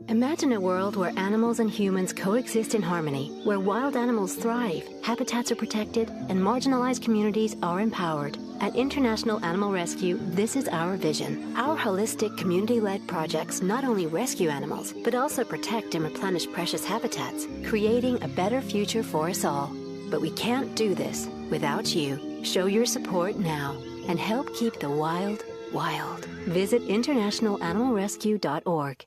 Imagine a world where animals and humans coexist in harmony, where wild animals thrive, habitats are protected, and marginalized communities are empowered. At International Animal Rescue, this is our vision. Our holistic, community-led projects not only rescue animals, but also protect and replenish precious habitats, creating a better future for us all. But we can't do this without you. Show your support now and help keep the wild, wild. Visit internationalanimalrescue.org.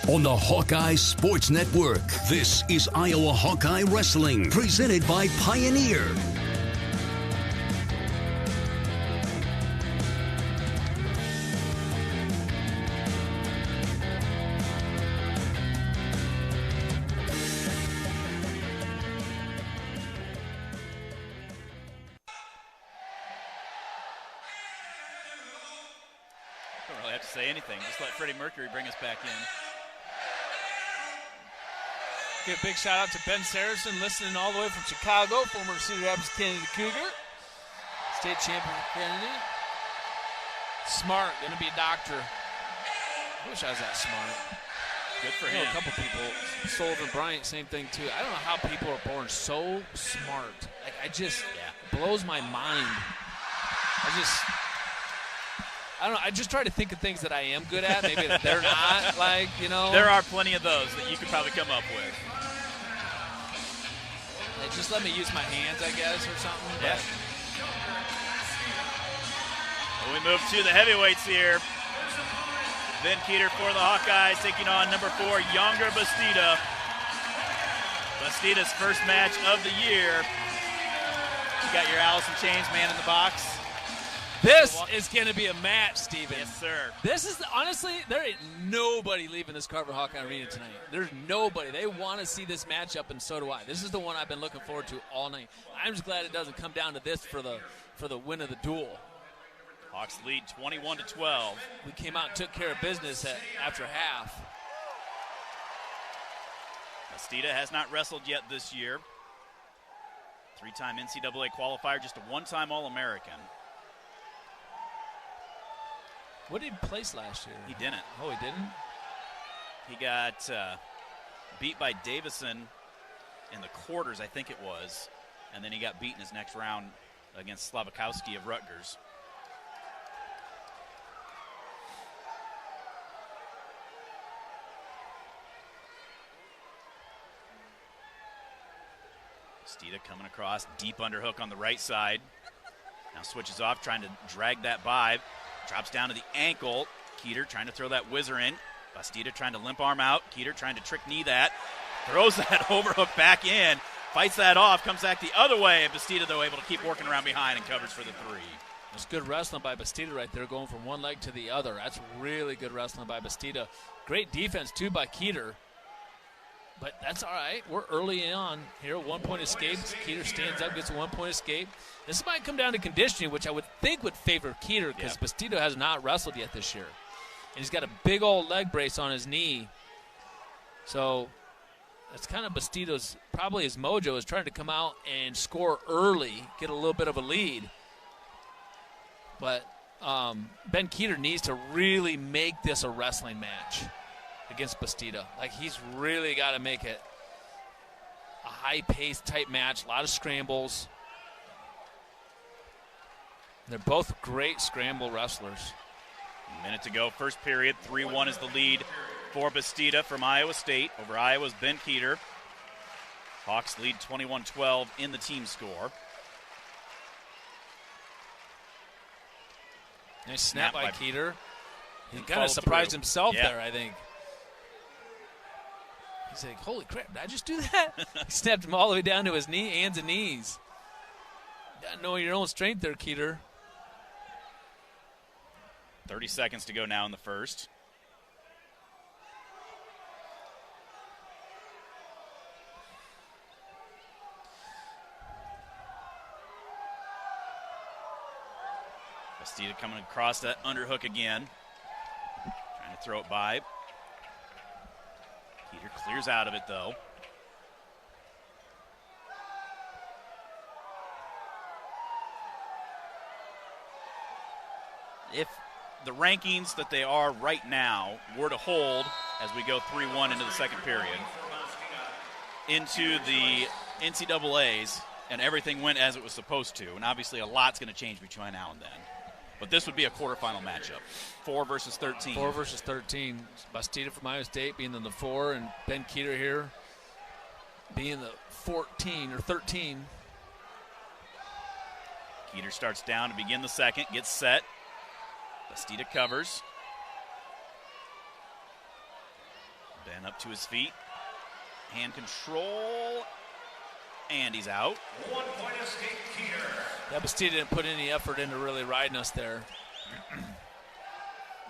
On the Hawkeye Sports Network, this is Iowa Hawkeye Wrestling, presented by Pioneer. Don't really have to say anything. Just let Freddie Mercury bring us back in. Give a big shout out to Ben Saracen, listening all the way from Chicago, former Cedar Rapids Kennedy Cougar, state champion for Kennedy. Smart, going to be a doctor. I wish I was that smart. Good for I know him. a couple people, Sullivan Bryant, same thing too. I don't know how people are born so smart. Like, it blows my mind. I don't know. I just try to think of things that I am good at. Maybe that they're not, like, you know. There are plenty of those that you could probably come up with. They just let me use my hands, I guess, or something. Yeah. Well, we move to the heavyweights here. Ben Keeter for the Hawkeyes taking on number 4, Younger Bastida. Bastida's first match of the year. You got your Alice in Chains man in the box. This is going to be a match, Steven. Yes, sir. This is, honestly, there ain't nobody leaving this Carver Hawkeye Arena tonight. There's nobody. They want to see this matchup, and so do I. This is the one I've been looking forward to all night. I'm just glad it doesn't come down to this for the win of the duel. Hawks lead 21-12. We came out and took care of business after half. Bastida has not wrestled yet this year. 3-time NCAA qualifier, just a 1-time All-American. What did he place last year? He didn't. Oh, he didn't? He got beat by Davison in the quarters, I think it was, and then he got beat in his next round against Slavakowski of Rutgers. Bastida coming across, deep underhook on the right side. Now switches off, trying to drag that by. Drops down to the ankle. Keeter trying to throw that whizzer in. Bastida trying to limp arm out. Keeter trying to trick knee that. Throws that overhook back in. Fights that off, comes back the other way. Bastida, though, able to keep working around behind and covers for the 3. That's good wrestling by Bastida right there, going from one leg to the other. That's really good wrestling by Bastida. Great defense, too, by Keeter. But that's all right. We're early on here. 1-point escape. Keeter stands up, gets a 1-point escape. This might come down to conditioning, which I would think would favor Keeter because Bastida has not wrestled yet this year. And he's got a big old leg brace on his knee. So that's kind of Bastida's, probably his mojo, is trying to come out and score early, get a little bit of a lead. But Ben Keeter needs to really make this a wrestling match against Bastida. Like, he's really got to make it a high-paced type match, a lot of scrambles. They're both great scramble wrestlers. A minute to go, first period. 3-1 is the lead for Bastida from Iowa State over Iowa's Ben Keeter. Hawks lead 21-12 in the team score. Nice snap by Keeter. He kind of surprised himself there, I think. He's like, holy crap, did I just do that? He snapped him all the way down to his hands and knees. You got to know your own strength there, Keeter. 30 seconds to go now in the first. Bastida coming across that underhook again. Trying to throw it by. Keeter clears out of it, though. If the rankings that they are right now were to hold as we go 3-1 into the second period, into the NCAAs, and everything went as it was supposed to, and obviously a lot's going to change between now and then. But this would be a quarterfinal matchup. 4 versus 13. 4 versus 13. Bastida from Iowa State being in the 4, and Ben Keeter here being the 14 or 13. Keeter starts down to begin the second, gets set. Bastida covers. Ben up to his feet. Hand control. And he's out. 1-point escape, Keeter. Yeah, Bastida didn't put any effort into really riding us there.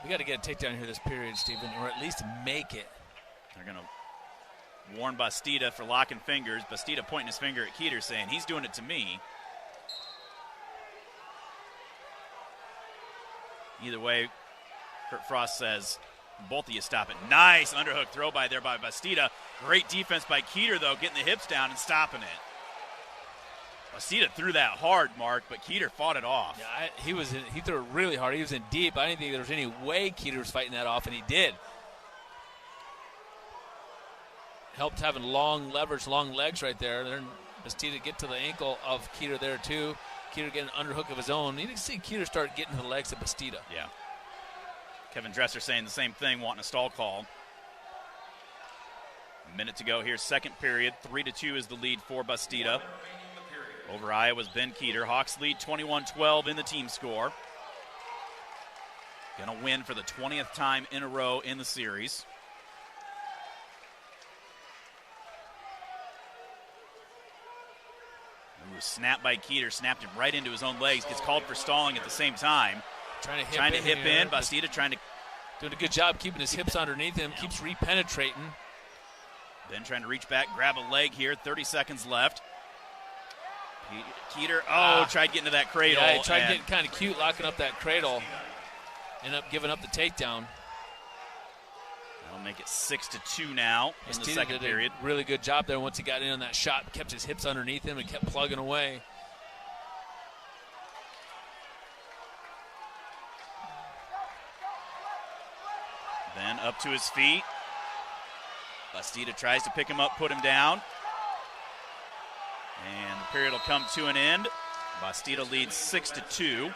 We got to get a takedown here this period, Stephen, or at least make it. They're going to warn Bastida for locking fingers. Bastida pointing his finger at Keeter saying, he's doing it to me. Either way, Kurt Frost says, both of you stop it. Nice underhook throw by there by Bastida. Great defense by Keeter, though, getting the hips down and stopping it. Bastida threw that hard, Mark, but Keeter fought it off. Yeah, he threw it really hard. He was in deep. I didn't think there was any way Keeter was fighting that off, and he did. Helped having long leverage, long legs right there. Then Bastida get to the ankle of Keeter there, too. Keeter getting an underhook of his own. You need to see Keeter start getting to the legs of Bastida. Yeah. Kevin Dresser saying the same thing, wanting a stall call. A minute to go here, second period. 3-2 is the lead for Bastida over Iowa's Ben Keeter. Hawks lead 21-12 in the team score. Going to win for the 20th time in a row in the series. Ooh, snap by Keeter, snapped him right into his own legs. Gets called for stalling at the same time. Trying to hip in. Bastida trying to... Doing a good job keeping his hips underneath him. Keeps repenetrating. Ben trying to reach back, grab a leg here. 30 seconds left. Keeter, tried getting to that cradle. Yeah, he tried getting kind of cute, locking up that cradle. Ended up giving up the takedown. That'll make it 6-2 now in the second period. Really good job there once he got in on that shot. Kept his hips underneath him and kept plugging away. Then up to his feet. Bastida tries to pick him up, put him down. And the period will come to an end. Bastida leads 6-2.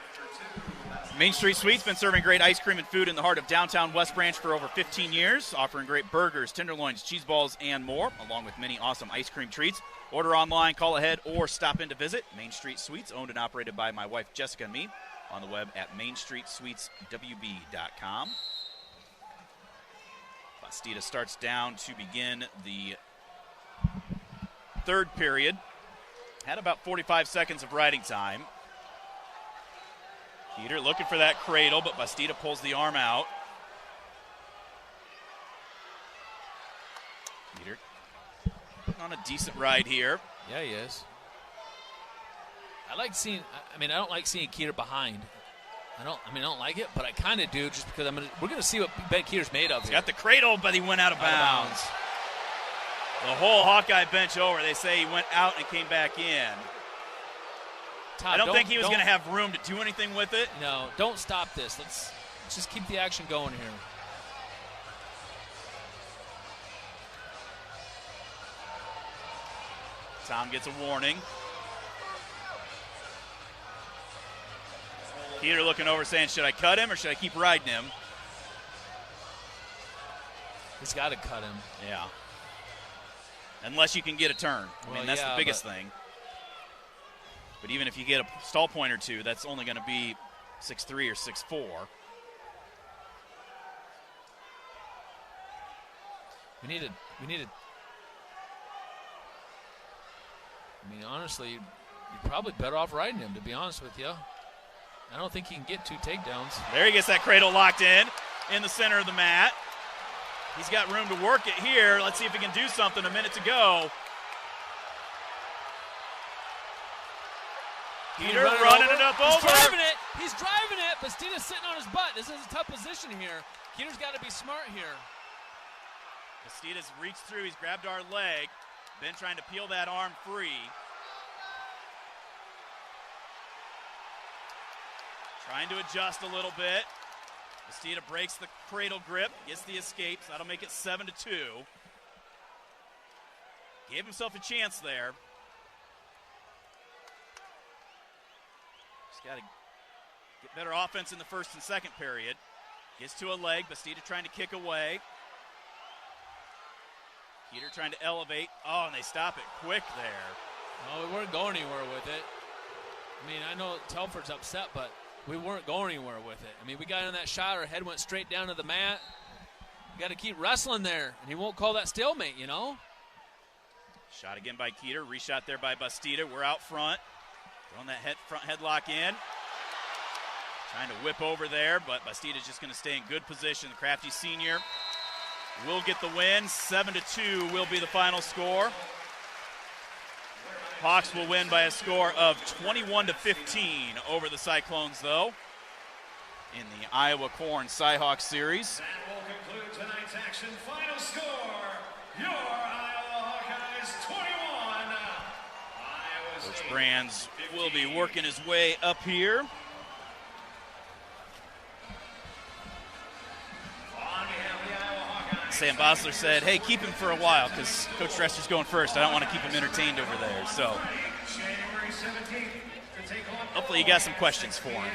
Main Street Sweets been serving great ice cream and food in the heart of downtown West Branch for over 15 years, offering great burgers, tenderloins, cheese balls, and more, along with many awesome ice cream treats. Order online, call ahead, or stop in to visit. Main Street Sweets, owned and operated by my wife Jessica and me, on the web at mainstreetsweetswb.com. Bastida starts down to begin the third period. Had about 45 seconds of riding time. Peter looking for that cradle, but Bastida pulls the arm out. Peter on a decent ride here. Yeah, he is. I don't like seeing Keeter behind. I don't like it, but I kind of do just because we're going to see what Ben Keeter's made of. He's got the cradle, but he went out of bounds. The whole Hawkeye bench over. They say he went out and came back in. Todd, I don't think he was going to have room to do anything with it. No, don't stop this. Let's just keep the action going here. Tom gets a warning. Peter looking over saying, should I cut him or should I keep riding him? He's got to cut him. Yeah. Unless you can get a turn. That's the biggest thing. But even if you get a stall point or two, that's only going to be 6'3" or 6'4". We need to. Honestly, you're probably better off riding him, to be honest with you. I don't think he can get 2 takedowns. There he gets that cradle locked in the center of the mat. He's got room to work it here. Let's see if he can do something. A minute to go. Peter running it up over. He's driving it. Bastida's sitting on his butt. This is a tough position here. Keeter's got to be smart here. Bastida's reached through. He's grabbed our leg. Ben trying to peel that arm free. Trying to adjust a little bit. Bastida breaks the cradle grip, gets the escape. So that'll make it 7-2. Gave himself a chance there. Just got to get better offense in the first and second period. Gets to a leg. Bastida trying to kick away. Peter trying to elevate. Oh, and they stop it quick there. No, we weren't going anywhere with it. I know Telford's upset, but we weren't going anywhere with it. We got in that shot. Our head went straight down to the mat. We got to keep wrestling there, and he won't call that stalemate, Shot again by Keeter. Reshot there by Bastida. We're out front. Throwing that front headlock in. Trying to whip over there, but Bastida's just going to stay in good position. The crafty senior will get the win. 7-2 will be the final score. Hawks will win by a score of 21-15 over the Cyclones, though, in the Iowa Corn Cyhawk Series. That will conclude tonight's action. Final score, your Iowa Hawkeyes 21. Coach Brands will be working his way up here. Sam Bosler said, hey, keep him for a while because Coach Dresser's going first. I don't want to keep him entertained over there. So hopefully you got some questions for him.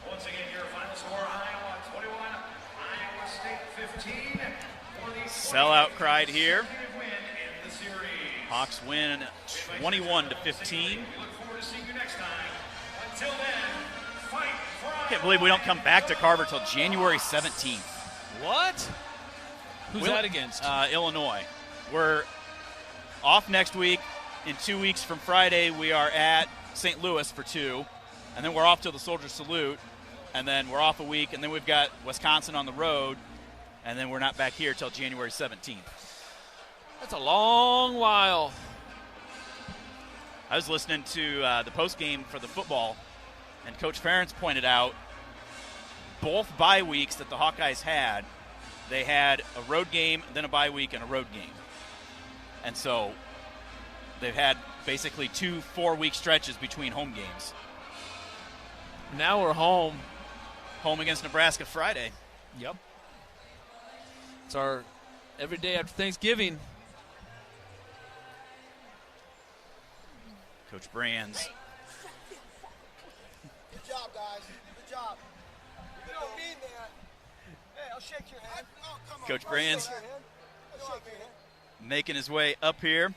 Once again, your final score, Iowa 21, Iowa State 15. Sellout cried here. Hawks win 21-15. Can't believe we don't come back to Carver till January 17th. What? Who's that against? Illinois. We're off next week. In 2 weeks from Friday, we are at St. Louis for 2. And then we're off to the Soldier Salute. And then we're off a week. And then we've got Wisconsin on the road. And then we're not back here till January 17th. That's a long while. I was listening to the postgame for the football. And Coach Ferentz pointed out both bye weeks that the Hawkeyes had, they had a road game, then a bye week, and a road game. And so they've had basically 2 4-week stretches between home games. Now we're home. Home against Nebraska Friday. Yep. It's our every day after Thanksgiving. Coach Brands. Good job, guys. Good job. You don't mean that. Hey, I'll shake your hand. Coach Brands I'll shake your hand. making his way up here.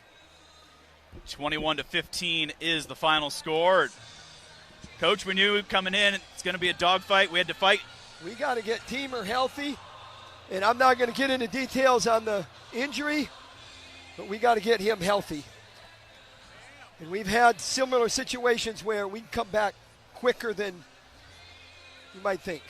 21-15 is the final score. Coach, we knew coming in it's going to be a dogfight. We had to fight. We got to get Teamer healthy, and I'm not going to get into details on the injury, but we got to get him healthy. And we've had similar situations where we come back quicker than you might think.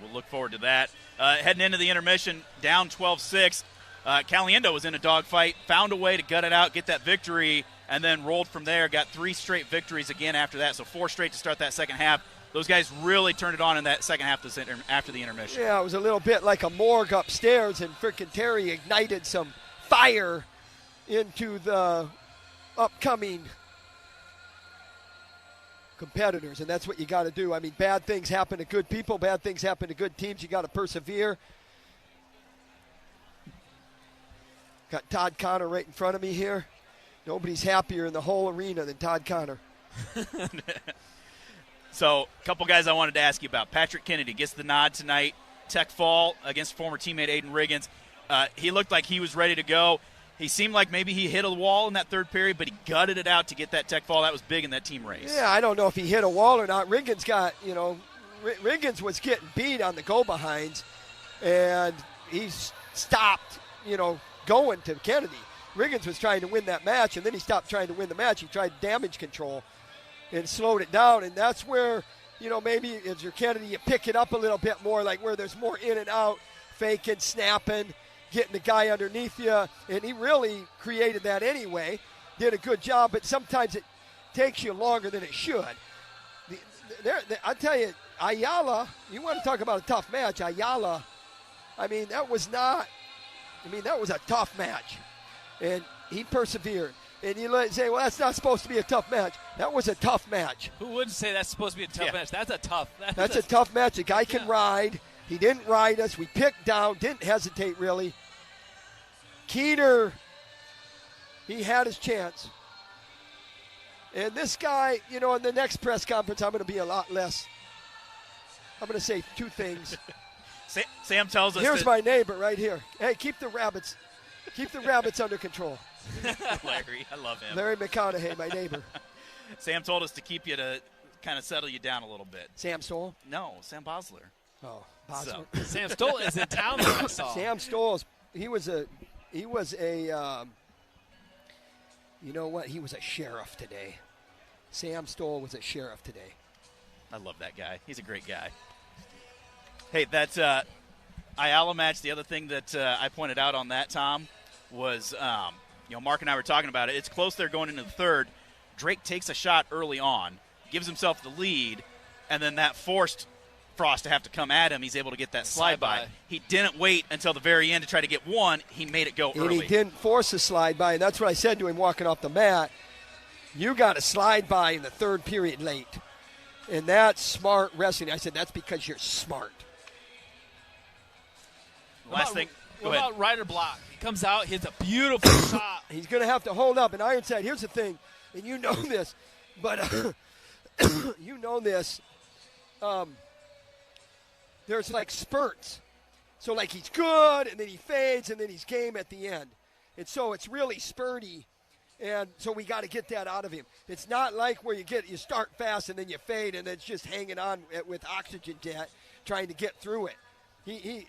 We'll look forward to that. Heading into the intermission, down 12-6. Caliendo was in a dogfight, found a way to gut it out, get that victory, and then rolled from there. Got 3 straight victories again after that, so 4 straight to start that second half. Those guys really turned it on in that second half after the intermission. Yeah, it was a little bit like a morgue upstairs, and frickin' Terry ignited some fire into the upcoming competitors, and that's what you got to do. I mean, bad things happen to good people, bad things happen to good teams. You got to persevere. Got Todd Connor right in front of me here. Nobody's happier in the whole arena than Todd Connor. So, a couple guys I wanted to ask you about. Patrick Kennedy gets the nod tonight. Tech fall against former teammate Aiden Riggins. He looked like he was ready to go. He seemed like maybe he hit a wall in that third period, but he gutted it out to get that Tech fall. That was big in that team race. Yeah, I don't know if he hit a wall or not. Riggins Riggins was getting beat on the go-behinds, and he stopped, going to Kennedy. Riggins was trying to win that match, and then he stopped trying to win the match. He tried damage control and slowed it down, and that's where, maybe if you're Kennedy, you pick it up a little bit more, like where there's more in and out, faking, snapping, getting the guy underneath you, and he really created that anyway. Did a good job, but sometimes it takes you longer than it should. I tell you, Ayala, you want to talk about a tough match, Ayala, that was a tough match, and he persevered. And you say, well, that's not supposed to be a tough match. That was a tough match. Who wouldn't say that's supposed to be a tough match? That's a tough. That's a tough match. The guy can ride. He didn't ride us. We picked down, didn't hesitate really. Keener, he had his chance. And this guy, in the next press conference, I'm going to be a lot less. I'm going to say 2 things. Sam tells us here's my neighbor right here. Hey, keep the rabbits under control. Larry, I love him. Larry McConaughey, my neighbor. Sam told us to keep you to kind of settle you down a little bit. Sam Stoll? No, Sam Bosler. Oh, Bosler. So. Sam Stoll is in town that I saw. Sam Stoll, he was a you know what? He was a sheriff today. Sam Stoll was a sheriff today. I love that guy. He's a great guy. Hey, that Ayala match, the other thing that I pointed out on that, Tom, was Mark and I were talking about it. It's close there going into the third. Drake takes a shot early on, gives himself the lead, and then that forced Frost to have to come at him. He's able to get that slide by. He didn't wait until the very end to try to get one. He made it go early. And he didn't force a slide by, and that's what I said to him walking off the mat. You got to slide by in the third period late. And that's smart wrestling. I said, that's because you're smart. Last thing. What about Ryder Block? He comes out, hits a beautiful shot. He's going to have to hold up. And Ironside, here's the thing, and you know this, but you know this. There's like spurts. So like he's good, and then he fades, and then he's game at the end. And so it's really spurty. And so we got to get that out of him. It's not like where you start fast and then you fade and it's just hanging on with oxygen jet trying to get through it.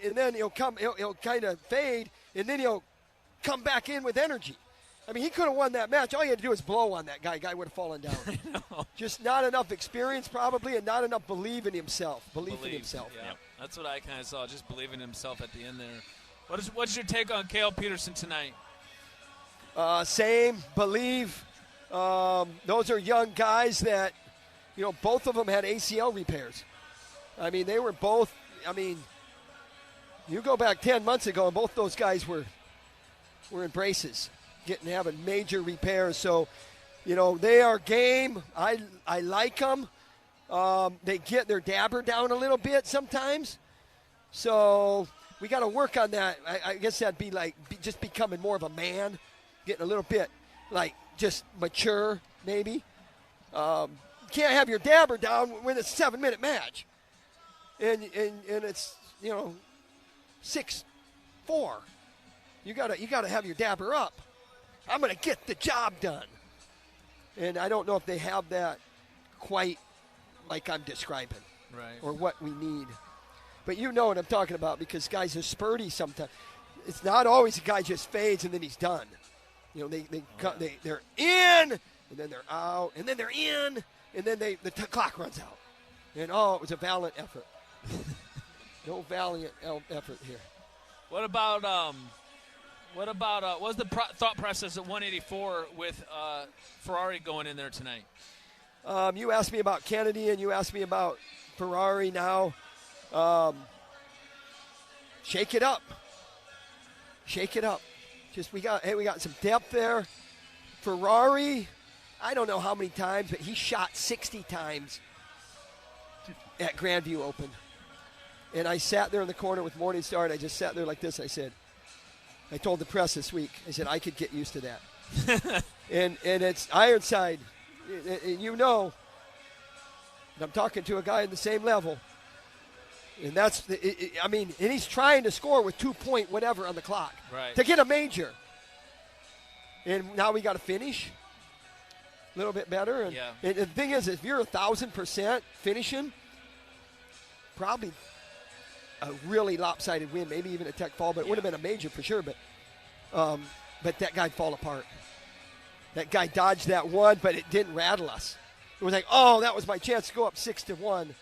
And then he'll kind of fade, and then he'll come back in with energy. I mean, he could have won that match. All you had to do was blow on that guy. Guy would have fallen down. I know. Just not enough experience probably, and not enough belief in himself. Belief in himself. Yeah, that's what I kind of saw, just believing in himself at the end there. What's your take on Cale Peterson tonight? Same, believe. Those are young guys that, both of them had ACL repairs. I mean, they were both, you go back 10 months ago, and both those guys were in braces, having major repairs. So, they are game. I like them. They get their dabber down a little bit sometimes. So we got to work on that. I guess that'd be just becoming more of a man, getting a little bit just mature maybe. can't have your dabber down when it's a 7-minute match. And it's, 6-4. You gotta have your dabber up. I'm gonna get the job done. And I don't know if they have that quite like I'm describing. Right. Or what we need. But you know what I'm talking about because guys are spurty sometimes. It's not always a guy just fades and then he's done. They're in, and then they're out, and then they're in, and then the clock runs out. And, it was a valiant effort. No valiant effort here. What about what was the thought process at 184 with Ferrari going in there tonight? You asked me about Kennedy, and you asked me about Ferrari now. Shake it up. Shake it up. We got some depth there. Ferrari, I don't know how many times, but he shot 60 times at Grandview Open. And I sat there in the corner with Morningstar, and I just sat there like this. I told the press this week, I said, I could get used to that. and it's Ironside. And and I'm talking to a guy in the same level. And and he's trying to score with 2 point whatever on the clock to get a major. And now we got to finish a little bit better. And the thing is, if you're 1,000% finishing, probably a really lopsided win, maybe even a tech fall, but it would have been a major for sure. But that guy'd fall apart. That guy dodged that one, but it didn't rattle us. It was like, that was my chance to go up 6-1.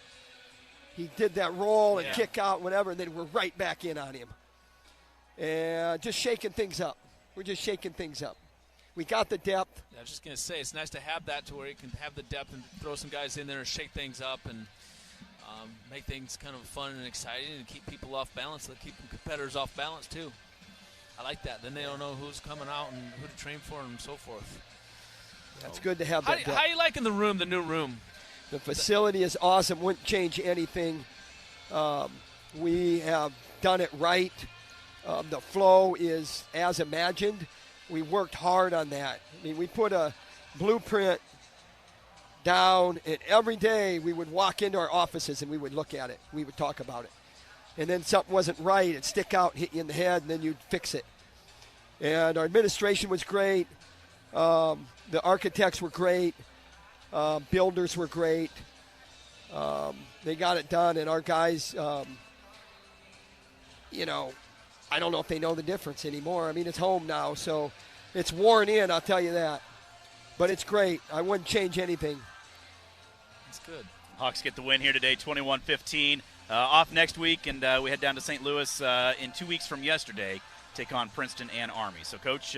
He did that roll and kick out, whatever, and then we're right back in on him. And just shaking things up. We're just shaking things up. We got the depth. I was just going to say, it's nice to have that to where you can have the depth and throw some guys in there and shake things up and make things kind of fun and exciting and keep people off balance, keep competitors off balance too. I like that. Then they don't know who's coming out and who to train for and so forth. That's good to have that depth. How are you liking the room, the new room? The facility is awesome. Wouldn't change anything. We have done it right. The flow is as imagined. We worked hard on that. I mean, we put a blueprint down, and every day we would walk into our offices and we would look at it. We would talk about it. And then something wasn't right. It'd stick out, hit you in the head, and then you'd fix it. And our administration was great. The architects were great. Builders were great. They got it done, and our guys, I don't know if they know the difference anymore. I mean, it's home now, so it's worn in, I'll tell you that. But it's great. I wouldn't change anything. That's good. Hawks get the win here today, 21-15. Off next week, and we head down to St. Louis in 2 weeks from yesterday, take on Princeton and Army. So, Coach,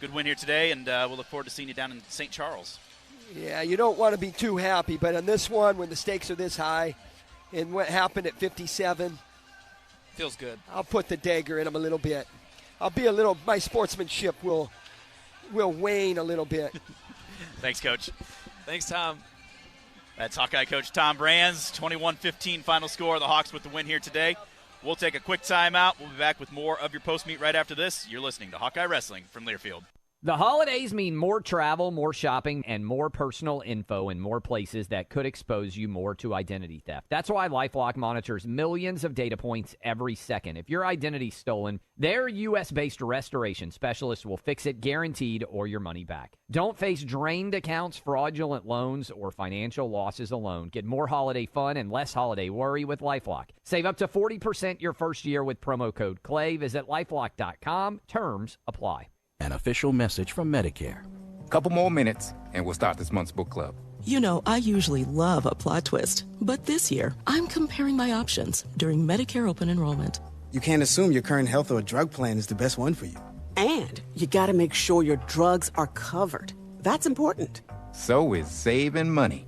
good win here today, and we'll look forward to seeing you down in St. Charles. Yeah, you don't want to be too happy, but on this one, when the stakes are this high, and what happened at 57, feels good. I'll put the dagger in them a little bit. My sportsmanship will wane a little bit. Thanks, Coach. Thanks, Tom. That's Hawkeye coach Tom Brands. 21-15 final score. The Hawks with the win here today. We'll take a quick timeout. We'll be back with more of your post-meet right after this. You're listening to Hawkeye Wrestling from Learfield. The holidays mean more travel, more shopping, and more personal info in more places that could expose you more to identity theft. That's why LifeLock monitors millions of data points every second. If your identity's stolen, their U.S.-based restoration specialist will fix it guaranteed or your money back. Don't face drained accounts, fraudulent loans, or financial losses alone. Get more holiday fun and less holiday worry with LifeLock. Save up to 40% your first year with promo code CLAY. Visit LifeLock.com. Terms apply. An official message from Medicare. Couple more minutes, and we'll start this month's book club. You know, I usually love a plot twist, but this year, I'm comparing my options during Medicare open enrollment. You can't assume your current health or drug plan is the best one for you. And you gotta make sure your drugs are covered. That's important. So is saving money.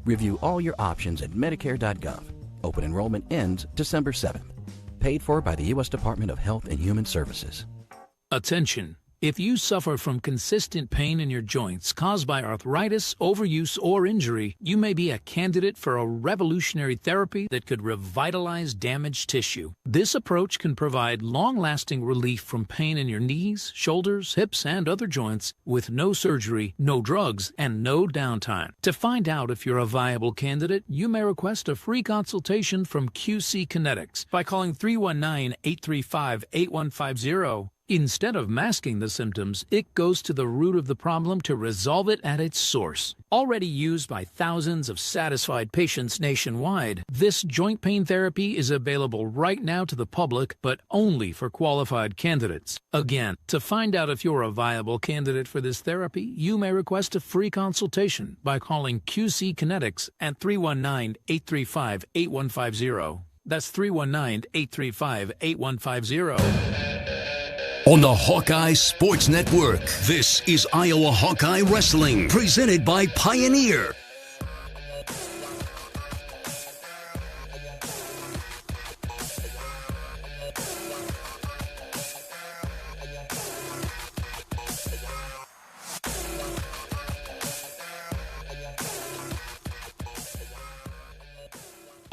Review all your options at Medicare.gov. Open enrollment ends December 7th. Paid for by the U.S. Department of Health and Human Services. Attention. If you suffer from consistent pain in your joints caused by arthritis, overuse, or injury, you may be a candidate for a revolutionary therapy that could revitalize damaged tissue. This approach can provide long-lasting relief from pain in your knees, shoulders, hips, and other joints with no surgery, no drugs, and no downtime. To find out if you're a viable candidate, you may request a free consultation from QC Kinetics by calling 319-835-8150. Instead of masking the symptoms, it goes to the root of the problem to resolve it at its source. Already used by thousands of satisfied patients nationwide, this joint pain therapy is available right now to the public, but only for qualified candidates. Again, to find out if you're a viable candidate for this therapy, you may request a free consultation by calling QC Kinetics at 319-835-8150. That's 319-835-8150. On the Hawkeye Sports Network, this is Iowa Hawkeye Wrestling, presented by Pioneer.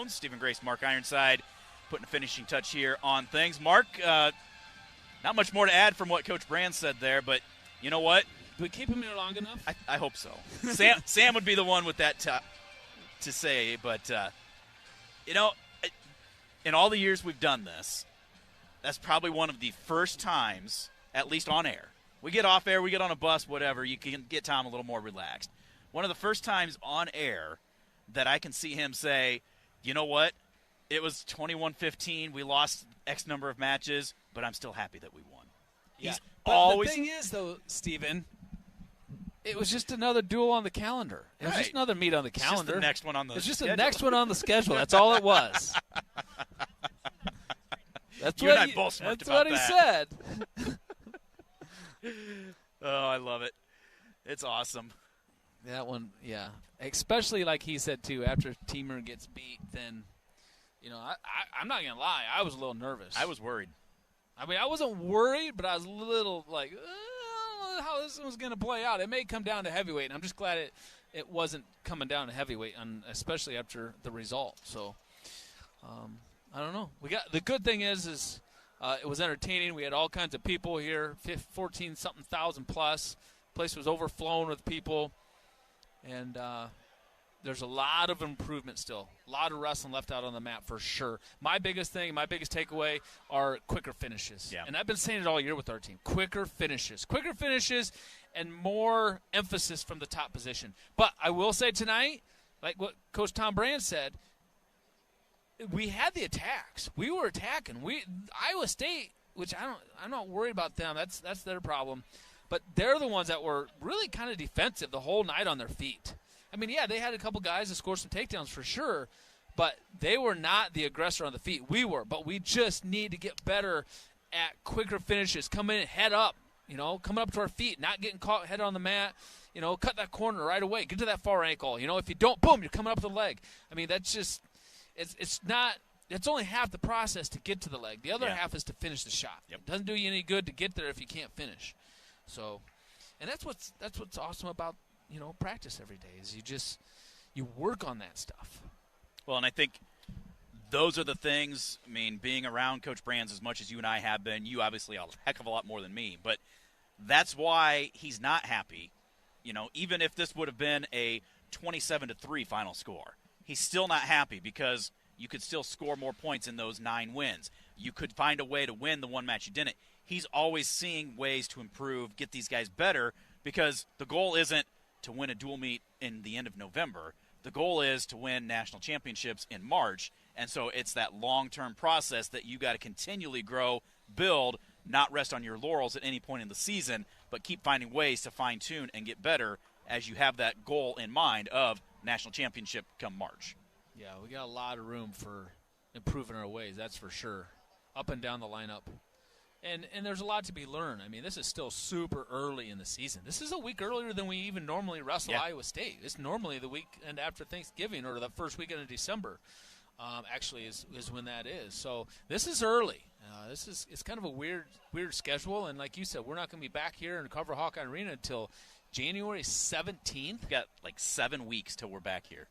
Stephen Grace, Mark Ironside, putting a finishing touch here on things. Mark, not much more to add from what Coach Brand said there, but you know what? Do we keep him here long enough? I hope so. Sam would be the one with that to say, but, in all the years we've done this, that's probably one of the first times, at least on air. We get off air, we get on a bus, whatever, you can get Tom a little more relaxed. One of the first times on air that I can see him say, you know what? It was 21-15. We lost X number of matches, but I'm still happy that we won. Yeah. He's but always. The thing is, though, Stephen, it was just another duel on the calendar. It was just another meet on the calendar. It's just the next one on the schedule. It's just schedule. the next one on the schedule. That's all it was. That's you what and I both smirked that's about what he that. said. Oh, I love it. It's awesome. That one, yeah. Especially like he said, too, after Teamer gets beat, then, I'm not going to lie. I was a little nervous. I was worried. I mean, I wasn't worried, but I was a little like, I don't know how this was going to play out. It may come down to heavyweight, and I'm just glad it wasn't coming down to heavyweight, especially after the result. So, I don't know. The good thing is it was entertaining. We had all kinds of people here, 14-something thousand plus. The place was overflowing with people, and there's a lot of improvement still. A lot of wrestling left out on the mat for sure. My biggest takeaway are quicker finishes. Yeah. And I've been saying it all year with our team. Quicker finishes, and more emphasis from the top position. But I will say tonight, like what Coach Tom Brand said, we had the attacks. We were attacking. Iowa State, which I'm not worried about them. That's their problem. But they're the ones that were really kind of defensive the whole night on their feet. I mean, yeah, they had a couple guys that scored some takedowns for sure, but they were not the aggressor on the feet. We were, but we just need to get better at quicker finishes, coming in head up, coming up to our feet, not getting caught head on the mat, cut that corner right away, get to that far ankle. If you don't, boom, you're coming up the leg. I mean, that's just it's only half the process to get to the leg. The other half is to finish the shot. Yep. It doesn't do you any good to get there if you can't finish. So, and that's what's awesome about practice every day is you work on that stuff. Well, and I think those are the things. I mean, being around Coach Brands as much as you and I have been, you obviously a heck of a lot more than me, but that's why he's not happy. Even if this would have been a 27-3 final score, he's still not happy because you could still score more points in those 9 wins. You could find a way to win the one match you didn't. He's always seeing ways to improve, get these guys better, because the goal isn't to win a dual meet in the end of November. The goal is to win national championships in March, and so it's that long-term process that you got to continually grow, build, not rest on your laurels at any point in the season, but keep finding ways to fine-tune and get better as you have that goal in mind of national championship come March. Yeah, we got a lot of room for improving our ways, that's for sure, up and down the lineup. And there's a lot to be learned. I mean, this is still super early in the season. This is a week earlier than we even normally wrestle Iowa State. It's normally the weekend after Thanksgiving or the first weekend of December, actually, is when that is. So this is early. It's kind of a weird schedule, and like you said, we're not going to be back here in Carver Hawkeye Arena until January 17th. We've got like 7 weeks till we're back here.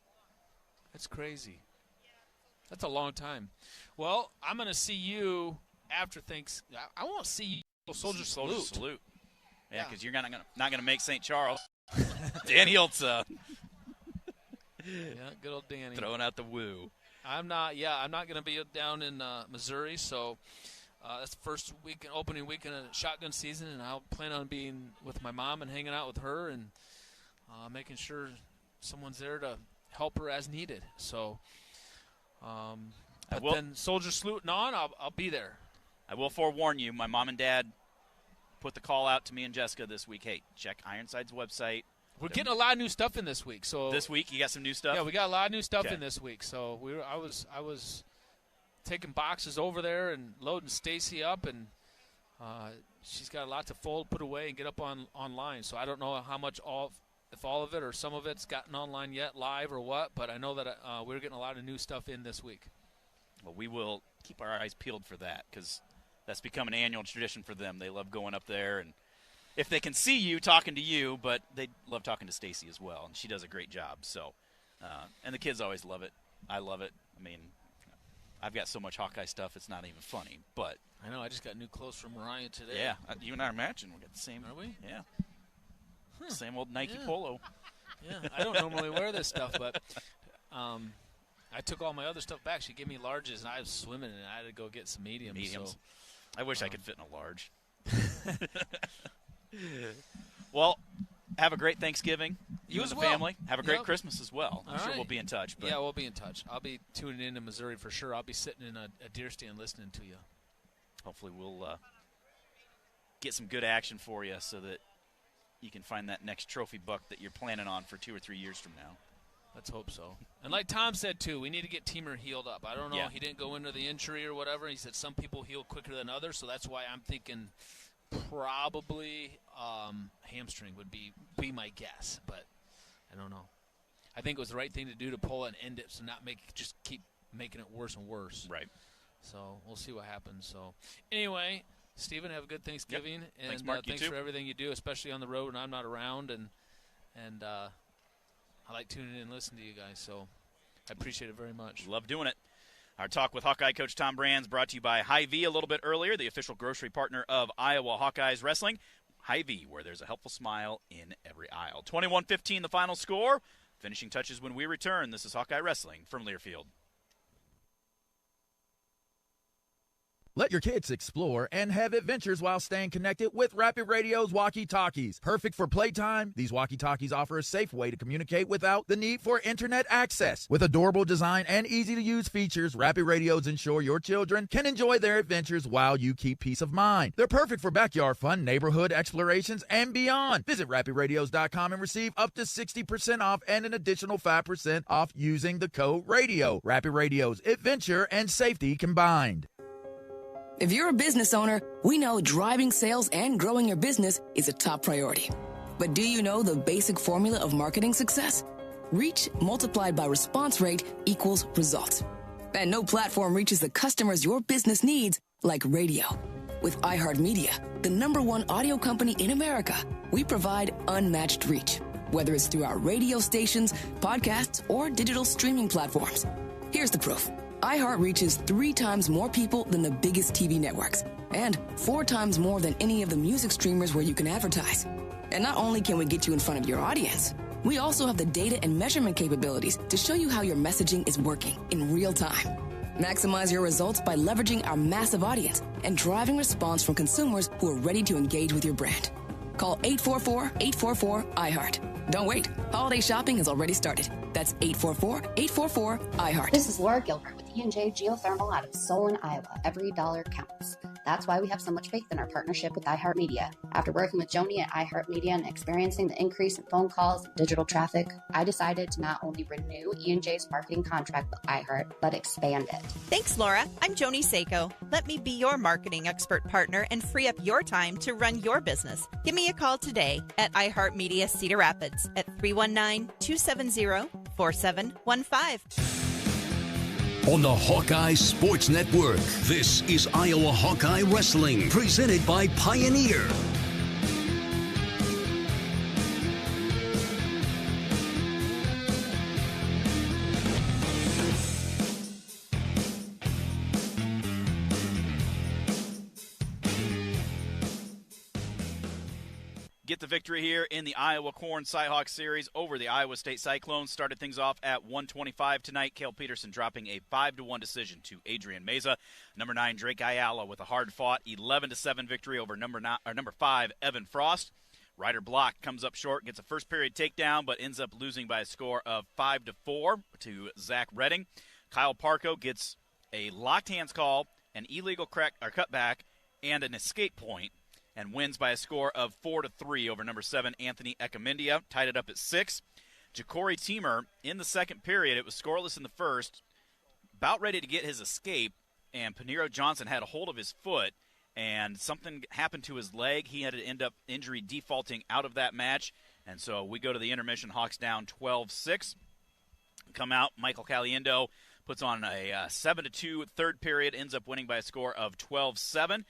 That's crazy. That's a long time. Well, I'm going to see you after Thanksgiving. I won't see you Soldier Salute. Yeah, because you're not gonna make St. Charles. Danny Oltza. Yeah, good old Danny. Throwing out the woo. I'm not going to be down in Missouri, so that's the first opening weekend of shotgun season, and I'll plan on being with my mom and hanging out with her and making sure someone's there to help her as needed. So, but then Soldier Saluting on, I'll be there. I will forewarn you, my mom and dad put the call out to me and Jessica this week. Hey, check Ironside's website. We're getting a lot of new stuff in this week. So this week you got some new stuff? Yeah, we got a lot of new stuff in this week. So I was taking boxes over there and loading Stacy up, and she's got a lot to fold, put away, and get up online. So I don't know how much if all of it or some of it's gotten online yet, live or what. But I know that we're getting a lot of new stuff in this week. Well, we will keep our eyes peeled for that because that's become an annual tradition for them. They love going up there, and if they can see you, talking to you, but they love talking to Stacy as well, and she does a great job. So, and the kids always love it. I love it. I mean, I've got so much Hawkeye stuff, it's not even funny. But I know I just got new clothes from Mariah today. Yeah, you and I are matching. We got the same. Are we? Yeah. Same old Nike polo. Yeah, I don't normally wear this stuff, but I took all my other stuff back. She gave me larges, and I was swimming, and I had to go get some mediums. So, I wish I could fit in a large. Well, have a great Thanksgiving. You and the family. Have a great Christmas as well. I'm sure we'll be in touch. But yeah, we'll be in touch. I'll be tuning in to Missouri for sure. I'll be sitting in a deer stand listening to you. Hopefully we'll get some good action for you so that you can find that next trophy buck that you're planning on for 2 or 3 years from now. Let's hope so. And like Tom said, too, we need to get Teamer healed up. I don't know. Yeah. He didn't go into the injury or whatever. He said some people heal quicker than others, so that's why I'm thinking probably hamstring would be my guess. But I don't know. I think it was the right thing to do to pull it and end it, so not just keep making it worse and worse. Right. So we'll see what happens. So anyway, Stephen, have a good Thanksgiving. Yep. And thanks, Mark. Thanks for everything you do, especially on the road when I'm not around. And I like tuning in and listening to you guys, so I appreciate it very much. Love doing it. Our talk with Hawkeye coach Tom Brands brought to you by Hy-Vee a little bit earlier, the official grocery partner of Iowa Hawkeyes Wrestling. Hy-Vee, where there's a helpful smile in every aisle. 21-15 the final score. Finishing touches when we return. This is Hawkeye Wrestling from Learfield. Let your kids explore and have adventures while staying connected with Rapid Radio's walkie-talkies. Perfect for playtime, these walkie-talkies offer a safe way to communicate without the need for internet access. With adorable design and easy-to-use features, Rapid Radios ensure your children can enjoy their adventures while you keep peace of mind. They're perfect for backyard fun, neighborhood explorations, and beyond. Visit RapidRadios.com and receive up to 60% off and an additional 5% off using the code RADIO. Rapid Radios, adventure and safety combined. If you're a business owner, we know driving sales and growing your business is a top priority. But do you know the basic formula of marketing success? Reach multiplied by response rate equals results. And no platform reaches the customers your business needs like radio. With iHeartMedia, the #1 audio company in America, we provide unmatched reach, whether it's through our radio stations, podcasts, or digital streaming platforms. Here's the proof. iHeart reaches 3 times more people than the biggest TV networks, and 4 times more than any of the music streamers where you can advertise. And not only can we get you in front of your audience, we also have the data and measurement capabilities to show you how your messaging is working in real time. Maximize your results by leveraging our massive audience and driving response from consumers who are ready to engage with your brand. Call 844-844-iHeart. Don't wait. Holiday shopping has already started. That's 844-844-iHeart. This is Laura Gilbert with E&J Geothermal out of Solon, Iowa. Every dollar counts. That's why we have so much faith in our partnership with iHeartMedia. After working with Joni at iHeartMedia and experiencing the increase in phone calls and digital traffic, I decided to not only renew E&J's marketing contract with iHeart, but expand it. Thanks, Laura. I'm Joni Seiko. Let me be your marketing expert partner and free up your time to run your business. Give me a call today at iHeartMedia Cedar Rapids at 319-270-4715. on the Hawkeye Sports Network. This is Iowa Hawkeye Wrestling, presented by Pioneer. Get the victory here in the Iowa Corn Cyhawk Series over the Iowa State Cyclones. Started things off at 125 tonight. Cale Peterson dropping a 5-1 decision to Adrian Meza. Number 9, Drake Ayala with a hard-fought 11-7 victory over number 5, Evan Frost. Ryder Block comes up short, gets a first-period takedown, but ends up losing by a score of 5-4 to Zach Redding. Kyle Parko gets a locked hands call, an illegal cutback, and an escape point, and wins by a score of 4-3 over number 7, Anthony Ekamindia. Tied it up at 6. Ja'Cory Teamer in the second period. It was scoreless in the first. About ready to get his escape, and Paniro Johnson had a hold of his foot, and something happened to his leg. He had to end up injury defaulting out of that match, and so we go to the intermission. Hawks down 12-6. Come out, Michael Caliendo puts on a 7-2 third period, ends up winning by a score of 12-7.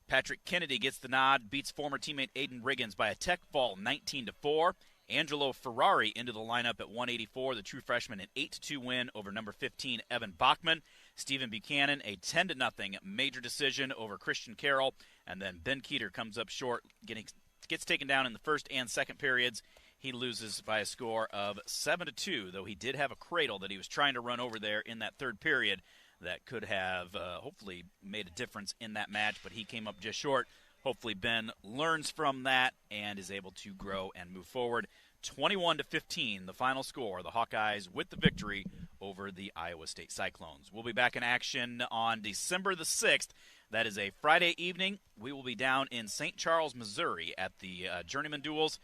Patrick Kennedy gets the nod, beats former teammate Aiden Riggins by a tech fall 19-4. Angelo Ferrari into the lineup at 184, the true freshman, an 8-2 win over number 15, Evan Bachman. Stephen Buchanan, a 10-0 major decision over Christian Carroll. And then Ben Keeter comes up short, gets taken down in the first and second periods. He loses by a score of 7-2, though he did have a cradle that he was trying to run over there in that third period that could have hopefully made a difference in that match, but he came up just short. Hopefully Ben learns from that and is able to grow and move forward. 21-15, the final score. The Hawkeyes with the victory over the Iowa State Cyclones. We'll be back in action on December the 6th. That is a Friday evening. We will be down in St. Charles, Missouri at the Journeyman Duels.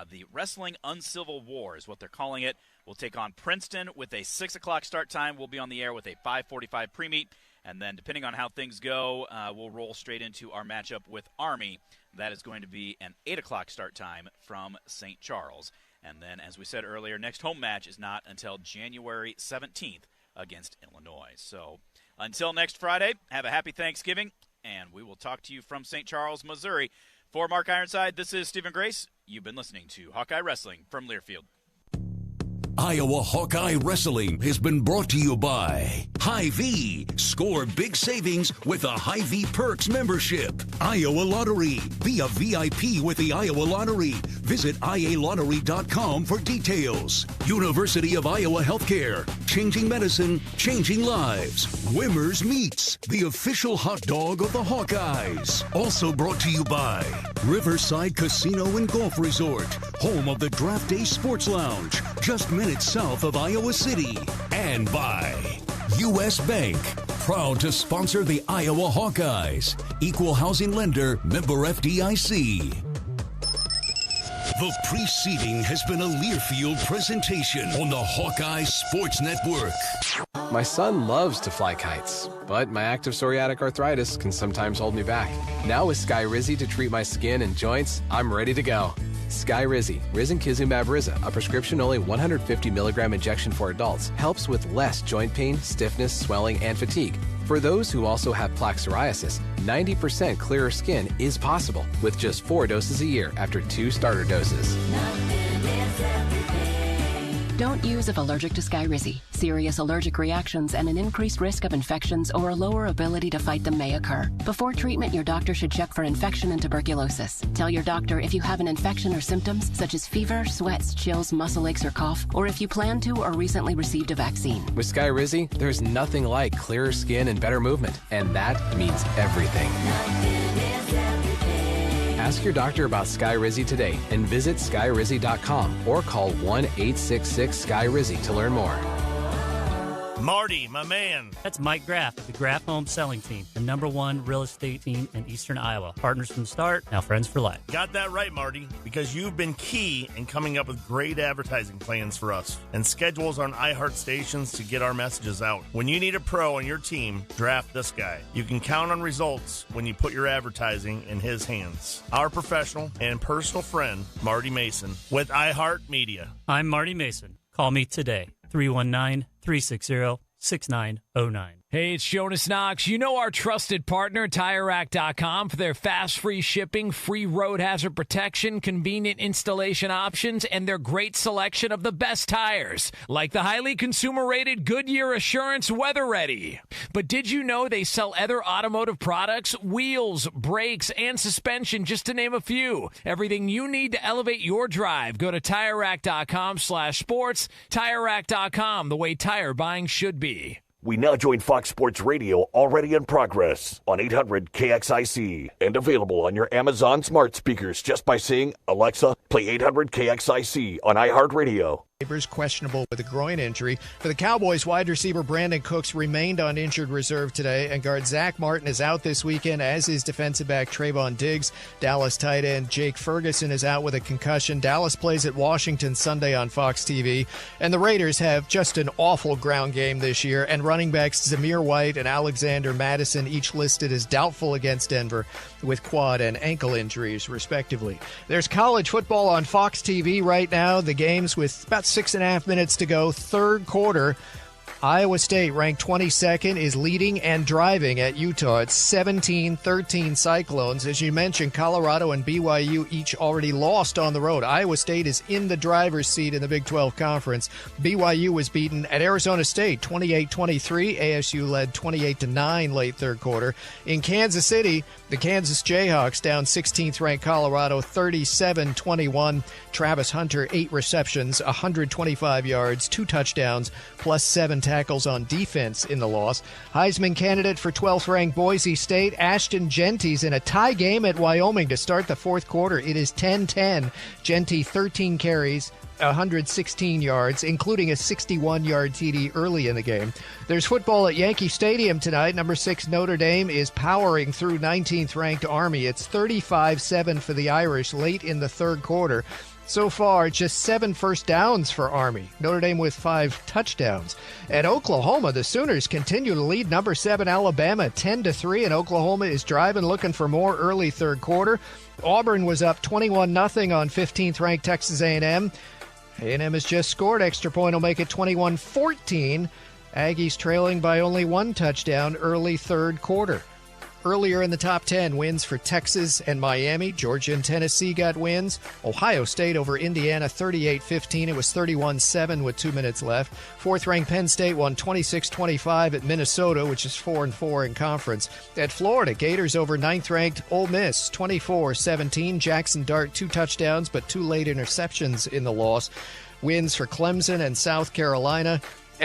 The Wrestling Uncivil War is what they're calling it. We'll take on Princeton with a 6 o'clock start time. We'll be on the air with a 5:45 pre-meet. And then depending on how things go, we'll roll straight into our matchup with Army. That is going to be an 8 o'clock start time from St. Charles. And then, as we said earlier, next home match is not until January 17th against Illinois. So until next Friday, have a happy Thanksgiving, and we will talk to you from St. Charles, Missouri. For Mark Ironside, this is Stephen Grace. You've been listening to Hawkeye Wrestling from Learfield. Iowa Hawkeye Wrestling has been brought to you by Hy-Vee. Score big savings with a Hy-Vee Perks membership. Iowa Lottery. Be a VIP with the Iowa Lottery. Visit ialottery.com for details. University of Iowa Healthcare. Changing medicine, changing lives. Wimmer's Meats, the official hot dog of the Hawkeyes. Also brought to you by Riverside Casino and Golf Resort, home of the Draft Day Sports Lounge, just minutes south of Iowa City. And by U.S. Bank, proud to sponsor the Iowa Hawkeyes. Equal housing lender, member FDIC. The preceding has been a Learfield presentation on the Hawkeye Sports Network. My son loves to fly kites, but my active psoriatic arthritis can sometimes hold me back. Now with Skyrizi to treat my skin and joints, I'm ready to go. Skyrizi, risankizumab Riza, a prescription-only 150 milligram injection for adults, helps with less joint pain, stiffness, swelling, and fatigue. For those who also have plaque psoriasis, 90% clearer skin is possible with just 4 doses a year after 2 starter doses. Don't use if allergic to Skyrizi. Serious allergic reactions and an increased risk of infections or a lower ability to fight them may occur. Before treatment, your doctor should check for infection and tuberculosis. Tell your doctor if you have an infection or symptoms such as fever, sweats, chills, muscle aches, or cough, or if you plan to or recently received a vaccine. With Skyrizi, there's nothing like clearer skin and better movement, and that means everything. Ask your doctor about Skyrizi today and visit skyrizi.com or call 1-866-SKY-RIZZI to learn more. Marty, my man. That's Mike Graff, the Graff Home Selling Team, the #1 real estate team in Eastern Iowa. Partners from the start, now friends for life. Got that right, Marty, because you've been key in coming up with great advertising plans for us and schedules on iHeart stations to get our messages out. When you need a pro on your team, draft this guy. You can count on results when you put your advertising in his hands. Our professional and personal friend, Marty Mason, with iHeart Media. I'm Marty Mason. Call me today, 319-360-6000. 6909. Hey, it's Jonas Knox. You know our trusted partner, TireRack.com, for their fast, free shipping, free road hazard protection, convenient installation options, and their great selection of the best tires, like the highly consumer-rated Goodyear Assurance Weather Ready. But did you know they sell other automotive products, wheels, brakes, and suspension, just to name a few? Everything you need to elevate your drive. Go to TireRack.com/sports. TireRack.com, the way tire buying should be. We now join Fox Sports Radio, already in progress, on 800 KXIC, and available on your Amazon smart speakers just by saying, Alexa, play 800 KXIC on iHeartRadio. Questionable with a groin injury. For the Cowboys, wide receiver Brandon Cooks remained on injured reserve today, and guard Zach Martin is out this weekend, as is defensive back Trayvon Diggs. Dallas tight end Jake Ferguson is out with a concussion. Dallas plays at Washington Sunday on Fox TV, and the Raiders have just an awful ground game this year, and running backs Zamir White and Alexander Madison each listed as doubtful against Denver with quad and ankle injuries, respectively. There's college football on Fox TV right now. The games with about 6.5 minutes to go, third quarter. Iowa State, ranked 22nd, is leading and driving at Utah. It's 17-13 Cyclones. As you mentioned, Colorado and BYU each already lost on the road. Iowa State is in the driver's seat in the Big 12 Conference. BYU was beaten at Arizona State 28-23. ASU led 28-9 late third quarter. In Kansas City, the Kansas Jayhawks down 16th-ranked Colorado 37-21. Travis Hunter, 8 receptions, 125 yards, 2 touchdowns, plus 7 tackles on defense in the loss. Heisman candidate for 12th-ranked Boise State, Ashton Genty's in a tie game at Wyoming to start the fourth quarter. It is 10-10. Genty, 13 carries, 116 yards, including a 61-yard TD early in the game. There's football at Yankee Stadium tonight. Number 6 Notre Dame is powering through 19th-ranked Army. It's 35-7 for the Irish late in the third quarter. So far, just 7 first downs for Army. Notre Dame with 5 touchdowns. At Oklahoma, the Sooners continue to lead number 7 Alabama 10-3, and Oklahoma is driving, looking for more early third quarter. Auburn was up 21-0 on 15th-ranked Texas A&M. A&M has just scored. Extra point will make it 21-14. Aggies trailing by only 1 touchdown early third quarter. Earlier in the top 10, wins for Texas and Miami. Georgia and Tennessee got wins. Ohio State over Indiana 38-15. It was 31-7 with 2 minutes left. 4th-ranked Penn State won 26-25 at Minnesota, which is 4-4 in conference. At Florida, Gators over 9th-ranked Ole Miss 24-17. Jackson Dart 2 touchdowns, but 2 late interceptions in the loss. Wins for Clemson and South Carolina.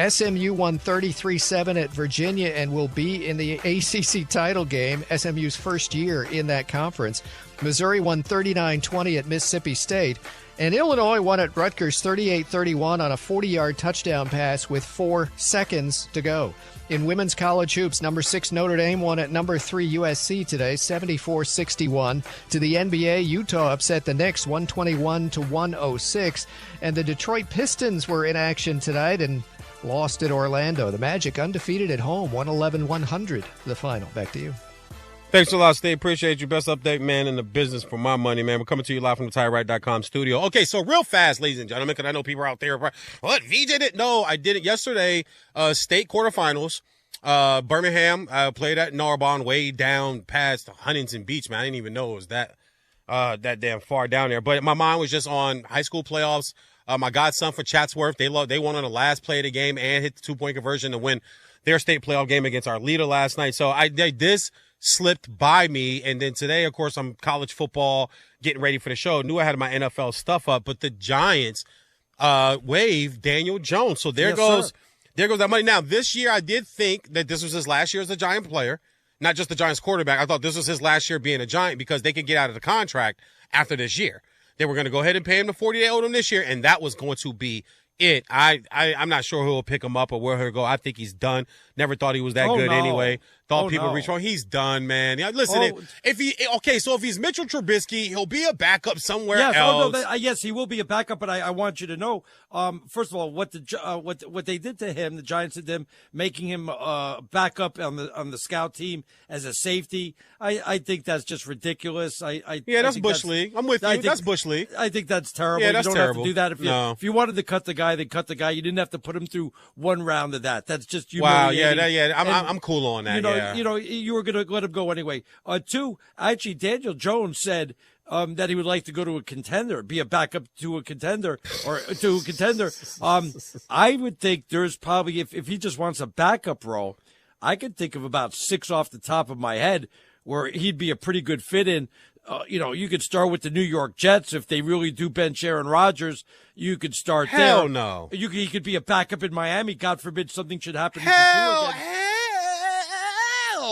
SMU won 33-7 at Virginia and will be in the ACC title game, SMU's first year in that conference. Missouri won 39-20 at Mississippi State. And Illinois won at Rutgers 38-31 on a 40-yard touchdown pass with 4 seconds to go. In women's college hoops, number 6 Notre Dame won at number 3 USC today, 74-61. To the NBA, Utah upset the Knicks 121-106. And the Detroit Pistons were in action tonight and lost at Orlando. The Magic undefeated at home, 111-100 the final. Back to you. Thanks a lot, Steve. Appreciate you. Best update, man, in the business for my money, man. We're coming to you live from the TireRack.com studio. Okay, so real fast, ladies and gentlemen, because I know people are out there. What, V did it? No, I did it yesterday. State quarterfinals. Birmingham played at Narbonne, way down past Huntington Beach, man. I didn't even know it was that damn far down there. But my mind was just on high school playoffs. My godson for Chatsworth, they won on the last play of the game and hit the 2-point conversion to win their state playoff game against our leader last night. So this slipped by me. And then today, of course, I'm college football, getting ready for the show. Knew I had my NFL stuff up, but the Giants waived Daniel Jones. So there goes that money. Now, this year, I did think that this was his last year as a Giant player, not just the Giants quarterback. I thought this was his last year being a Giant because they could get out of the contract after this year. They were going to go ahead and pay him the $40 they owed him this year, and that was going to be it. I'm not sure who will pick him up or where he'll go. I think he's done. Never thought he was that good anyway. Thought people reach for him. He's done, man. Yeah, listen, if he's Mitchell Trubisky, he'll be a backup somewhere else. Yes, he will be a backup, but I want you to know, first of all, what they did to him, the Giants did to him, making him backup on the scout team as a safety. I think that's just ridiculous. That's Bush League. I'm with you. That's Bush League. I think that's terrible. Yeah, that's you don't terrible. have to do that. If you wanted to cut the guy, then cut the guy. You didn't have to put him through one round of that. That's just humiliating. Wow. I'm cool on that. You were going to let him go anyway. Two, actually, Daniel Jones said that he would like to go to a contender, be a backup to a contender or to a contender. I would think there's probably, if he just wants a backup role, I could think of about 6 off the top of my head where he'd be a pretty good fit in. You could start with the New York Jets. If they really do bench Aaron Rodgers, you could start there. Hell no. He could be a backup in Miami. God forbid something should happen. Hell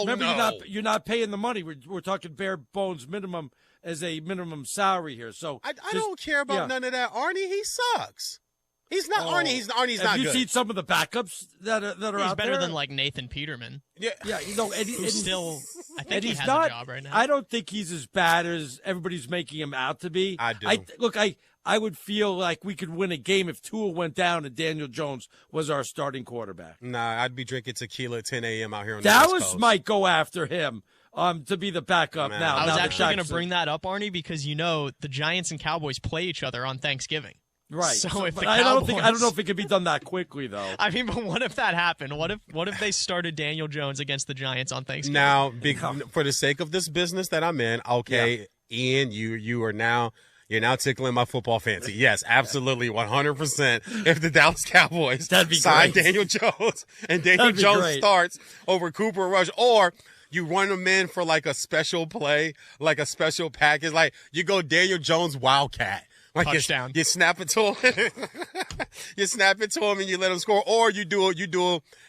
Remember, no. you're not paying the money. We're talking bare bones minimum as a minimum salary here. So I don't care about none of that. Arnie, he sucks. He's not Arnie. Arnie's not good. Have you seen some of the backups that are out there? He's better than like Nathan Peterman. Yeah. Who's still, I think he has not, a job right now. I don't think he's as bad as everybody's making him out to be. I do. I would feel like we could win a game if Tua went down and Daniel Jones was our starting quarterback. Nah, I'd be drinking tequila at 10 a.m. out here on the West Coast. Dallas might go after him to be the backup now. I was actually going to bring that up, Arnie, because the Giants and Cowboys play each other on Thanksgiving. Right. So if the I don't Cowboys, know if it could be done that quickly though. I mean, but what if that happened? What if they started Daniel Jones against the Giants on Thanksgiving? Now, for the sake of this business that I'm in, okay, Ian, you're now tickling my football fancy. Yes, absolutely, 100%. If the Dallas Cowboys sign Daniel Jones and Daniel Jones starts over Cooper Rush, or you run them in for like a special play, like a special package, like you go Daniel Jones Wildcat. Like touchdown. You snap it to him. You snap it to him and you let him score, or you do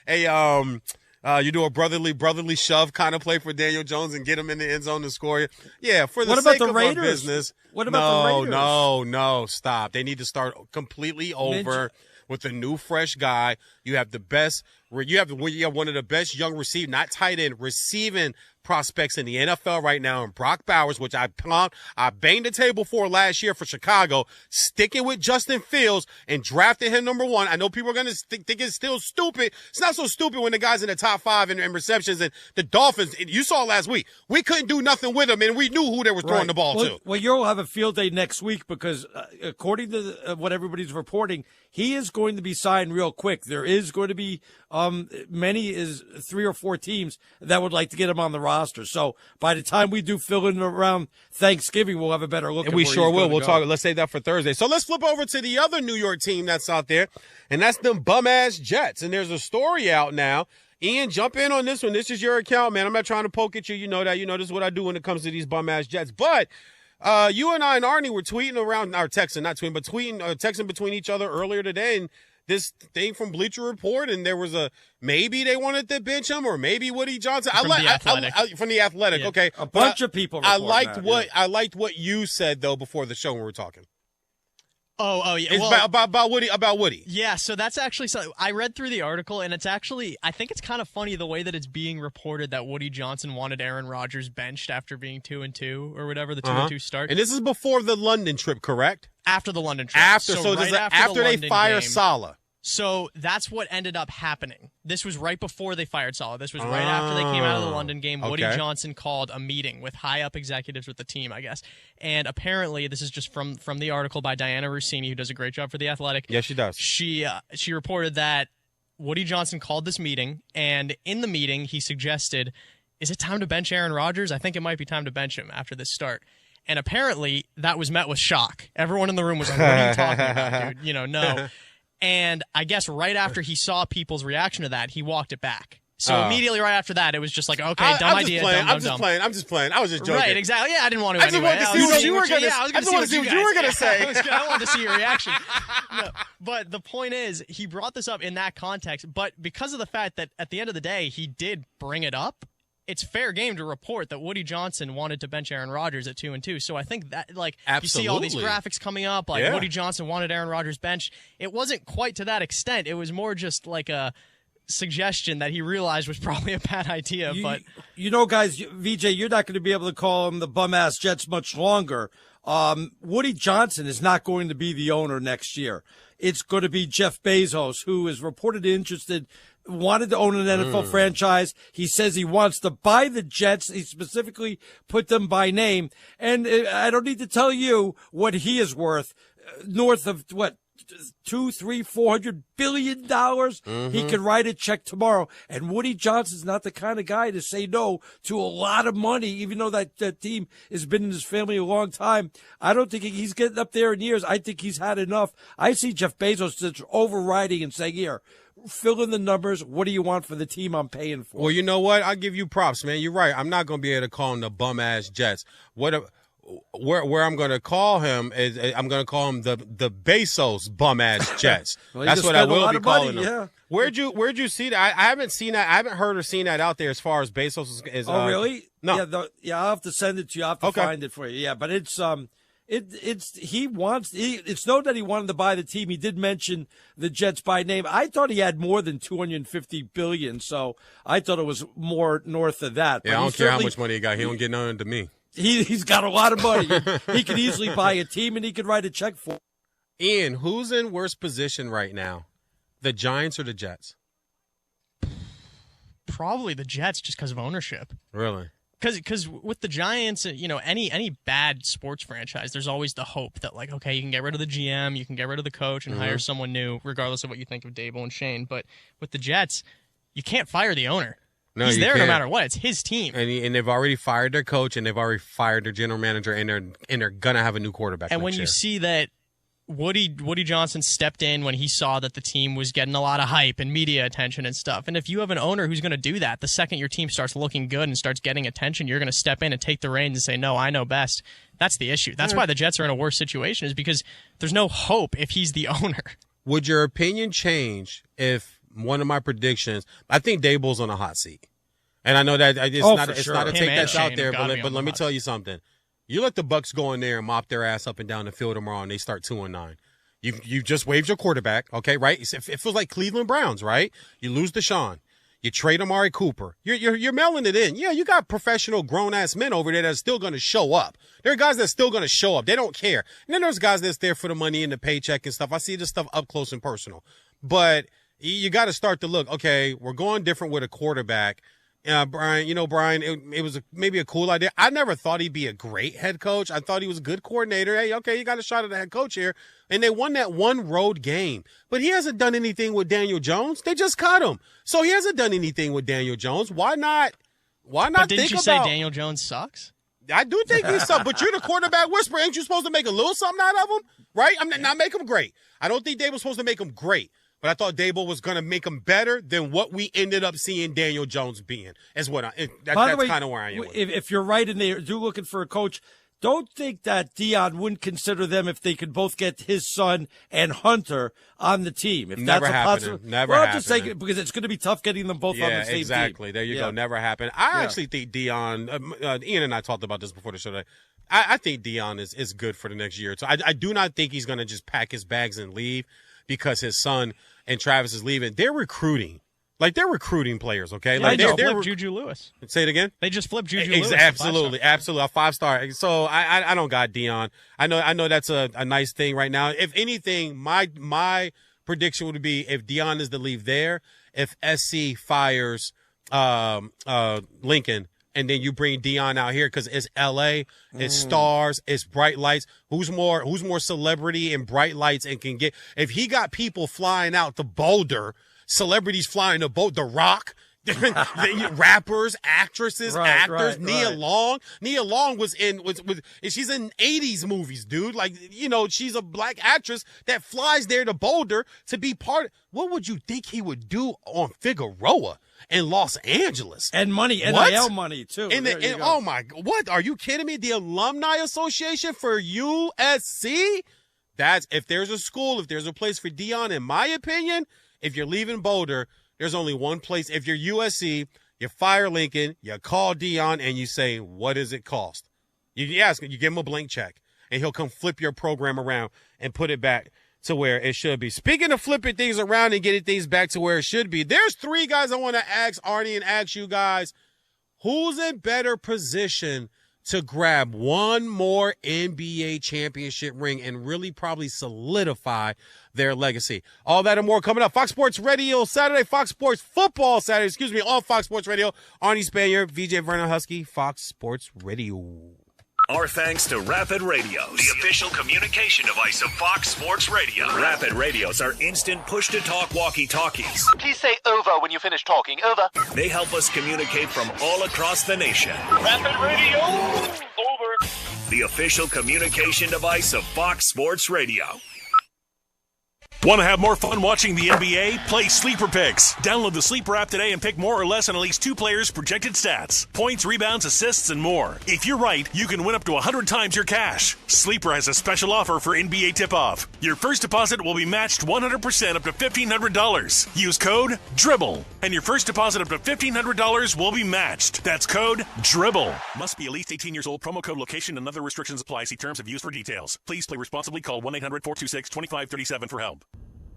a brotherly shove kind of play for Daniel Jones and get him in the end zone to score. Yeah, for the sake of our business. What about the Raiders? No, stop. They need to start completely over with a new, fresh guy. You have one of the best young receiving, not tight end, receiving prospects in the NFL right now, and Brock Bowers, which I banged the table for last year for Chicago, sticking with Justin Fields and drafting him number 1. I know people are going to think it's still stupid. It's not so stupid when the guy's in the top 5 in receptions, and the Dolphins, you saw last week, we couldn't do nothing with him, and we knew who they were throwing the ball to. Well, you'll have a field day next week because according to what everybody's reporting, he is going to be signed real quick. There is going to be 3 or 4 teams that would like to get him on the roster. So by the time we do fill in around Thanksgiving, we'll have a better look. And we sure will. We'll talk. Let's save that for Thursday. So let's flip over to the other New York team that's out there, and that's them bum-ass Jets. And there's a story out now. Ian, jump in on this one. This is your account, man. I'm not trying to poke at you. You know that. You know this is what I do when it comes to these bum-ass Jets. But you and I and Arnie were tweeting around, or texting, not tweeting, but texting between each other earlier today, and this thing from Bleacher Report, and there was maybe they wanted to bench him, or maybe Woody Johnson. From the Athletic. Yeah. Okay, a bunch of people. I liked what you said though before the show when we were talking. Oh yeah. It's about Woody. Yeah, so that's actually I read through the article, and it's actually, I think it's kind of funny the way that it's being reported that Woody Johnson wanted Aaron Rodgers benched after being 2-2 or whatever, the 2-2 start. And this is before the London trip, correct? After the London trip. After they fire Saleh. So that's what ended up happening. This was right before they fired Saleh. This was right after they came out of the London game. Woody Johnson called a meeting with high-up executives with the team, I guess. And apparently, this is just from the article by Diana Rossini, who does a great job for The Athletic. Yes, she does. She reported that Woody Johnson called this meeting, and in the meeting, he suggested, is it time to bench Aaron Rodgers? I think it might be time to bench him after this start. And apparently, that was met with shock. Everyone in the room was like, what are you talking about, dude? No. And I guess right after he saw people's reaction to that, he walked it back. So immediately right after that, it was just like, okay, dumb idea. I'm just playing. I was just joking. Right, exactly. Yeah, I didn't want to anyway. I just wanted to see what you were going to say. I just wanted to see what you were going to say. I wanted to see your reaction. No, but the point is, he brought this up in that context, but because of the fact that at the end of the day, he did bring it up, it's fair game to report that Woody Johnson wanted to bench Aaron Rodgers at 2-2. So I think that, you see all these graphics coming up, Woody Johnson wanted Aaron Rodgers benched. It wasn't quite to that extent. It was more just like suggestion that he realized was probably a bad idea. But guys, VJ, you're not going to be able to call him the bum-ass Jets much longer. Woody Johnson is not going to be the owner next year. It's going to be Jeff Bezos, who is reported interested, wanted to own an NFL franchise. He says he wants to buy the Jets. He specifically put them by name. And I don't need to tell you what he is worth, north of what? $400 billion. He could write a check tomorrow. And Woody Johnson's not the kind of guy to say no to a lot of money, even though that team has been in his family a long time. I don't think he's getting up there in years. I think he's had enough. I see Jeff Bezos just overriding and saying, here, fill in the numbers. What do you want for the team I'm paying for? Well, you know what? I'll give you props, man. You're right. I'm not going to be able to call him the bum-ass Jets. Where I'm going to call him is I'm going to call him the Bezos bum-ass Jets. Well, that's what I will be calling him. Yeah. Where'd you see that? I haven't seen that. I haven't heard or seen that out there as far as Bezos is. Oh, really? No. Yeah, I'll have to send it to you. I'll have to find it for you. Yeah, but it's known that he wanted to buy the team. He did mention the Jets by name. I thought he had more than $250 billion, so I thought it was more north of that. Yeah, I don't care how much money he got. He don't get none to me. He's got a lot of money. He could easily buy a team, and he could write a check for. Ian, who's in worse position right now, the Giants or the Jets? Probably the Jets, just because of ownership. Really? Because with the Giants, any bad sports franchise, there's always the hope that, like, okay, you can get rid of the GM, you can get rid of the coach, and hire someone new, regardless of what you think of Dable and Shane. But with the Jets, you can't fire the owner. No, he's there can't. no matter what. It's his team. And they've already fired their coach, and they've already fired their general manager, and they're gonna have a new quarterback. And when you see that Woody Johnson stepped in when he saw that the team was getting a lot of hype and media attention and stuff, and if you have an owner who's going to do that, the second your team starts looking good and starts getting attention, you're going to step in and take the reins and say, no, I know best. That's the issue. That's why the Jets are in a worse situation, is because there's no hope if he's the owner. Would your opinion change if one of my predictions, I think Dable's on a hot seat. And I know that it's not a take that's out there, but let me tell you something. You let the Bucs go in there and mop their ass up and down the field tomorrow, and they start 2-9. You just waived your quarterback, okay, right? It feels like Cleveland Browns, right? You lose Deshaun. You trade Amari Cooper. You're mailing it in. Yeah, you got professional grown-ass men over there that are still going to show up. There are guys that are still going to show up. They don't care. And then there's guys that's there for the money and the paycheck and stuff. I see this stuff up close and personal. But you got to start to look, okay, we're going different with a quarterback. Brian, it was maybe a cool idea. I never thought he'd be a great head coach. I thought he was a good coordinator. Hey, okay, you got a shot at the head coach here. And they won that one road game. But he hasn't done anything with Daniel Jones. They just cut him. So he hasn't done anything with Daniel Jones. Why not but didn't you say Daniel Jones sucks? I do think he sucks, but you're the quarterback whisperer. Ain't you supposed to make a little something out of him? Right? I'm not make him great. I don't think Dable's supposed to make him great. But I thought Dable was going to make him better than what we ended up seeing Daniel Jones being. That's kind of where I am. If you're right and they're looking for a coach, don't think that Dion wouldn't consider them if they could both get his son and Hunter on the team. If Never that's a happening. Never well, happening. Just say because it's going to be tough getting them both on the same team. Exactly. There you go. Never happened. I actually think Dion, Ian and I talked about this before the show today. I think Dion is good for the next year. So I do not think he's going to just pack his bags and leave because his son and Travis is leaving. They're recruiting. Like, they're recruiting players, okay? Yeah, like they just flipped Juju Lewis. Say it again? They just flipped Juju Lewis. Absolutely. A 5-star. So I don't got Dion. I know that's a nice thing right now. If anything, my prediction would be if Dion is to leave there, if SC fires Lincoln, and then you bring Dion out here because it's L.A., it's stars, it's bright lights. Who's more celebrity and bright lights and can get – if he got people flying out to Boulder, celebrities flying to Boulder, The Rock, rappers, actresses, actors, Nia Long. Nia Long she's in 80s movies, dude. Like, she's a black actress that flies there to Boulder to be part – what would you think he would do on Figueroa in Los Angeles? And money, NIL money, too. Oh, my – what? Are you kidding me? The Alumni Association for USC? If there's a school, if there's a place for Dion, in my opinion, if you're leaving Boulder, there's only one place. If you're USC, you fire Lincoln, you call Dion, and you say, what does it cost? You ask him, you give him a blank check, and he'll come flip your program around and put it back to where it should be. Speaking of flipping things around and getting things back to where it should be, there's 3 guys I want to ask Arnie and ask you guys, who's in better position to grab one more NBA championship ring and really probably solidify their legacy? All that and more coming up. Fox Sports Radio Saturday, Fox Sports Football Saturday, on Fox Sports Radio. Arnie Spanier, VJ Vernon Husky, Fox Sports Radio. Our thanks to Rapid Radios, the official communication device of Fox Sports Radio. Rapid Radios are instant push-to-talk walkie-talkies. Please say over when you finish talking. Over. They help us communicate from all across the nation. Rapid Radio. Over. The official communication device of Fox Sports Radio. Want to have more fun watching the NBA? Play Sleeper Picks. Download the Sleeper app today and pick more or less on at least 2 players' projected stats, points, rebounds, assists, and more. If you're right, you can win up to 100 times your cash. Sleeper has a special offer for NBA tip-off. Your first deposit will be matched 100% up to $1,500. Use code DRIBBLE, and your first deposit up to $1,500 will be matched. That's code DRIBBLE. Must be at least 18 years old. Promo code location and other restrictions apply. See terms of use for details. Please play responsibly. Call 1-800-426-2537 for help.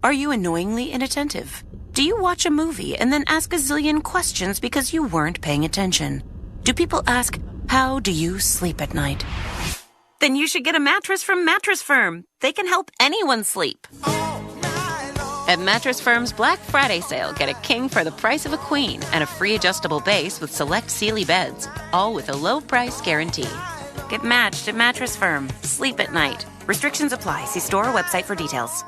Are you annoyingly inattentive? Do you watch a movie and then ask a zillion questions because you weren't paying attention? Do people ask, how do you sleep at night? Then you should get a mattress from Mattress Firm. They can help anyone sleep. At Mattress Firm's Black Friday sale, get a king for the price of a queen and a free adjustable base with select Sealy beds, all with a low price guarantee. Get matched at Mattress Firm. Sleep at night. Restrictions apply. See store or website for details.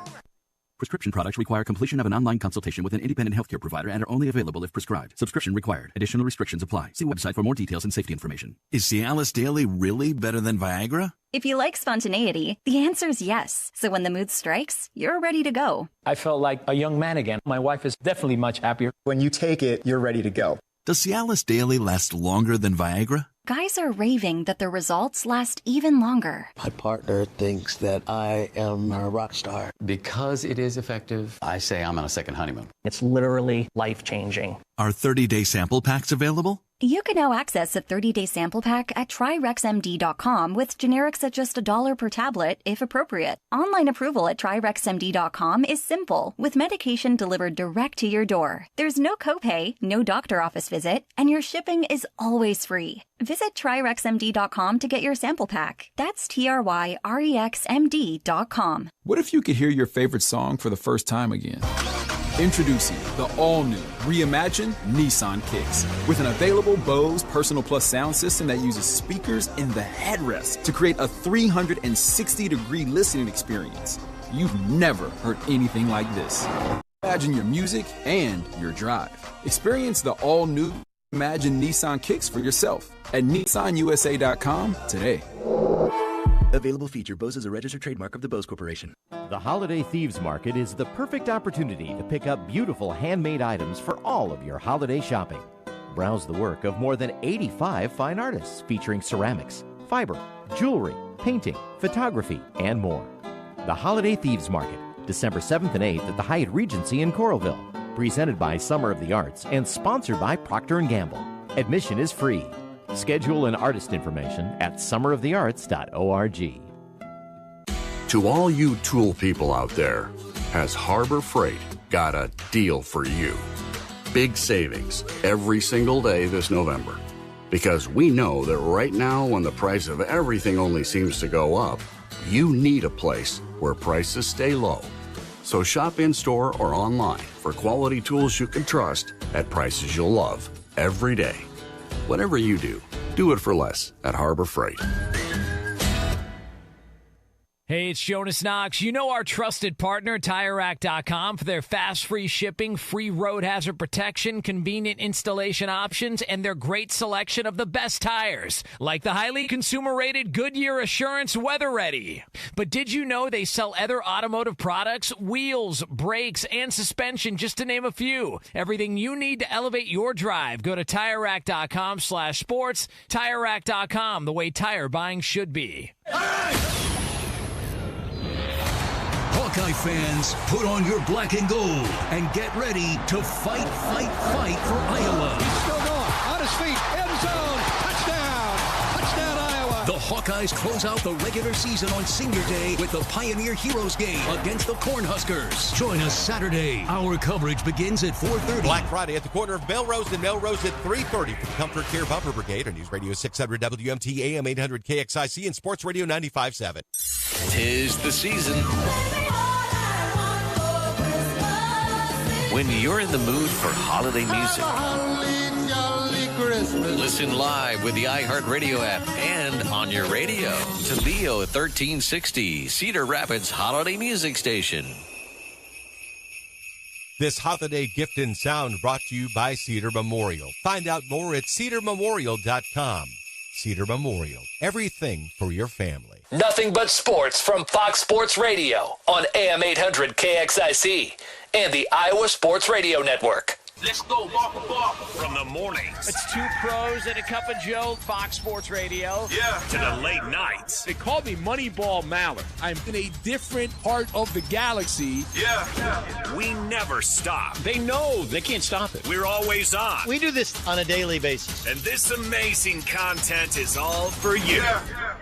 Prescription products require completion of an online consultation with an independent healthcare provider and are only available if prescribed. Subscription required. Additional restrictions apply. See website for more details and safety information. Is Cialis Daily really better than Viagra? If you like spontaneity, the answer is yes. So when the mood strikes, you're ready to go. I felt like a young man again. My wife is definitely much happier. When you take it, you're ready to go. Does Cialis Daily last longer than Viagra? Guys are raving that their results last even longer. My partner thinks that I am a rock star. Because it is effective, I say I'm on a second honeymoon. It's literally life-changing. Are 30-day sample packs available? You can now access a 30-day sample pack at TryRexMD.com with generics at just $1 per tablet, if appropriate. Online approval at TryRexMD.com is simple, with medication delivered direct to your door. There's no copay, no doctor office visit, and your shipping is always free. Visit TryRexMD.com to get your sample pack. That's TryRexMD.com. What if you could hear your favorite song for the first time again? Introducing the all-new, reimagined Nissan Kicks. With an available Bose Personal Plus sound system that uses speakers in the headrest to create a 360-degree listening experience. You've never heard anything like this. Imagine your music and your drive. Experience the all-new Imagine Nissan Kicks for yourself at NissanUSA.com today. Available feature. Bose is a registered trademark of the Bose Corporation. The Holiday Thieves Market is the perfect opportunity to pick up beautiful handmade items for all of your holiday shopping. Browse the work of more than 85 fine artists featuring ceramics, fiber, jewelry, painting, photography, and more. The Holiday Thieves Market, December 7th and 8th at the Hyatt Regency in Coralville. Presented by Summer of the Arts and sponsored by Procter & Gamble. Admission is free. Schedule and artist information at summerofthearts.org. To all you tool people out there, has Harbor Freight got a deal for you? Big savings every single day this November. Because we know that right now, when the price of everything only seems to go up, you need a place where prices stay low. So shop in-store or online for quality tools you can trust at prices you'll love every day. Whatever you do it for less at Harbor Freight. Hey, it's Jonas Knox. You know our trusted partner, TireRack.com, for their fast, free shipping, free road hazard protection, convenient installation options, and their great selection of the best tires, like the highly consumer-rated Goodyear Assurance Weather Ready. But did you know they sell other automotive products, wheels, brakes, and suspension, just to name a few? Everything you need to elevate your drive. Go to TireRack.com/sports. TireRack.com, the way tire buying should be. Hawkeye fans, put on your black and gold and get ready to fight for Iowa. He's still going, on his feet, end zone, touchdown, Iowa. The Hawkeyes close out the regular season on Senior Day with the Pioneer Heroes game against the Cornhuskers. Join us Saturday. Our coverage begins at 4:30. Black Friday at the corner of Melrose and Melrose at 3:30 for the Comfort Care Bumper Brigade on News Radio 600 WMT AM 800 KXIC and Sports Radio 95.7. 'Tis the season when you're in the mood for holiday music. Listen live with the iHeartRadio app and on your radio to Leo 1360, Cedar Rapids Holiday Music Station. This holiday gift and sound brought to you by Cedar Memorial. Find out more at cedarmemorial.com. Cedar Memorial, everything for your family. Nothing but sports from Fox Sports Radio on AM 800 KXIC and the Iowa Sports Radio Network. Let's go, Mark. From the mornings. It's Two Pros and a Cup of Joe, Fox Sports Radio. Yeah. To the late nights. They call me Moneyball Mallard. I'm in a different part of the galaxy. Yeah. We never stop. They know they can't stop it. We're always on. We do this on a daily basis. And this amazing content is all for you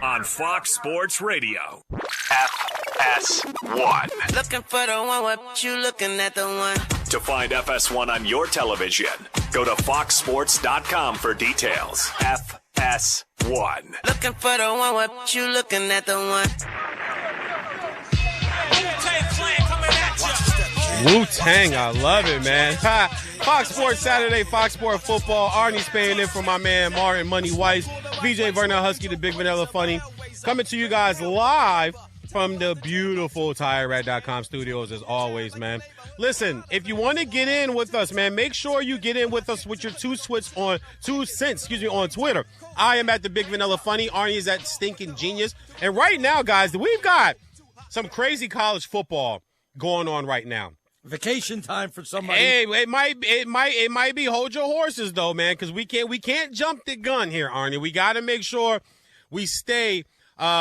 on Fox Sports Radio. FS1. Looking for the one, what you looking at the one? To find FS1 on your television, go to foxsports.com for details. FS1. Looking for the one, what you looking at the one? Wu-Tang, I love it, man. Fox Sports Saturday, Fox Sports Football. Arnie's paying in for my man Martin Money Weiss, VJ Vernon Husky, the Big Vanilla Funny. Coming to you guys live from the beautiful TireRack.com studios as always, man. Listen, if you want to get in with us, man, make sure you get in with us with your 2 cents on Twitter. I am at the Big Vanilla Funny. Arnie is at Stinking Genius. And right now, guys, we've got some crazy college football going on right now. Vacation time for somebody. Hey, it might be hold your horses though, man, because we can't jump the gun here, Arnie. We got to make sure we stay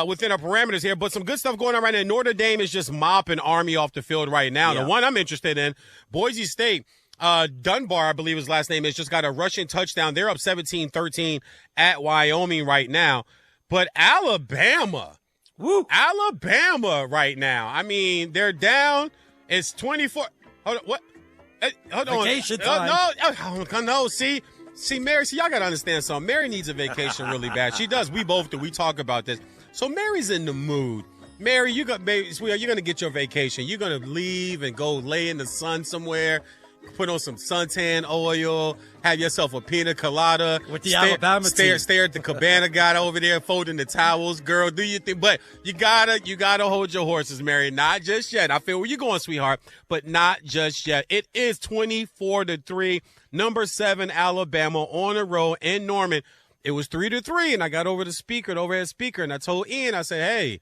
within our parameters here, but some good stuff going on right now. Notre Dame is just mopping Army off the field right now. Yeah. The one I'm interested in, Boise State, Dunbar, I believe his last name is, just got a rushing touchdown. They're up 17-13 at Wyoming right now. But Alabama right now. I mean, they're down. It's 24. Hold on. What? Hold on. Vacation time. No. See, Mary, y'all got to understand something. Mary needs a vacation really bad. She does. We both do. We talk about this. So Mary's in the mood. Mary, you're going to get your vacation. You're going to leave and go lay in the sun somewhere, put on some suntan oil, have yourself a pina colada. With the Alabama team. Stare at the cabana guy over there folding the towels. Girl, do your thing. But you gotta hold your horses, Mary. Not just yet. I feel where you're going, sweetheart, but not just yet. It is 24-3. Number 7, Alabama on the road in Norman. It was 3-3, and I got over the overhead speaker, and I told Ian, I said, hey,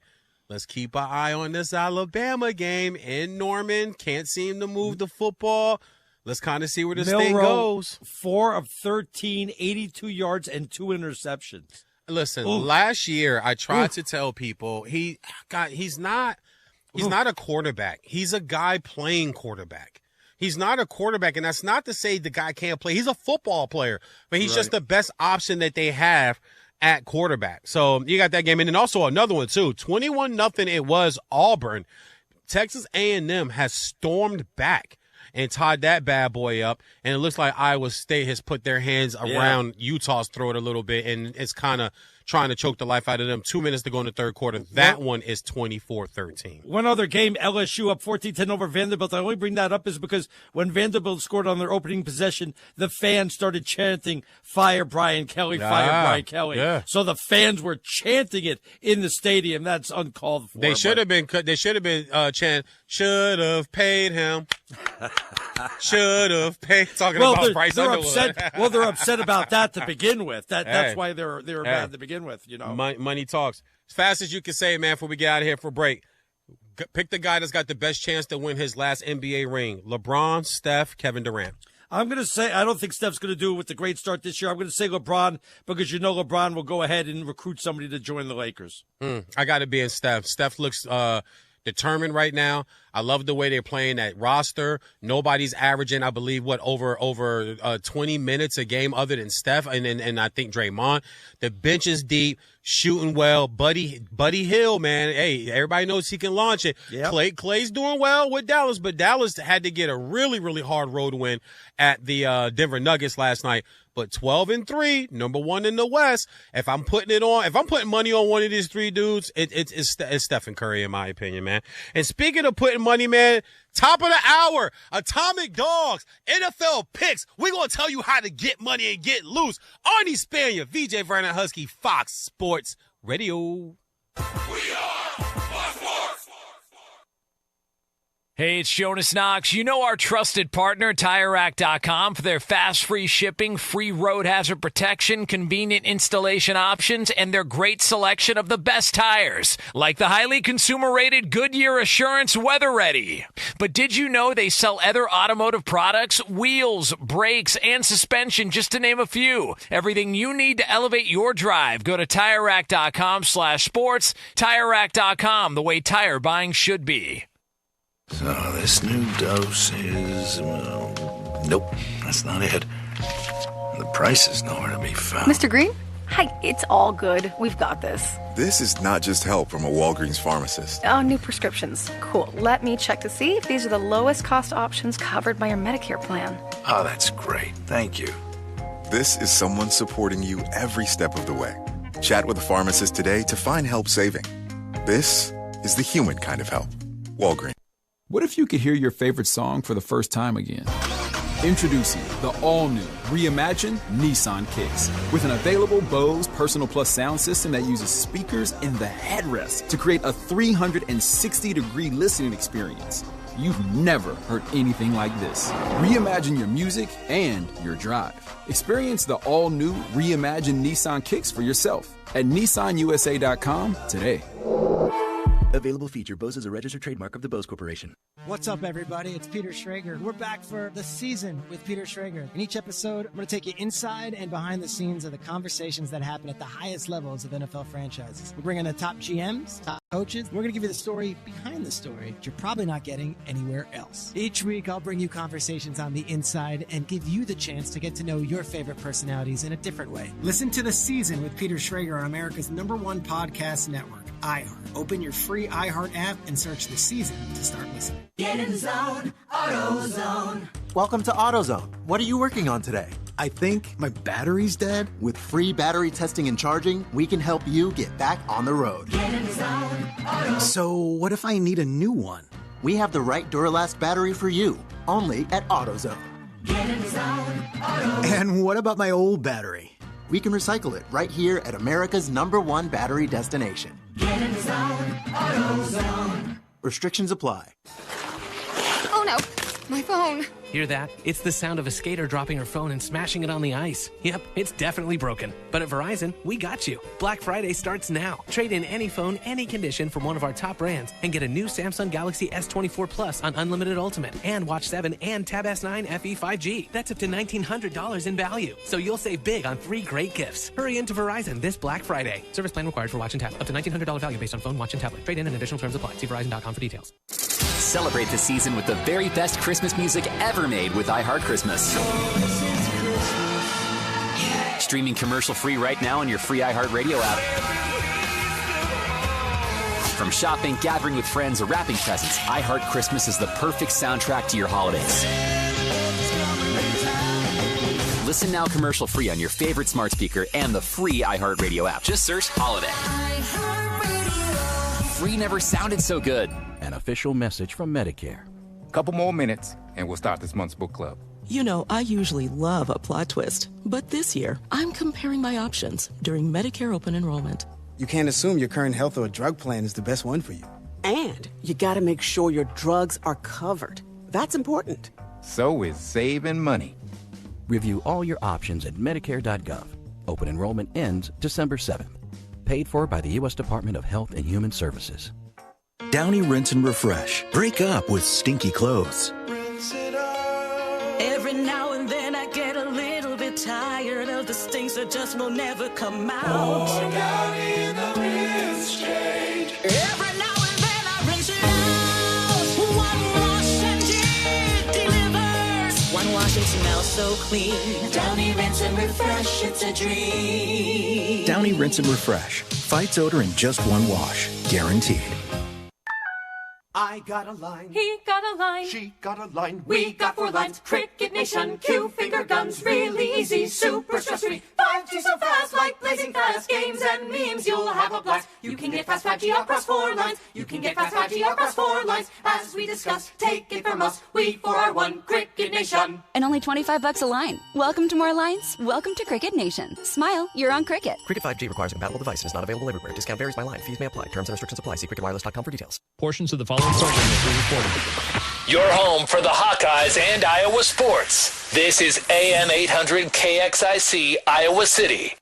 let's keep an eye on this Alabama game in Norman. Can't seem to move the football. Let's kind of see where this thing goes. 4 of 13, 82 yards, and 2 interceptions. Listen, last year I tried to tell people he's not a quarterback. He's a guy playing quarterback. He's not a quarterback, and that's not to say the guy can't play. He's a football player, but he's just the best option that they have at quarterback. So you got that game. And then also another one, too. 21-0 it was Auburn. Texas A&M has stormed back and tied that bad boy up. And it looks like Iowa State has put their hands around Utah's throat a little bit, and it's kind of trying to choke the life out of them. 2 minutes to go in the third quarter. That one is 24-13. One other game, LSU up 14-10 over Vanderbilt. I only bring that up is because when Vanderbilt scored on their opening possession, the fans started chanting, "Fire Brian Kelly, fire Brian Kelly." Yeah. So the fans were chanting it in the stadium. That's uncalled for. They should have been chanting, "Should have paid him." Should have paid. Talking about Bryce Underwood. They're upset about that to begin with. That's why they were mad to begin with. You know, money talks. As fast as you can say, man. Before we get out of here for break, pick the guy that's got the best chance to win his last NBA ring: LeBron, Steph, Kevin Durant. I'm going to say I don't think Steph's going to do it with the great start this year. I'm going to say LeBron because you know LeBron will go ahead and recruit somebody to join the Lakers. I got to be in Steph. Steph looks determined right now. I love the way they're playing that roster. Nobody's averaging, I believe, over 20 minutes a game other than Steph and I think Draymond. The bench is deep, shooting well. Buddy Hill, man. Hey, everybody knows he can launch it. Yep. Clay's doing well with Dallas, but Dallas had to get a really, really hard road win at the Denver Nuggets last night. But 12-3, number one in the West. If I'm putting money on one of these three dudes, it's Stephen Curry, in my opinion, man. And speaking of putting money, man, top of the hour, Atomic Dogs, NFL picks. We're going to tell you how to get money and get loose. Arnie Spanier, VJ Vernon Husky, Fox Sports Radio. We are Fox Sports. Hey, it's Jonas Knox. You know our trusted partner, TireRack.com, for their fast, free shipping, free road hazard protection, convenient installation options, and their great selection of the best tires, like the highly consumer-rated Goodyear Assurance Weather Ready. But did you know they sell other automotive products, wheels, brakes, and suspension, just to name a few? Everything you need to elevate your drive. Go to TireRack.com/sports. TireRack.com, the way tire buying should be. So this new dose is, nope, that's not it. The price is nowhere to be found. Mr. Green? Hi, it's all good. We've got this. This is not just help from a Walgreens pharmacist. Oh, new prescriptions. Cool. Let me check to see if these are the lowest cost options covered by your Medicare plan. Oh, that's great. Thank you. This is someone supporting you every step of the way. Chat with a pharmacist today to find help saving. This is the human kind of help. Walgreens. What if you could hear your favorite song for the first time again? Introducing the all-new, reimagined Nissan Kicks. With an available Bose Personal Plus sound system that uses speakers in the headrest to create a 360-degree listening experience. You've never heard anything like this. Reimagine your music and your drive. Experience the all-new, reimagined Nissan Kicks for yourself at NissanUSA.com today. Available feature. Bose is a registered trademark of the Bose Corporation. What's up, everybody? It's Peter Schrager. We're back for The Season with Peter Schrager. In each episode, I'm going to take you inside and behind the scenes of the conversations that happen at the highest levels of NFL franchises. We're bringing the top GMs, top coaches. We're going to give you the story behind the story that you're probably not getting anywhere else. Each week, I'll bring you conversations on the inside and give you the chance to get to know your favorite personalities in a different way. Listen to The Season with Peter Schrager on America's #1 podcast network, iHeart. Open your free iHeart app and search The Season to start listening. Get in the zone, AutoZone. Welcome to AutoZone. What are you working on today? I think my battery's dead. With free battery testing and charging, we can help you get back on the road. Get in the zone, AutoZone. So what if I need a new one? We have the right Duralast battery for you, only at AutoZone. Get in the zone, AutoZone. And what about my old battery? We can recycle it right here at America's #1 battery destination. Get in the zone, AutoZone. Restrictions apply. Oh no, my phone. Hear that? It's the sound of a skater dropping her phone and smashing it on the ice. Yep, it's definitely broken. But at Verizon, we got you. Black Friday starts now. Trade in any phone, any condition from one of our top brands and get a new Samsung Galaxy S24 Plus on Unlimited Ultimate and Watch 7 and Tab S9 FE 5G. That's up to $1,900 in value. So you'll save big on 3 great gifts. Hurry into Verizon this Black Friday. Service plan required for Watch and Tab. Up to $1,900 value based on phone, watch, and tablet. Trade in and additional terms apply. See Verizon.com for details. Celebrate the season with the very best Christmas music ever made with iHeart Christmas. Streaming commercial-free right now on your free iHeart Radio app. From shopping, gathering with friends, or wrapping presents, iHeart Christmas is the perfect soundtrack to your holidays. Listen now commercial-free on your favorite smart speaker and the free iHeart Radio app. Just search Holiday. Free never sounded so good. An official message from Medicare. Couple more minutes, and we'll start this month's book club. You know, I usually love a plot twist, but this year, I'm comparing my options during Medicare open enrollment. You can't assume your current health or drug plan is the best one for you. And you gotta make sure your drugs are covered. That's important. So is saving money. Review all your options at Medicare.gov. Open enrollment ends December 7th. Paid for by the U.S. Department of Health and Human Services. Downy Rinse and Refresh. Break up with stinky clothes. Every now and then I get a little bit tired of the stinks that just will never come out. More Downy in the rinse change. Every now and then I rinse it out. so clean. Downy Rinse and Refresh, it's a dream. Downy Rinse and Refresh. Fights odor in just one wash. Guaranteed. I got a line. He got a line. She got a line. We got 4 lines. Cricket Nation, Q finger guns, really easy, super stress-free. 5G so fast, like blazing fast. Games and memes, you'll have a blast. You can get fast 5G across 4 lines. You can get fast 5G across 4 lines. As we discuss, take it from us. We 4 are one Cricket Nation. And only $25 a line. Welcome to more lines. Welcome to Cricket Nation. Smile, you're on Cricket. Cricket 5G requires a compatible device and is not available everywhere. Discount varies by line. Fees may apply. Terms and restrictions apply. See cricketwireless.com for details. Portions of the following program is re-recorded. Your home for the Hawkeyes and Iowa sports. This is AM 800 KXIC, Iowa City.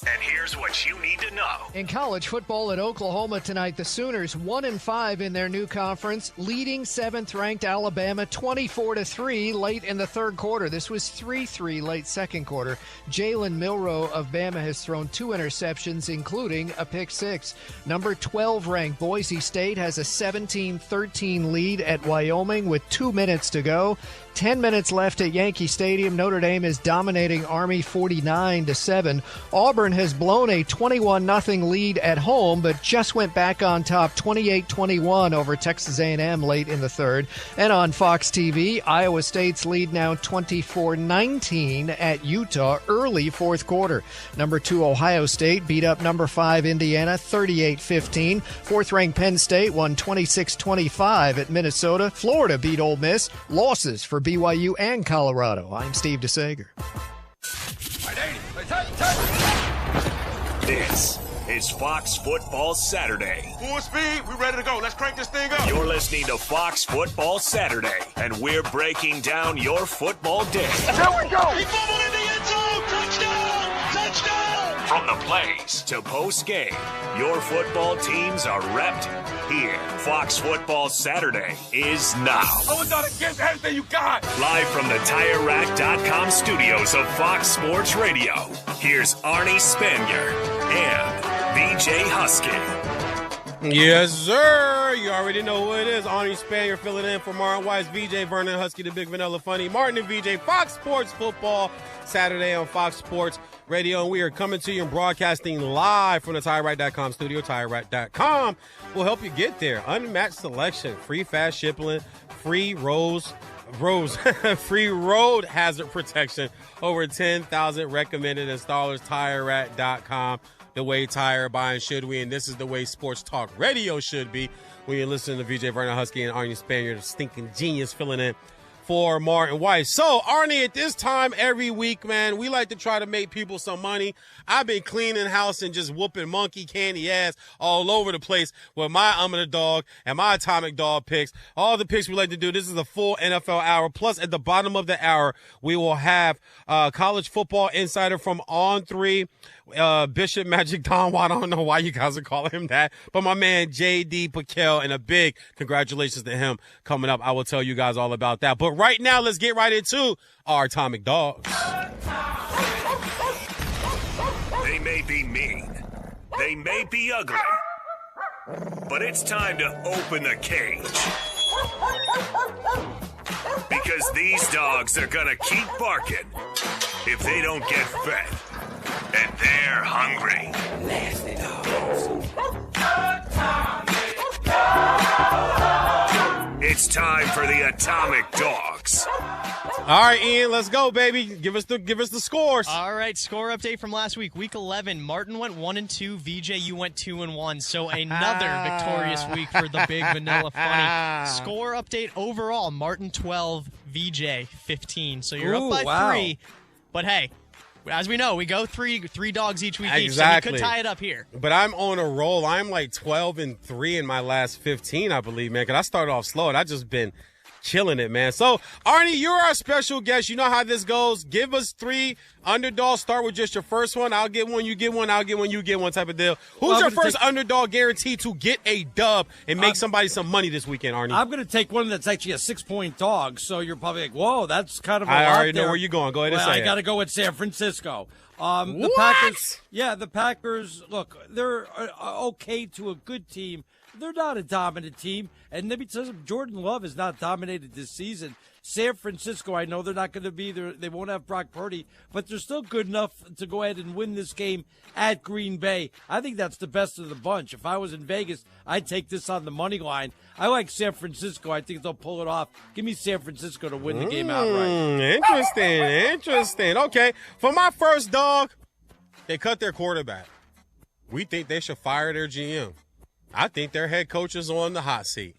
And here's what you need to know. In college football at Oklahoma tonight, the Sooners 1-5 in their new conference, leading 7th-ranked Alabama 24-3 late in the third quarter. This was 3-3 late second quarter. Jalen Milroe of Bama has thrown 2 interceptions, including a pick 6. Number 12-ranked Boise State has a 17-13 lead at Wyoming with 2 minutes to go. 10 minutes left at Yankee Stadium. Notre Dame is dominating Army 49-7. Auburn has blown a 21-0 lead at home, but just went back on top 28-21 over Texas A&M late in the third. And on Fox TV, Iowa State's lead now 24-19 at Utah early fourth quarter. Number 2 Ohio State beat up number 5 Indiana 38-15. Fourth-ranked Penn State won 26-25 at Minnesota. Florida beat Ole Miss. Losses for BYU and Colorado. I'm Steve DeSager. This is Fox Football Saturday. Full speed, we ready to go. Let's crank this thing up. You're listening to Fox Football Saturday, and we're breaking down your football day. Here we go. He fumbled in the end zone. Touchdown! Touchdown! From the plays to post-game, your football teams are repped here. Fox Football Saturday is now. Oh, it's not against everything you got. Live from the TireRack.com studios of Fox Sports Radio, here's Arnie Spanier and VJ Husky. Yes, sir. You already know who it is. Arnie Spanier filling in for Martin Weiss, VJ Vernon Husky, the Big Vanilla Funny. Martin and VJ, Fox Sports Football Saturday on Fox Sports Radio. And we are coming to you and broadcasting live from the TireRack.com studio. TireRack.com will help you get there. Unmatched selection, free fast shipping, free free road hazard protection, over 10,000 recommended installers. TireRack.com. The way tire buying should be, and this is the way sports talk radio should be. When you listen to VJ Vernon Husky and Arnie Spanier, the stinking genius, filling in for Martin Weiss. So, Arnie, at this time every week, man, we like to try to make people some money. I've been cleaning house and just whooping monkey candy ass all over the place with my Dog and my Atomic Dog picks. All the picks we like to do. This is a full NFL hour. Plus, at the bottom of the hour, we will have college football insider from On 3. Bishop Magic Don. I don't know why you guys are calling him that, but my man J.D. Paquel, and a big congratulations to him coming up. I will tell you guys all about that. But right now, let's get right into our Atomic Dogs. They may be mean, they may be ugly, but it's time to open the cage. Because these dogs are gonna keep barking if they don't get fed. And they're hungry. Nasty dogs. It's time for the Atomic Dogs. All right, Ian, let's go, baby. Give us the scores. All right, score update from last week. Week 11, Martin went 1-2. VJ, you went 2-1. So another victorious week for the Big Vanilla Funny. Score update overall, Martin 12, VJ 15. So you're up by 3. But hey, as we know, we go three dogs each week exactly. So we could tie it up here. But I'm on a roll. I'm like 12-3 in my last 15, I believe, man, because I started off slow, and I've just been killing it, man. So, Arnie, you're our special guest. You know how this goes. Give us 3 underdogs. Start with just your first one. I'll get one, you get one. I'll get one, you get one type of deal. Who's your first underdog guaranteed to get a dub and make somebody some money this weekend, Arnie? I'm going to take one that's actually a 6-point dog, so you're probably like, whoa, that's kind of a I lot already know there. where you're going. Go ahead and say I got to go with San Francisco. The Packers. Yeah, the Packers. Look, they're okay to a good team. They're not a dominant team, and let me tell you, Jordan Love has not dominated this season. San Francisco, I know they're not going to be there. They won't have Brock Purdy, but they're still good enough to go ahead and win this game at Green Bay. I think that's the best of the bunch. If I was in Vegas, I'd take this on the money line. I like San Francisco. I think they'll pull it off. Give me San Francisco to win the game outright. Interesting. Okay, for my first dog, they cut their quarterback. We think they should fire their GM. I think their head coach is on the hot seat.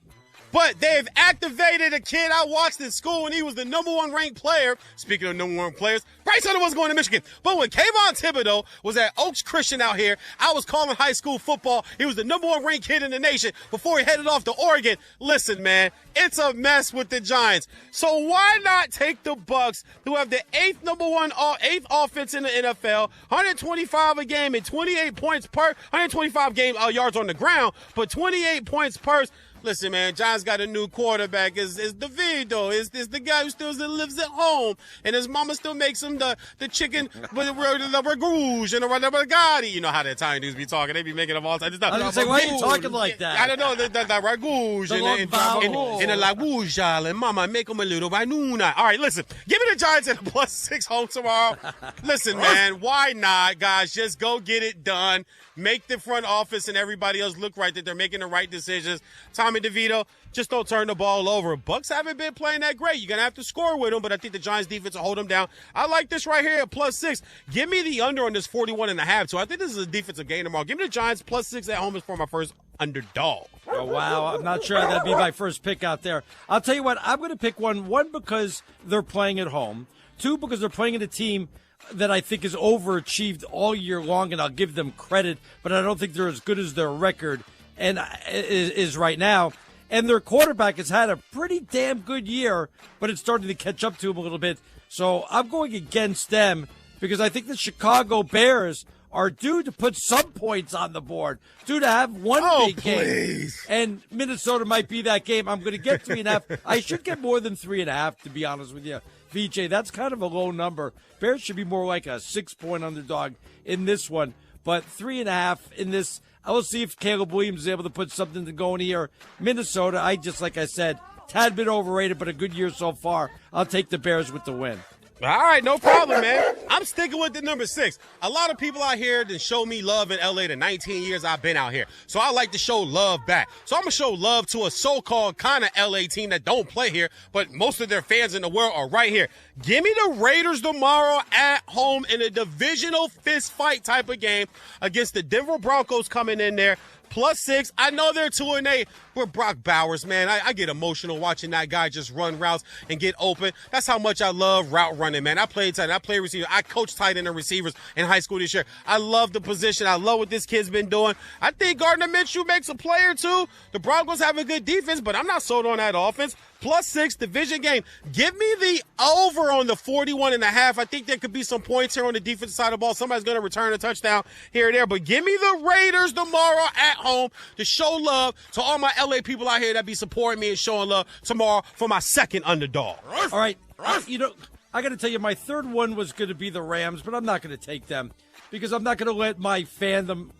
But they've activated a kid I watched in school when he was the number 1 ranked player. Speaking of number 1 players, Bryce Hunter was going to Michigan. But when Kayvon Thibodeau was at Oaks Christian out here, I was calling high school football. He was the number 1 ranked kid in the nation before he headed off to Oregon. Listen, man, it's a mess with the Giants. So why not take the Bucs, who have the 8th offense in the NFL, 125 a game and 28 points per, 125 yards on the ground, but 28 points per. Listen, man, Giants got a new quarterback. Is DeVito. Is the guy who still lives at home, and his mama still makes him the chicken with the ragouge and the ragouti. You know how the Italian dudes be talking. They be making them all types of stuff. I was going to say, why are you talking like that? I don't know, the ragouge and the lagouge, and mama make them a little ranuna. All right, listen, give me the Giants at a +6 home tomorrow. Listen, man, why not, guys? Just go get it done. Make the front office and everybody else look right, that they're making the right decisions. Tommy DeVito, just don't turn the ball over. Bucs haven't been playing that great. You're going to have to score with them, but I think the Giants defense will hold them down. I like this right here at +6. Give me the under on this 41.5. So I think this is a defensive game tomorrow. Give me the Giants +6 at home is for my first underdog. Oh, wow. I'm not sure that'd be my first pick out there. I'll tell you what, I'm going to pick one because they're playing at home. 2, because they're playing in a team that I think is overachieved all year long, and I'll give them credit, but I don't think they're as good as their record and is right now. And their quarterback has had a pretty damn good year, but it's starting to catch up to him a little bit. So I'm going against them because I think the Chicago Bears are due to put some points on the board, due to have one big game. And Minnesota might be that game. I'm going to get 3.5. I should get more than 3.5, to be honest with you. VJ, that's kind of a low number. Bears should be more like a 6-point underdog in this one. But 3.5 in this, I will see if Caleb Williams is able to put something to going here. Minnesota, like I said, tad bit overrated, but a good year so far. I'll take the Bears with the win. All right, no problem, man. I'm sticking with the number 6. A lot of people out here that show me love in L.A. the 19 years I've been out here. So I like to show love back. So I'm going to show love to a so-called kind of L.A. team that don't play here, but most of their fans in the world are right here. Give me the Raiders tomorrow at home in a divisional fist fight type of game against the Denver Broncos coming in there. +6. I know they're 2-8. We're Brock Bowers, man. I get emotional watching that guy just run routes and get open. That's how much I love route running, man. I played tight end. I played receiver. I coached tight end and receivers in high school this year. I love the position. I love what this kid's been doing. I think Gardner Minshew makes a play or two. The Broncos have a good defense, but I'm not sold on that offense. +6, division game. Give me the over on the 41.5. I think there could be some points here on the defensive side of the ball. Somebody's going to return a touchdown here or there. But give me the Raiders tomorrow at home to show love to all my L.A. people out here that be supporting me and showing love tomorrow for my second underdog. All right. You know, I got to tell you, my third one was going to be the Rams, but I'm not going to take them because I'm not going to let my fandom,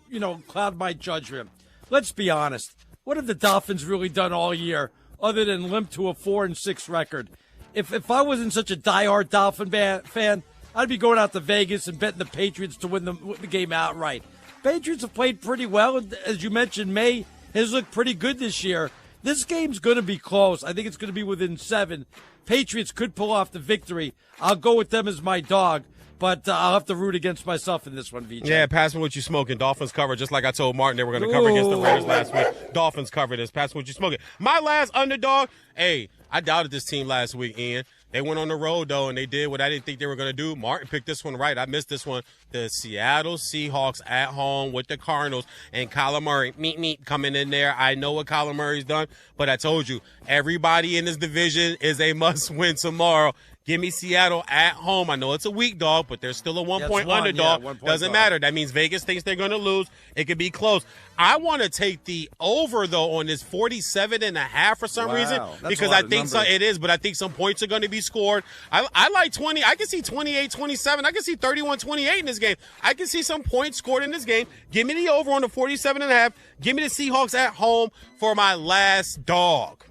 cloud my judgment. Let's be honest. What have the Dolphins really done all year other than limp to a 4-6 record? If I wasn't such a diehard Dolphin fan, I'd be going out to Vegas and betting the Patriots to win the game outright. Patriots have played pretty well. As you mentioned, May has looked pretty good this year. This game's going to be close. I think it's going to be within 7. Patriots could pull off the victory. I'll go with them as my dog, but I'll have to root against myself in this one, VJ. Yeah, pass me what you smoking. Dolphins cover, just like I told Martin they were going to cover against the Raiders last week. Dolphins cover this. Pass me what you smoking. My last underdog, hey, I doubted this team last week, Ian. They went on the road, though, and they did what I didn't think they were going to do. Martin picked this one right. I missed this one. The Seattle Seahawks at home with the Cardinals and Kyler Murray. Meet coming in there. I know what Kyler Murray's done, but I told you, everybody in this division is a must-win tomorrow. Give me Seattle at home. I know it's a weak dog, but they're still a 1-point underdog. Yeah, 1 point Doesn't dog. matter. That means Vegas thinks they're going to lose. It could be close. I want to take the over, though, on this 47.5 for some reason, because I think it is, but I think some points are going to be scored. I like 20. I can see 28-27. I can see 31-28 in this game. I can see some points scored in this game. Give me the over on the 47.5. Give me the Seahawks at home for my last dog.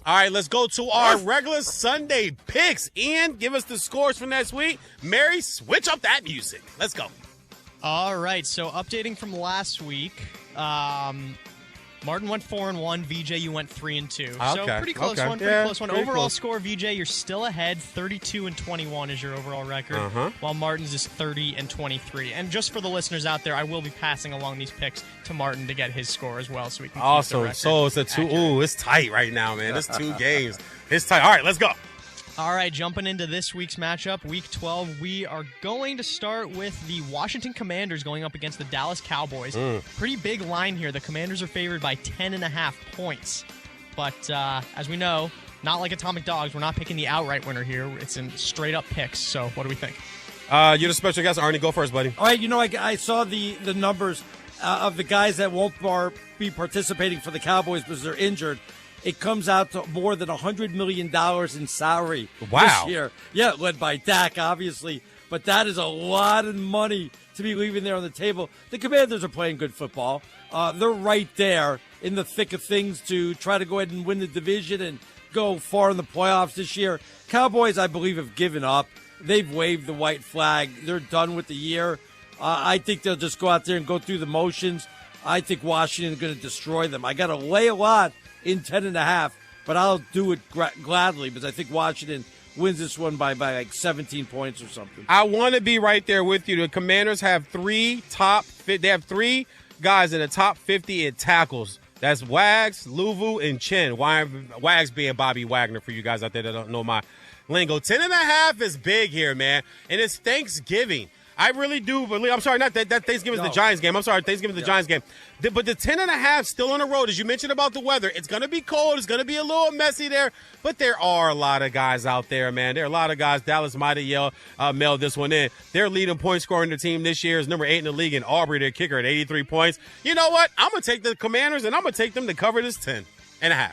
All right, let's go to our regular Sunday picks. Ian, give us the scores for next week. Mary, switch up that music. Let's go. All right, so updating from last week, Martin went 4-1. VJ, you went 3-2. So pretty close one. Overall score, VJ, you're still ahead. 32-21 is your overall record, while Martin's is 30-23. And just for the listeners out there, I will be passing along these picks to Martin to get his score as well, so we can keep the Awesome. record So it's a two. accurate. Ooh, it's tight right now, man. It's 2 games. It's tight. All right, let's go. All right, jumping into this week's matchup, Week 12, we are going to start with the Washington Commanders going up against the Dallas Cowboys. Pretty big line here. The Commanders are favored by 10.5 points. But as we know, not like Atomic Dogs, we're not picking the outright winner here. It's in straight-up picks. So what do we think? You're the special guest. Arnie, go first, buddy. All right, I saw the numbers of the guys that won't be participating for the Cowboys because they're injured. It comes out to more than $100 million in salary this year. Yeah, led by Dak, obviously. But that is a lot of money to be leaving there on the table. The Commanders are playing good football. They're right there in the thick of things to try to go ahead and win the division and go far in the playoffs this year. Cowboys, I believe, have given up. They've waved the white flag. They're done with the year. I think they'll just go out there and go through the motions. I think Washington is going to destroy them. I got to lay a lot in 10.5, but I'll do it gladly because I think Washington wins this one by like 17 points or something. I want to be right there with you. The Commanders have 3 guys in the top 50 in tackles. That's Wags, Luvu, and Chen. Wags being Bobby Wagner for you guys out there that don't know my lingo. 10.5 is big here, man, and it's Thanksgiving. I really do believe. I'm sorry, not that Thanksgiving is the Giants game. I'm sorry, Thanksgiving is the Giants game. But the 10.5 still on the road. As you mentioned about the weather, it's going to be cold. It's going to be a little messy there. But there are a lot of guys out there, man. There are a lot of guys. Dallas might have mailed this one in. Their leading point scoring the team this year is number 8 in the league, and Aubrey, their kicker, at 83 points. You know what? I'm going to take the Commanders, and I'm going to take them to cover this 10.5.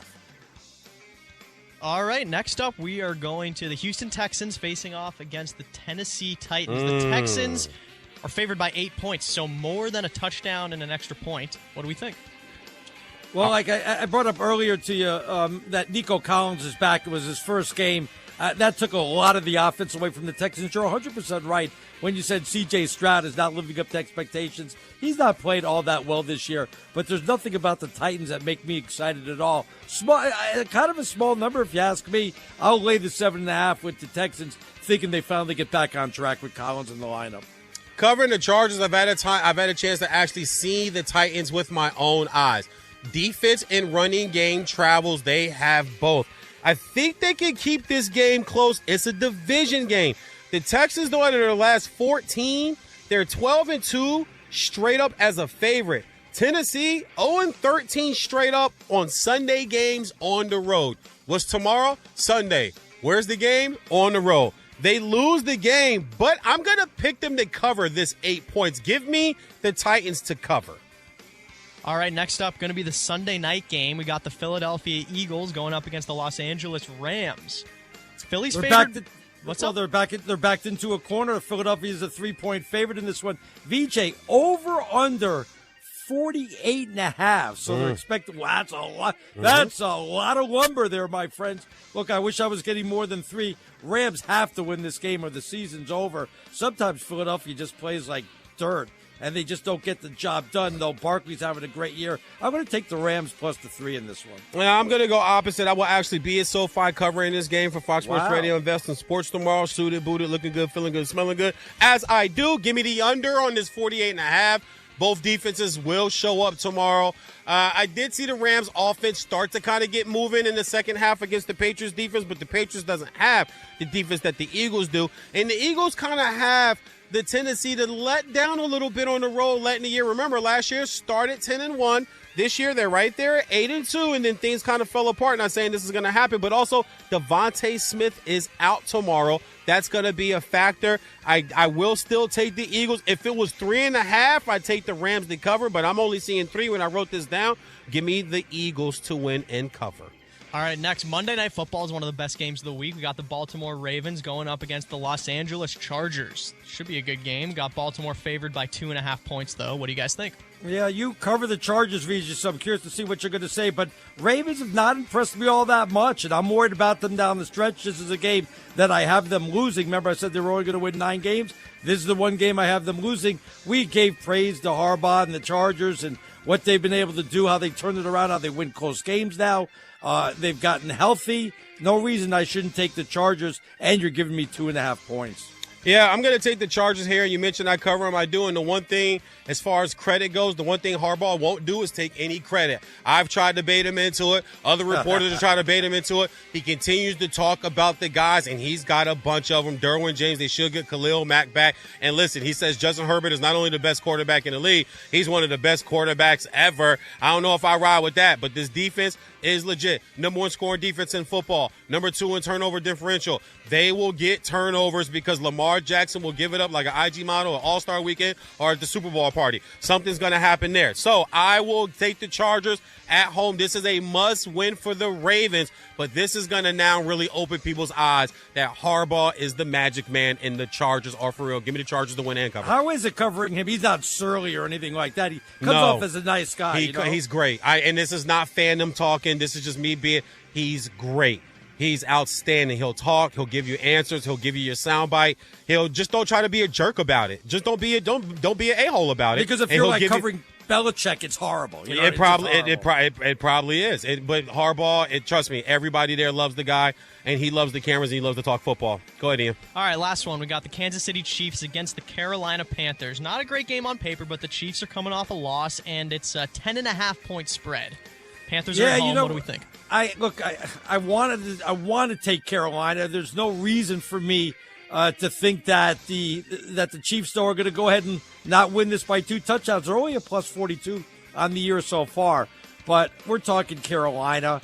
All right, next up, we are going to the Houston Texans facing off against the Tennessee Titans. The Texans are favored by 8 points, so more than a touchdown and an extra point. What do we think? Well, like I brought up earlier to you that Nico Collins is back. It was his first game. That took a lot of the offense away from the Texans. You're 100% right when you said C.J. Stroud is not living up to expectations. He's not played all that well this year, but there's nothing about the Titans that make me excited at all. Kind of a small number, if you ask me. I'll lay the 7.5 with the Texans, thinking they finally get back on track with Collins in the lineup. Covering the Chargers, I've had a chance to actually see the Titans with my own eyes. Defense and running game travels, they have both. I think they can keep this game close. It's a division game. The Texans, though, out of their last 14, they're 12-2 straight up as a favorite. Tennessee, 0-13 straight up on Sunday games on the road. What's tomorrow? Sunday. Where's the game? On the road. They lose the game, but I'm going to pick them to cover this 8 points. Give me the Titans to cover. All right, next up, going to be the Sunday night game. We got the Philadelphia Eagles going up against the Los Angeles Rams. It's Philly's favorite. What's up? They're backed into a corner. Philadelphia is a 3-point favorite in this one. VJ, over under 48.5. So they're expecting. Wow, that's a lot. That's a lot of lumber there, my friends. Look, I wish I was getting more than 3. Rams have to win this game or the season's over. Sometimes Philadelphia just plays like dirt, and they just don't get the job done, though Barkley's having a great year. I'm going to take the Rams plus the 3 in this one. Yeah, I'm going to go opposite. I will actually be at SoFi covering this game for Fox Sports Radio. Invest in sports tomorrow. Suited, booted, looking good, feeling good, smelling good. As I do, give me the under on this 48.5. Both defenses will show up tomorrow. I did see the Rams offense start to kind of get moving in the second half against the Patriots defense, but the Patriots doesn't have the defense that the Eagles do. And the Eagles kind of have the tendency to let down a little bit on the road late in the year. Remember, last year started 10-1, This year, they're right there at 8-2, and then things kind of fell apart. Not saying this is going to happen, but also Devontae Smith is out tomorrow. That's going to be a factor. I will still take the Eagles. If it was 3.5, I'd take the Rams to cover, but I'm only seeing 3 when I wrote this down. Give me the Eagles to win and cover. All right, next, Monday Night Football is one of the best games of the week. We got the Baltimore Ravens going up against the Los Angeles Chargers. Should be a good game. Got Baltimore favored by 2.5 points, though. What do you guys think? Yeah, you cover the Chargers, Vijay, so I'm curious to see what you're going to say. But Ravens have not impressed me all that much, and I'm worried about them down the stretch. This is a game that I have them losing. Remember, I said they were only going to win 9 games? This is the one game I have them losing. We gave praise to Harbaugh and the Chargers and what they've been able to do, how they turned it around, how they win close games now. They've gotten healthy. No reason I shouldn't take the Chargers, and you're giving me 2.5 points. Yeah, I'm going to take the Chargers here. You mentioned I cover them. I do. And the one thing, as far as credit goes, the one thing Harbaugh won't do is take any credit. I've tried to bait him into it. Other reporters are trying to bait him into it. He continues to talk about the guys, and he's got a bunch of them. Derwin James, they should get Khalil Mack back. And listen, he says Justin Herbert is not only the best quarterback in the league, he's one of the best quarterbacks ever. I don't know if I ride with that, but this defense is legit. Number 1 scoring defense in football. Number 2 in turnover differential. They will get turnovers because Lamar Jackson will give it up like an IG model, an All-Star weekend, or at the Super Bowl party. Something's going to happen there. So I will take the Chargers at home. This is a must-win for the Ravens, but this is going to now really open people's eyes that Harbaugh is the magic man and the Chargers are for real. Give me the Chargers to win and cover. How is it covering him? He's not surly or anything like that. He comes off as a nice guy. He's great. And this is not fandom talking. This is just me being – he's great. He's outstanding. He'll talk. He'll give you answers. He'll give you your soundbite. He'll just don't try to be a jerk about it. Just don't be an a-hole about it. Because if you're like covering Belichick, it's horrible. You know? It probably is. But Harbaugh, trust me, everybody there loves the guy, and he loves the cameras, and he loves to talk football. Go ahead, Ian. All right, last one. We got the Kansas City Chiefs against the Carolina Panthers. Not a great game on paper, but the Chiefs are coming off a loss, and it's a 10.5-point spread. Panthers are at home. What do we think? I want to take Carolina. There's no reason for me to think that the Chiefs though are going to go ahead and not win this by 2 touchdowns. They're only a plus 42 on the year so far, but we're talking Carolina.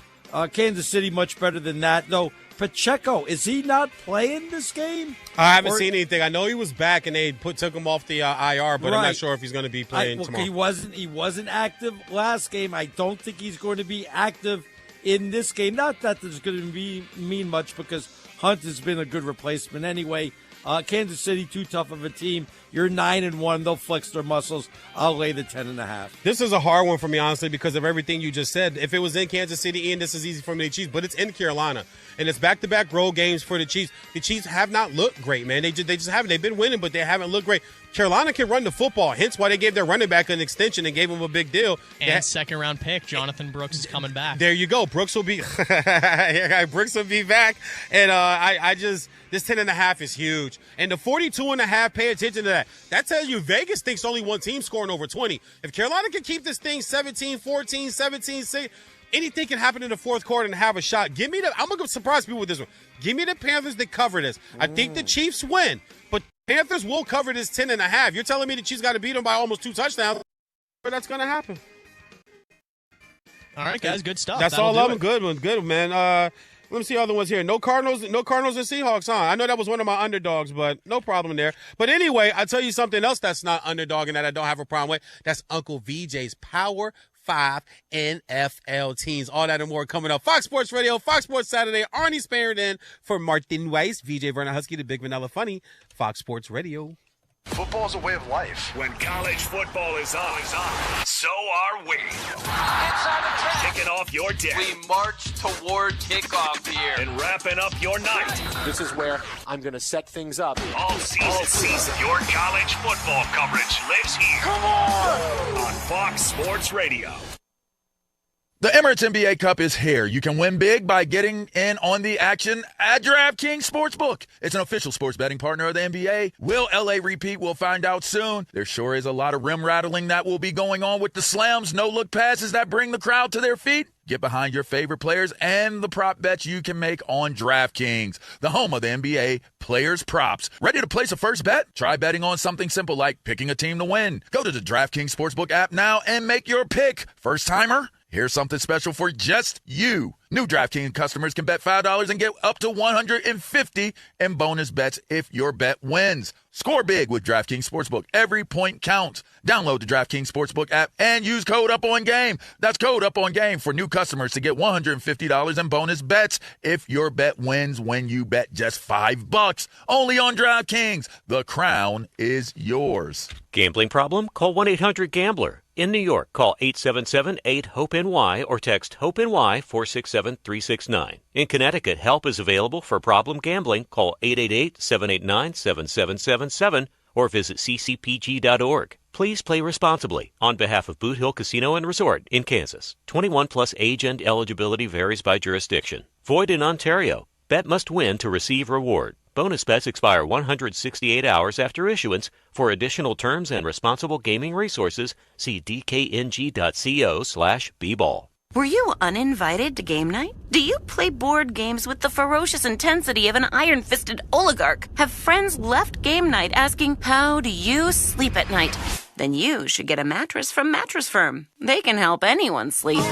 Kansas City much better than that though. Pacheco, is he not playing this game? I haven't seen anything. I know he was back and they took him off the IR, but I'm not sure if he's going to be playing tomorrow. He wasn't active last game. I don't think he's going to be active in this game. Not that there's going to mean much because Hunt has been a good replacement anyway. Kansas City, too tough of a team. You're 9-1. They'll flex their muscles. I'll lay the 10.5. This is a hard one for me, honestly, because of everything you just said. If it was in Kansas City, Ian, this is easy for me to Chiefs, but it's in Carolina. And it's back-to-back road games for the Chiefs. The Chiefs have not looked great, man. They just haven't. They've been winning, but they haven't looked great. Carolina can run the football, hence why they gave their running back an extension and gave him a big deal. And second-round pick, Jonathan Brooks is coming back. There you go. Brooks will be Brooks will be back. And this 10.5 is huge. And the 42.5, pay attention to that. That tells you Vegas thinks only one team scoring over 20. If Carolina can keep this thing 17-14, 17-6, anything can happen in the fourth quarter and have a shot. I'm going to surprise people with this one. Give me the Panthers to cover this. I think the Chiefs win, but Panthers will cover this 10.5. You're telling me the Chiefs got to beat them by almost 2 touchdowns. But that's going to happen. All right, guys, good stuff. That's all of them. Good one, man. Let me see other ones here. No Cardinals and Seahawks, huh? I know that was one of my underdogs, but no problem there. But anyway, I'll tell you something else that's not underdog and that I don't have a problem with. That's Uncle VJ's Power 5 NFL teams. All that and more coming up. Fox Sports Radio, Fox Sports Saturday. Arnie Sparrett in for Martin Weiss, VJ Vernon Husky, the Big Vanilla Funny, Fox Sports Radio. Football's a way of life. When college football is on, so are we. Inside the track. Kicking off your day. We march toward kickoff here. And wrapping up your night. This is where I'm going to set things up. All season. Your college football coverage lives here. Come on! On Fox Sports Radio. The Emirates NBA Cup is here. You can win big by getting in on the action at DraftKings Sportsbook. It's an official sports betting partner of the NBA. Will LA repeat? We'll find out soon. There sure is a lot of rim rattling that will be going on with the slams, no-look passes that bring the crowd to their feet. Get behind your favorite players and the prop bets you can make on DraftKings, the home of the NBA players' props. Ready to place a first bet? Try betting on something simple like picking a team to win. Go to the DraftKings Sportsbook app now and make your pick. First timer? Here's something special for just you. New DraftKings customers can bet $5 and get up to $150 in bonus bets if your bet wins. Score big with DraftKings Sportsbook. Every point counts. Download the DraftKings Sportsbook app and use code UPONGAME. That's code UPONGAME for new customers to get $150 in bonus bets if your bet wins when you bet just $5. Only on DraftKings. The crown is yours. Gambling problem? Call 1-800-GAMBLER. In New York, call 877-8-HOPE-NY or text HOPE-NY 467-369. In Connecticut, help is available for problem gambling. Call 888-789-7777 or visit ccpg.org. Please play responsibly. On behalf of Boot Hill Casino and Resort in Kansas. 21 plus age and eligibility varies by jurisdiction. Void in Ontario. Bet must win to receive reward. Bonus bets expire 168 hours after issuance. For additional terms and responsible gaming resources, see dkng.co/bball. Were you uninvited to game night? Do you play board games with the ferocious intensity of an iron-fisted oligarch? Have friends left game night asking, how do you sleep at night? Then you should get a mattress from Mattress Firm. They can help anyone sleep.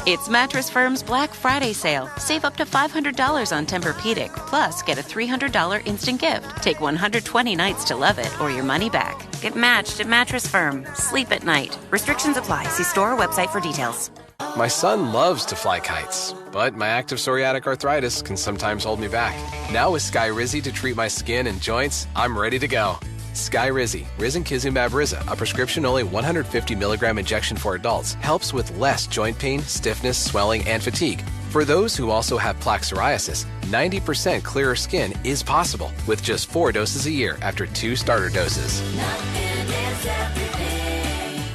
It's Mattress Firm's Black Friday sale. Save up to $500 on Tempur-Pedic. Plus, get a $300 instant gift. Take 120 nights to love it or your money back. Get matched at Mattress Firm. Sleep at night. Restrictions apply. See store or website for details. My son loves to fly kites, but my active psoriatic arthritis can sometimes hold me back. Now with Skyrizi to treat my skin and joints, I'm ready to go. Skyrizi, risankizumab Riza, a prescription-only 150 milligram injection for adults, helps with less joint pain, stiffness, swelling, and fatigue. For those who also have plaque psoriasis, 90% clearer skin is possible with just 4 doses a year after 2 starter doses.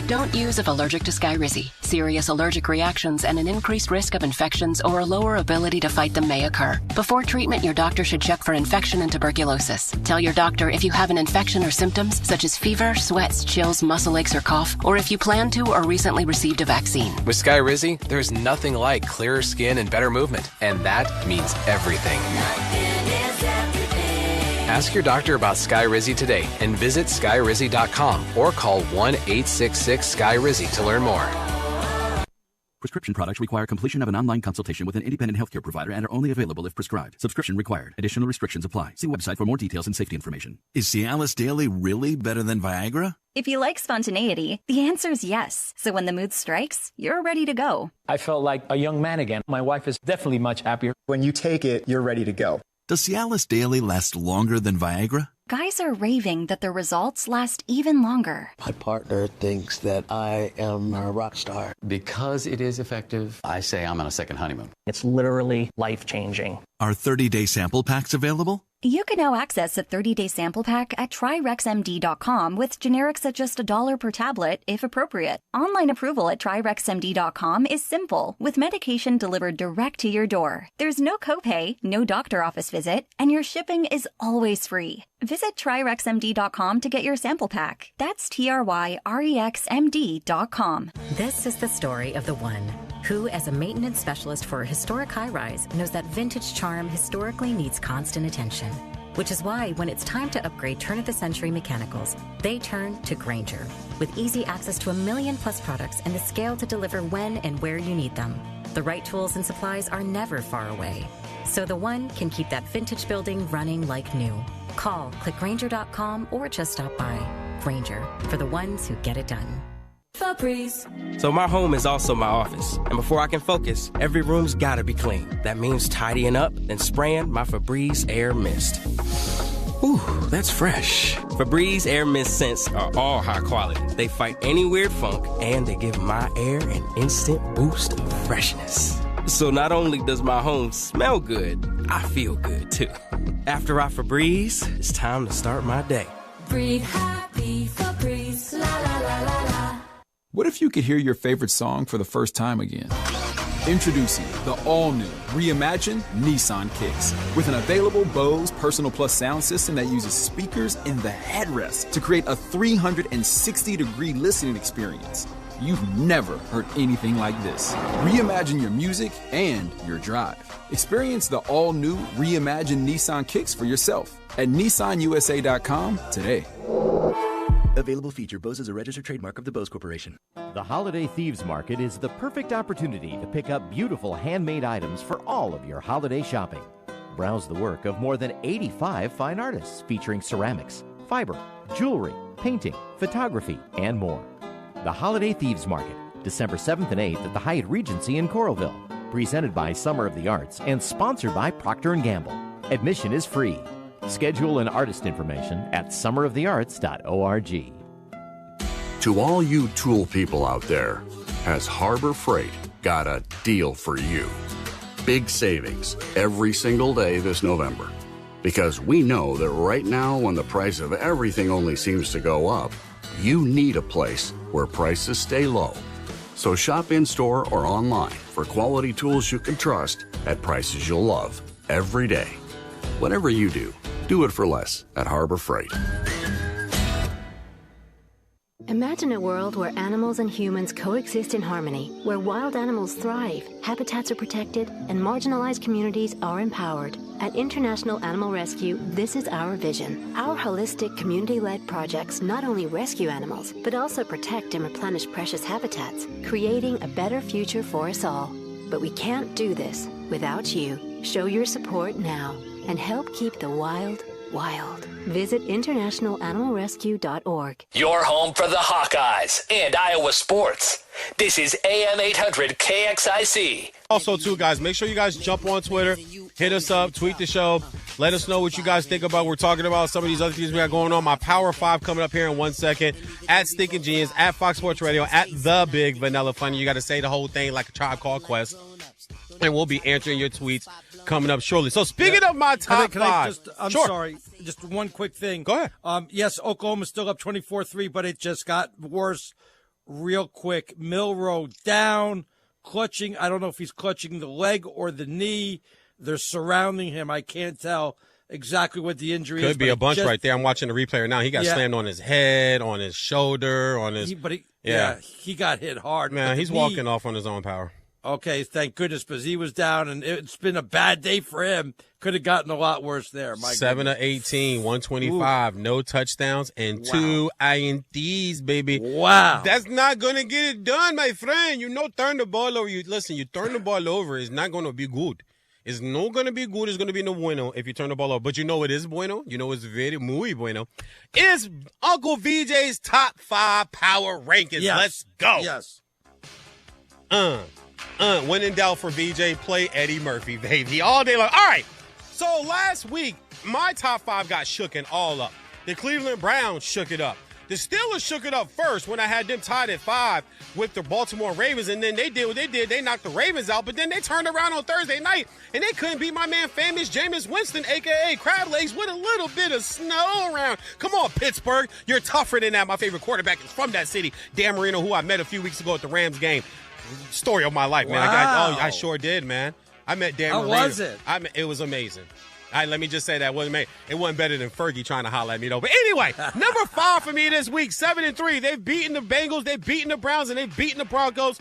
Don't use if allergic to Skyrizi. Serious allergic reactions and an increased risk of infections or a lower ability to fight them may occur. Before treatment, your doctor should check for infection and tuberculosis. Tell your doctor if you have an infection or symptoms such as fever, sweats, chills, muscle aches, or cough, or if you plan to or recently received a vaccine. With Skyrizi, there's nothing like clearer skin and better movement, and that means everything. Ask your doctor about Skyrizi today and visit skyrizi.com or call 1-866-SKYRIZI to learn more. Prescription products require completion of an online consultation with an independent healthcare provider and are only available if prescribed. Subscription required. Additional restrictions apply. See website for more details and safety information. Is Cialis Daily really better than Viagra? If you like spontaneity, the answer is yes. So when the mood strikes, you're ready to go. I felt like a young man again. My wife is definitely much happier. When you take it, you're ready to go. Does Cialis Daily last longer than Viagra? Guys are raving that their results last even longer. My partner thinks that I am a rock star. Because it is effective, I say I'm on a second honeymoon. It's literally life-changing. Are 30-day sample packs available? You can now access a 30-day sample pack at TryRexMD.com with generics at just $1 per tablet, if appropriate. Online approval at TryRexMD.com is simple, with medication delivered direct to your door. There's no copay, no doctor office visit, and your shipping is always free. Visit TryRexMD.com to get your sample pack. That's TryRexMD.com. This is the story of the one who, as a maintenance specialist for a historic high-rise, knows that vintage charm historically needs constant attention. Which is why, when it's time to upgrade turn-of-the-century mechanicals, they turn to Grainger. With easy access to 1 million+ products and the scale to deliver when and where you need them. The right tools and supplies are never far away. So the one can keep that vintage building running like new. Call, click Grainger.com, or just stop by. Grainger, for the ones who get it done. Febreze. So my home is also my office. And before I can focus, every room's gotta be clean. That means tidying up, then spraying my Febreze Air Mist. Ooh, that's fresh. Febreze Air Mist scents are all high quality. They fight any weird funk, and they give my air an instant boost of freshness. So not only does my home smell good, I feel good too. After I Febreze, it's time to start my day. Breathe happy, Febreze, la la la la la. What if you could hear your favorite song for the first time again? Introducing the all-new, reimagined Nissan Kicks. With an available Bose Personal Plus sound system that uses speakers in the headrest to create a 360-degree listening experience. You've never heard anything like this. Reimagine your music and your drive. Experience the all-new, reimagined Nissan Kicks for yourself at nissanusa.com today. Available feature. Bose is a registered trademark of the Bose Corporation. The Holiday Thieves Market is the perfect opportunity to pick up beautiful handmade items for all of your holiday shopping. Browse the work of more than 85 fine artists featuring ceramics, fiber, jewelry, painting, photography, and more. The Holiday Thieves Market, December 7th and 8th at the Hyatt Regency in Coralville. Presented by Summer of the Arts and sponsored by Procter & Gamble. Admission is free. Schedule and artist information at summerofthearts.org. To all you tool people out there, has Harbor Freight got a deal for you? Big savings every single day this November. Because we know that right now, when the price of everything only seems to go up, you need a place where prices stay low. So shop in-store or online for quality tools you can trust at prices you'll love every day. Whatever you do, do it for less at Harbor Freight. Imagine a world where animals and humans coexist in harmony, where wild animals thrive, habitats are protected, and marginalized communities are empowered. At International Animal Rescue, this is our vision. Our holistic, community-led projects not only rescue animals, but also protect and replenish precious habitats, creating a better future for us all. But we can't do this without you. Show your support now and help keep the wild, wild. Visit internationalanimalrescue.org. Your home for the Hawkeyes and Iowa sports. This is AM 800 KXIC. Also, too, guys, make sure you guys jump on Twitter, hit us up, tweet the show. Let us know what you guys think about. We're talking about some of these other things we got going on. My Power 5 coming up here in 1 second. At Stinking Genius, at Fox Sports Radio, at The Big Vanilla Funny. You got to say the whole thing like a Tribe Called Quest. And we'll be answering your tweets coming up shortly. So speaking of my top five. I'm sure. sorry, just one quick thing. Go ahead. Yes, Oklahoma's still up 24-3, but it just got worse real quick. Milroe down, clutching. I don't know if he's clutching the leg or the knee. They're surrounding him. I can't tell exactly what the injury is. Could be a bunch right there. I'm watching the replay right now. He got slammed on his head, on his shoulder, on his. He got hit hard. Man, he's walking off on his own power. Okay, thank goodness, because he was down, and it's been a bad day for him. Could have gotten a lot worse there. 7 of 18, 125, no touchdowns, and 2 INTs, baby. Wow. That's not going to get it done, my friend. You know, turn the ball over. You turn the ball over, it's not going to be good. It's not going to be good. It's going to be no bueno if you turn the ball over. But you know what is bueno? You know it's very muy bueno. It's Uncle VJ's top 5 power rankings. Yes. Let's go. Yes. When in doubt for VJ, play Eddie Murphy, baby, all day long. All right, so last week, my top 5 got shooken all up. The Cleveland Browns shook it up. The Steelers shook it up first when I had them tied at 5 with the Baltimore Ravens, and then they did what they did. They knocked the Ravens out, but then they turned around on Thursday night, and they couldn't beat my man famous Jameis Winston, a.k.a. Crab Legs, with a little bit of snow around. Come on, Pittsburgh. You're tougher than that. My favorite quarterback is from that city, Dan Marino, who I met a few weeks ago at the Rams game. Story of my life, man. Wow. I sure did, man. I met Dan Marino. How was it? It was amazing. Let me just say that it wasn't better than Fergie trying to holler at me, though. But anyway, number 5 for me this week, 7-3. They've beaten the Bengals, they've beaten the Browns, and they've beaten the Broncos.